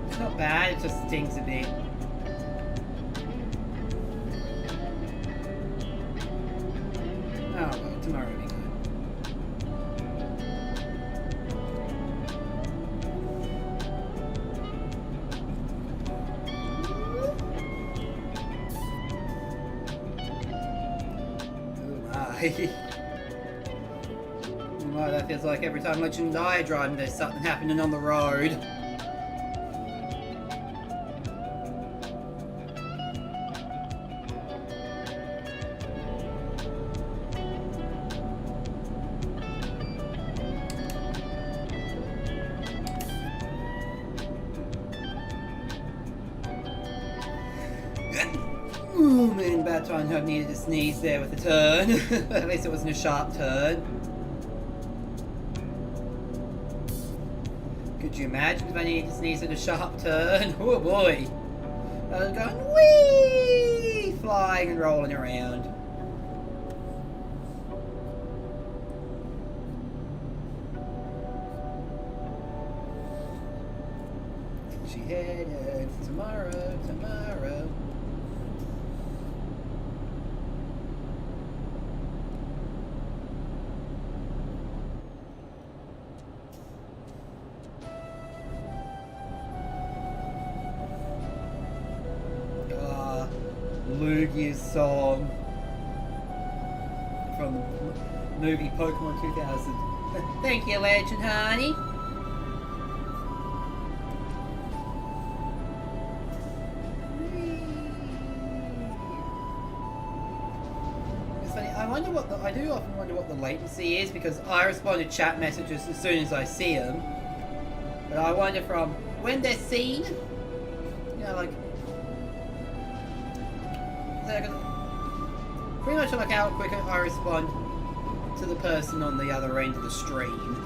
It's not bad, it just stings a bit. Oh well, tomorrow will be good. Well, that feels like every time Legend and I are driving, there's something happening on the road. Ooh, man, bad time I needed to sneeze there with the turn. At least it wasn't a sharp turn. Could you imagine if I needed to sneeze at a sharp turn? Oh boy. I was going whee, flying and rolling around. She headed tomorrow. Lugia's song from the movie Pokemon 2000. Thank you, Legend, honey. It's funny. I do often wonder what the latency is, because I respond to chat messages as soon as I see them. But I wonder from when they're seen, like. Pretty much like how quick I respond to the person on the other end of the stream.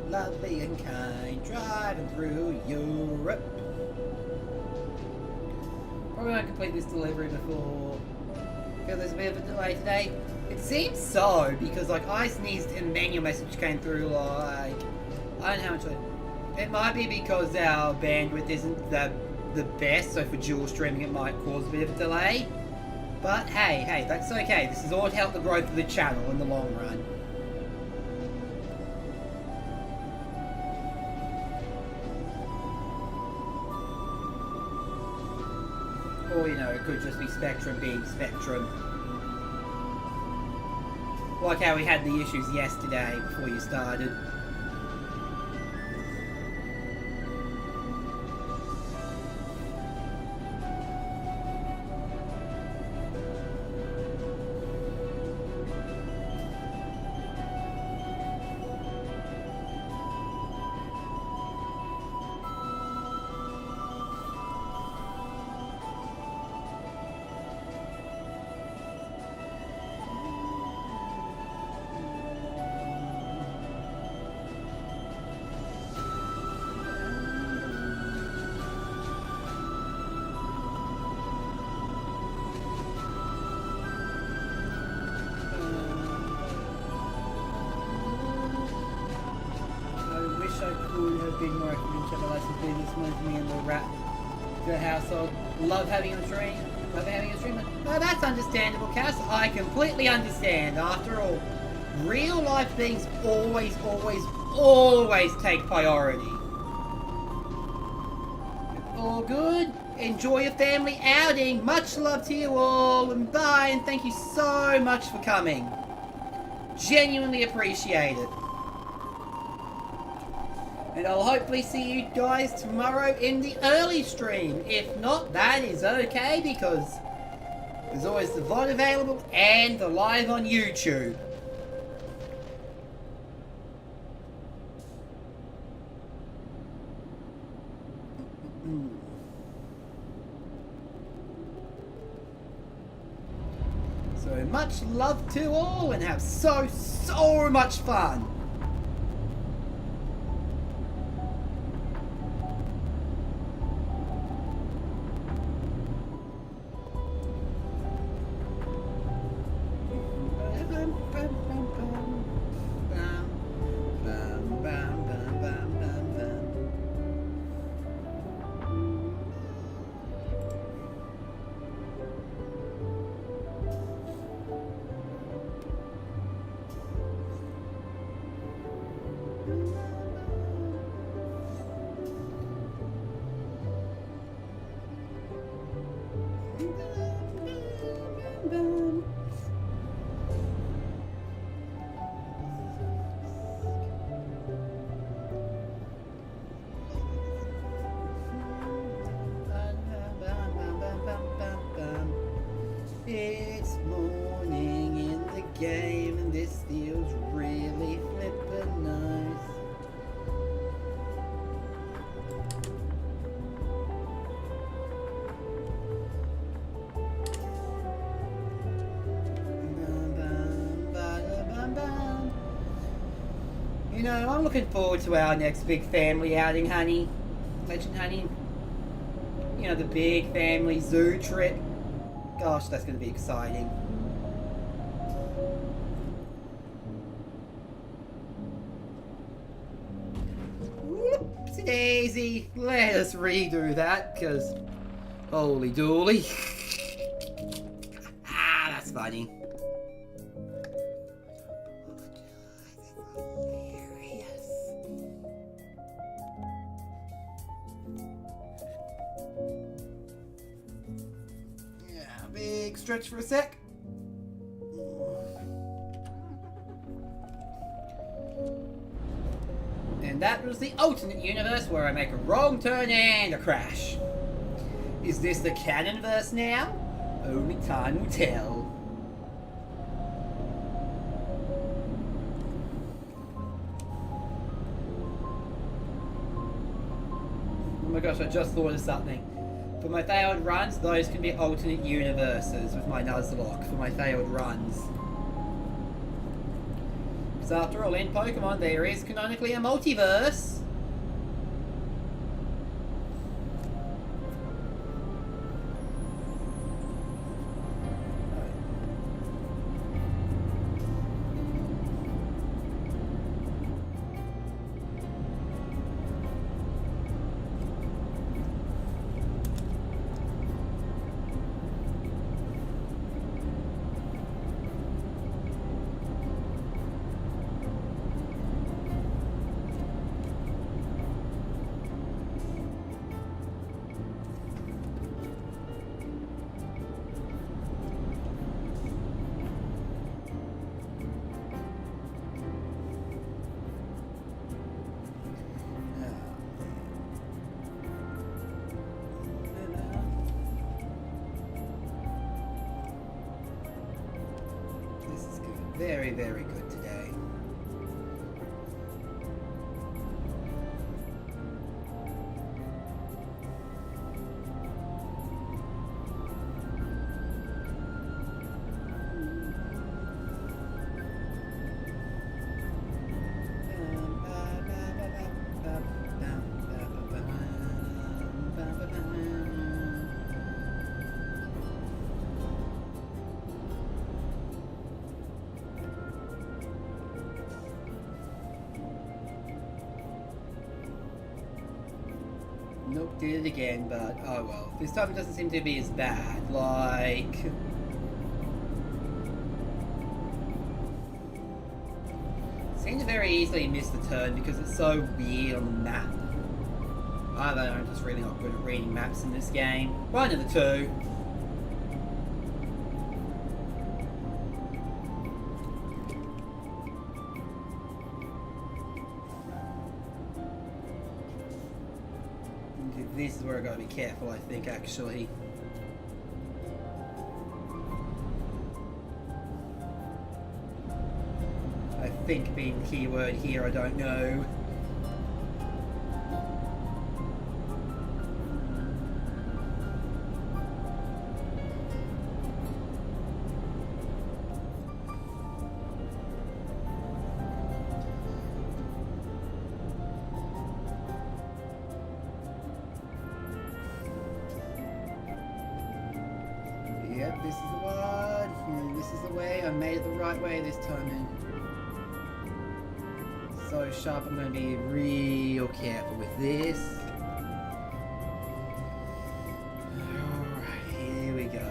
Lovely and kind, driving through Europe. Probably won't complete this delivery before. Feel there's a bit of a delay today. It seems so, because like I sneezed and manual message came through like, I don't know how much it might be because our bandwidth isn't the best, so for dual streaming it might cause a bit of a delay. But hey, that's okay. This is all to help the growth of the channel in the long run. Or, you know, it could just be Spectrum being Spectrum. Like how we had the issues yesterday before you started. Been more conventional license business with me and the household. Love having a stream. Love having a stream. Well, that's understandable, Cass. I completely understand. After all, real life things always take priority. All good. Enjoy your family outing. Much love to you all, and bye. And thank you so much for coming. Genuinely appreciate it. And I'll hopefully see you guys tomorrow in the early stream. If not, that is okay, because there's always the VOD available and the live on YouTube. So much love to all, and have so much fun. It's morning in the game, and this feels really flippin' nice. You know, I'm looking forward to our next big family outing, honey. Legend, honey. You know, the big family zoo trip. Gosh, that's going to be exciting. Whoopsie daisy. Let us redo that, because holy dooly. Ah, that's funny. Big stretch for a sec. And that was the alternate universe where I make a wrong turn and a crash. Is this the canonverse now? Only time will tell. Oh my gosh, I just thought of something. For my failed runs, those can be alternate universes with my Nuzlocke for my failed runs. Because after all, in Pokemon, there is canonically a multiverse. very, very good today. Nope, did it again, but oh well. This time it doesn't seem to be as bad. Like... seem to very easily miss the turn because it's so weird on the map. I don't know, I'm just really not good at reading maps in this game. One of the two. This is where I gotta be careful, I think, actually. I think being the keyword here, I don't know. Yep, this is the one. And this is the way. I made it the right way this time. And so sharp, I'm going to be real careful with this. Alright, here we go.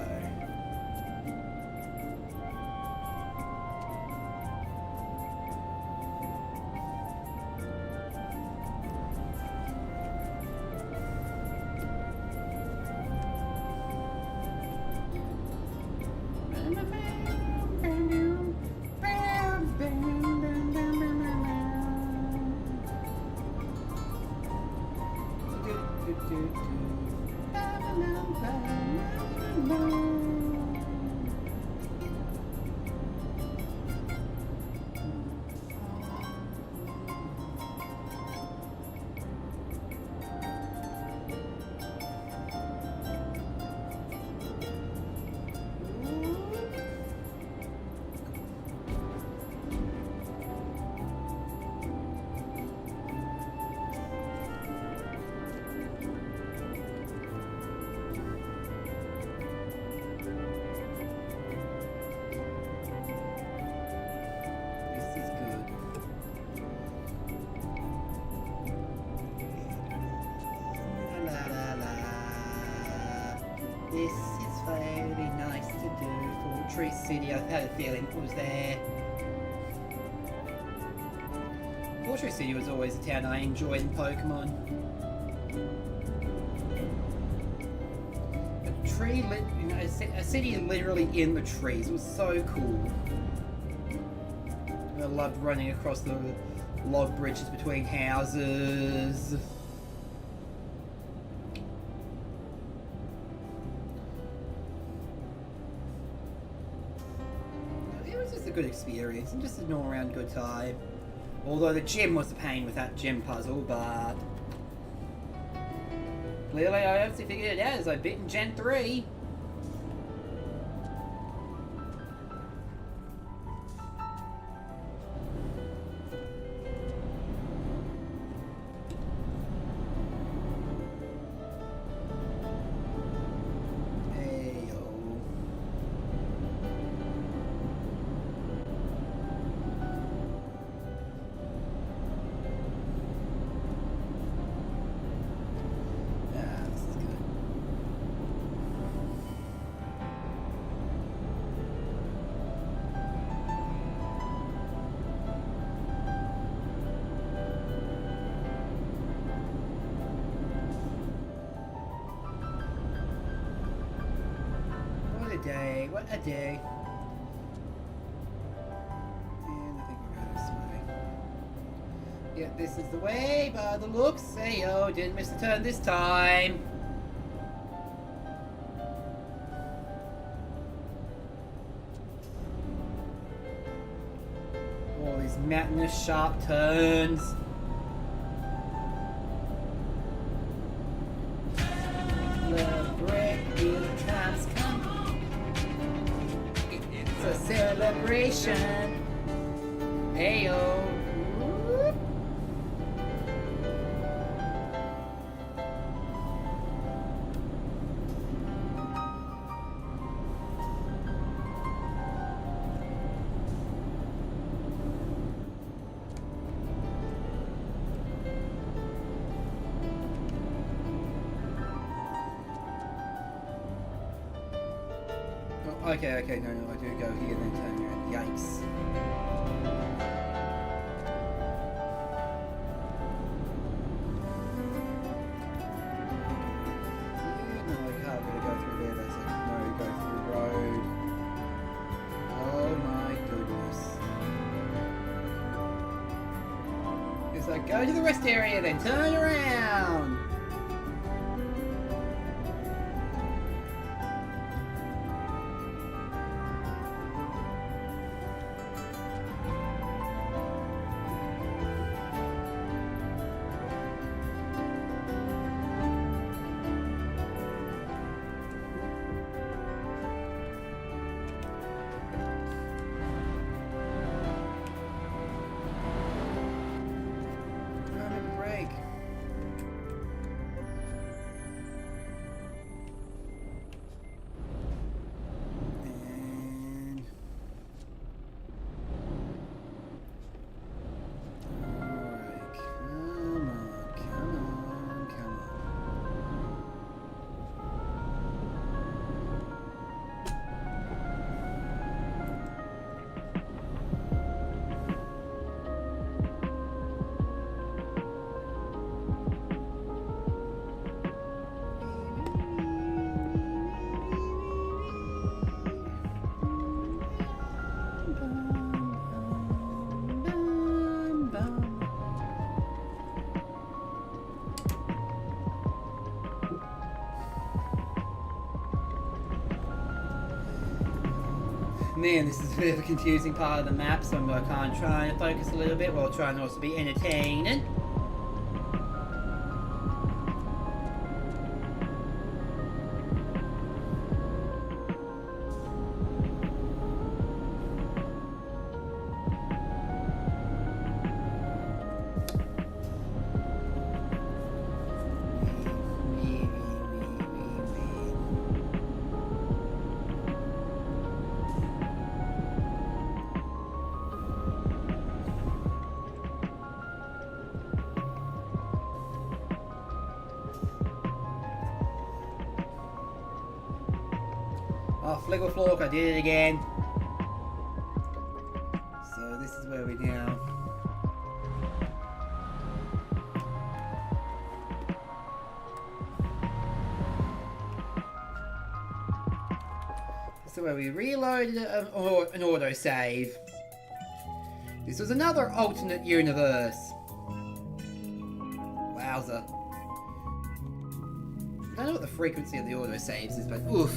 This is very nice to do. Fortress City, I had a feeling it was there. Fortress City was always a town I enjoyed in Pokemon. A city literally in the trees was so cool. I loved running across the log bridges between houses. Good experience and just an all-around good time. Although the gym was a pain with that gym puzzle, but clearly I obviously figured it out as I beat in Gen 3. Day, what a day. And I think we're going this way. Yeah, this is the way by the looks. Hey-yo, didn't miss the turn this time. All these mountainous sharp turns. The break, good times come. It's a celebration. Heyo. Okay, no, I do go here, then turn around. Yikes. No, I can't really go through there, they said. No, go through the road. Oh my goodness. It's like, go to the rest area, then turn around. Man, this is a bit of a confusing part of the map, so I'm kind of trying to focus a little bit while trying to also be entertaining. Oh, Fliggle Flork, I did it again. So this is where we now. This is where we reloaded an autosave. This was another alternate universe. Wowza. I don't know what the frequency of the autosaves is, but oof.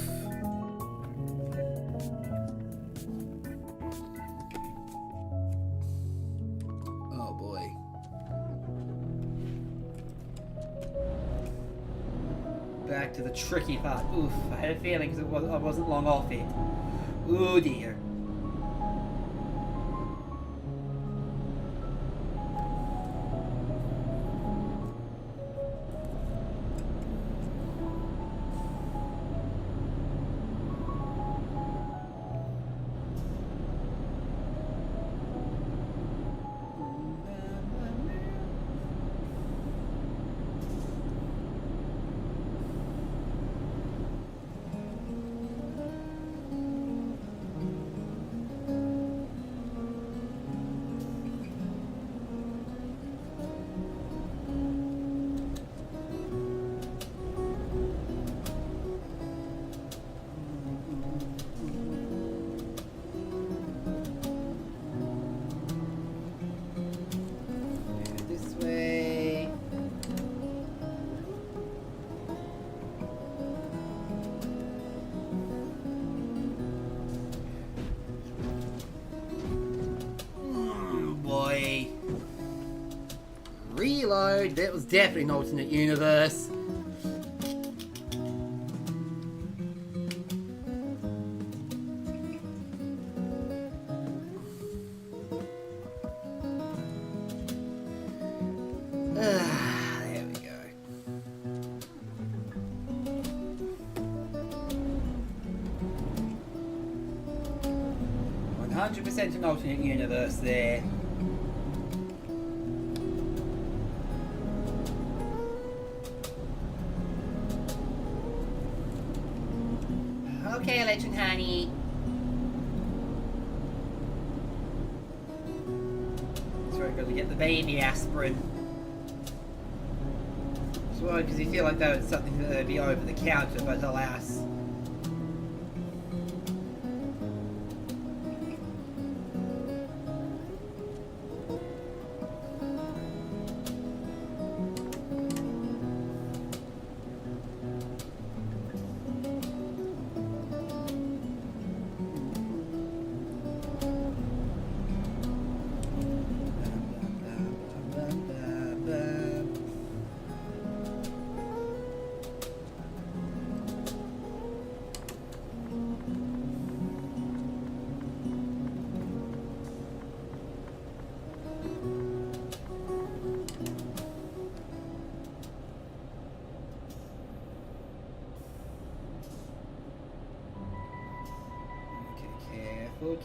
Back to the tricky part. Oof, I had a feeling because I wasn't long off it. Ooh dear. load. That was definitely an alternate universe. There we go. 100% an alternate universe there. Okay, Legend Honey. Sorry, got to get the baby aspirin. Well, because you feel like that was something that would be over the counter, but alas.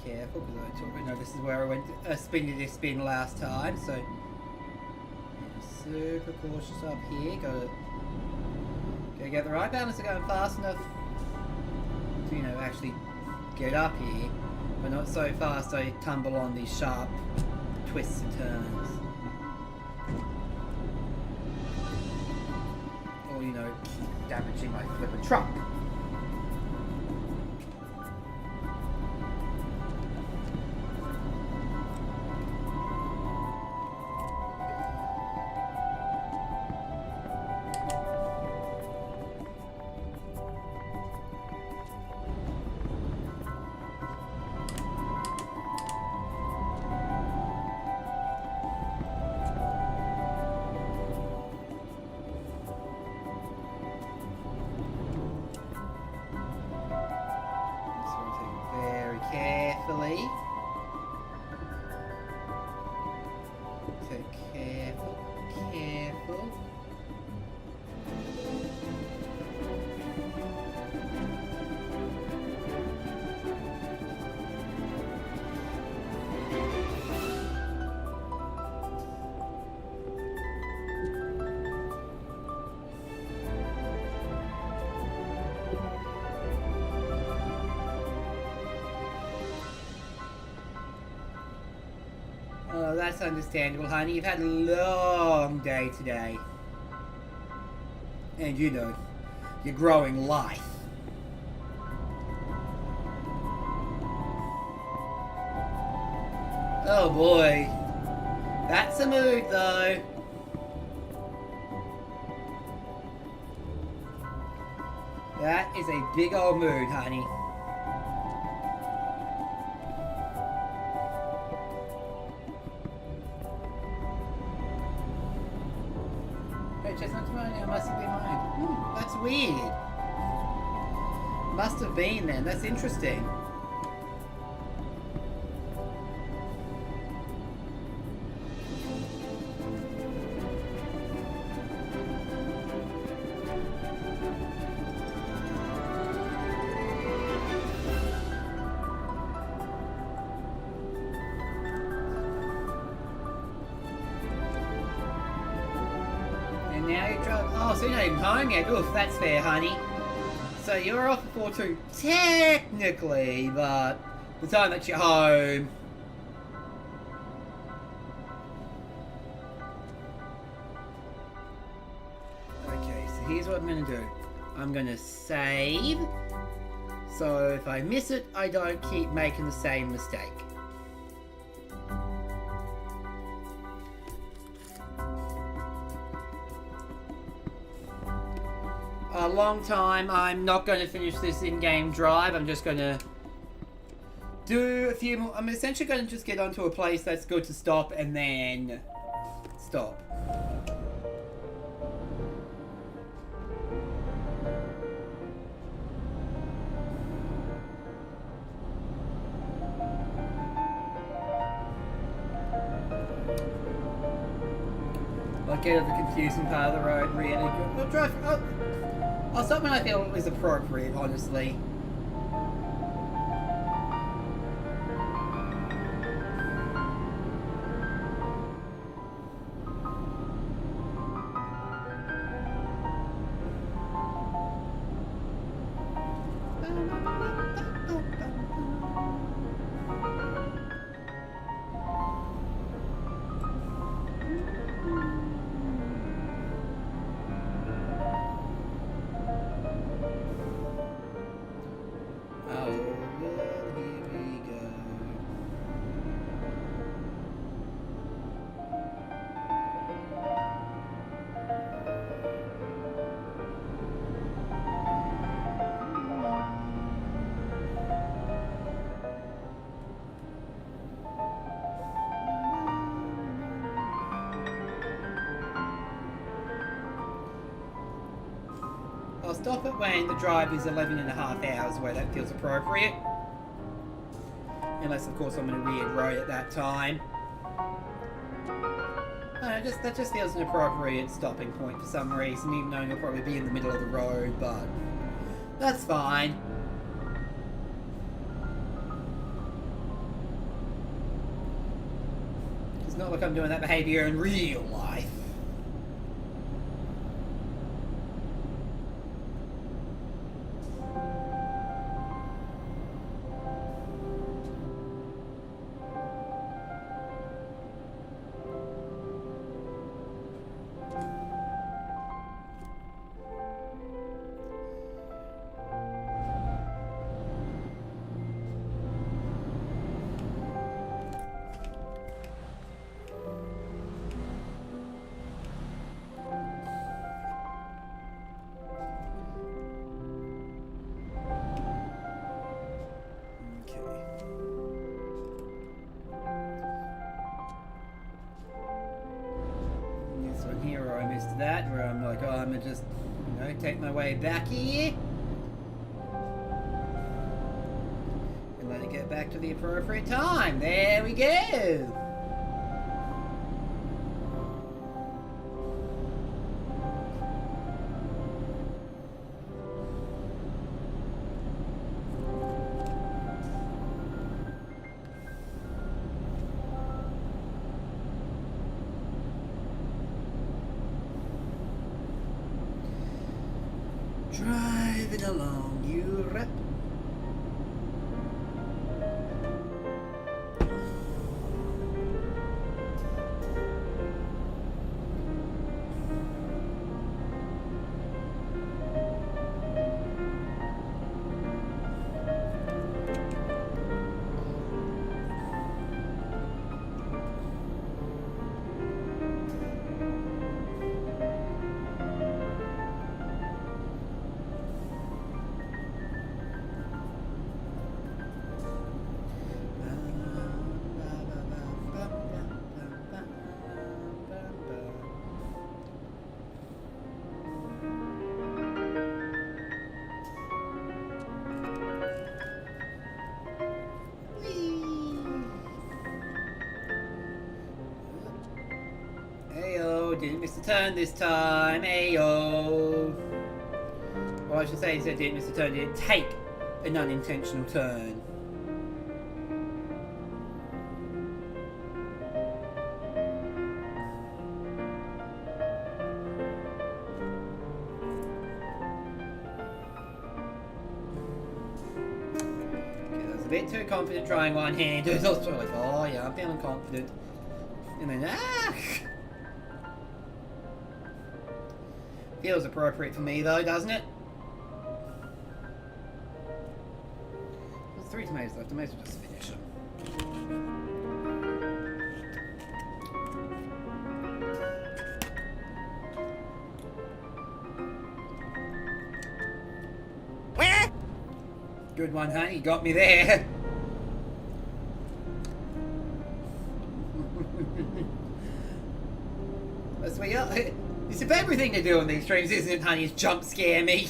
Careful, because I know this is where I went spin to spin last time, so super cautious up here. Gotta get the right balance of going fast enough to, actually get up here, but not so fast I tumble on these sharp twists and turns. Or, damaging my flippin' truck. Carefully. So careful. Oh, that's understandable, honey. You've had a long day today. And you're growing life. Oh boy. That's a mood, though. That is a big old mood, honey. Chestnut's mine. It must have been mine. That's weird. Must have been then. That's interesting. Now you're drunk. Oh, so you're not even home yet. Oof, that's fair, honey. So you're off before 2, technically, but the time that you're home. Okay, so here's what I'm going to do. I'm going to save. So if I miss it, I don't keep making the same mistake. A long time. I'm not going to finish this in-game drive. I'm just going to do a few more. I'm essentially going to just get onto a place that's good to stop and then stop. I'll get over the confusing part of the road, really. I'll drive. I'll stop when I feel it is appropriate, honestly. I'll stop it when the drive is 11.5 hours away. That feels appropriate. Unless, of course, I'm on a weird road at that time. That just feels an appropriate stopping point for some reason, even though you'll probably be in the middle of the road, but that's fine. It's not like I'm doing that behaviour in real life. That where I'm like, oh, I'm gonna just, take my way back here and let it get back to the appropriate time. There we go. Driving along Europe. Didn't miss the turn this time, ayo. Or I should say, instead didn't miss the turn, didn't take an unintentional turn. Okay, I was a bit too confident trying one-handed. I was sort of like, oh yeah, I'm feeling confident. And then, feels appropriate for me though, doesn't it? There's 3 tomatoes left, I may as well just finish them. Good one, honey, you got me there. That's what it's a favorite thing to do on these streams, isn't it, honey? Is jump scare me.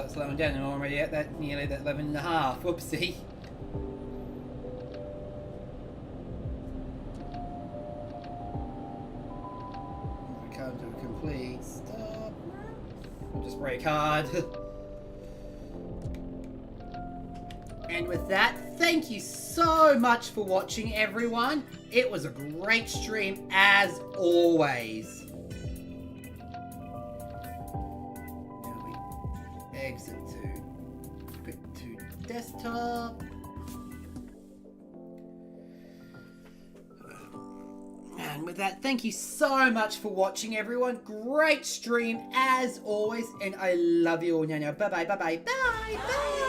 start slowing down, and I'm already at that nearly that 11.5. Whoopsie. We come to a complete stop. We'll just brake hard. And with that, thank you so much for watching, everyone. It was a great stream as always. Now we exit to desktop. And with that, thank you so much for watching, everyone. Great stream as always, and I love you all. Now, bye bye, bye bye, bye bye.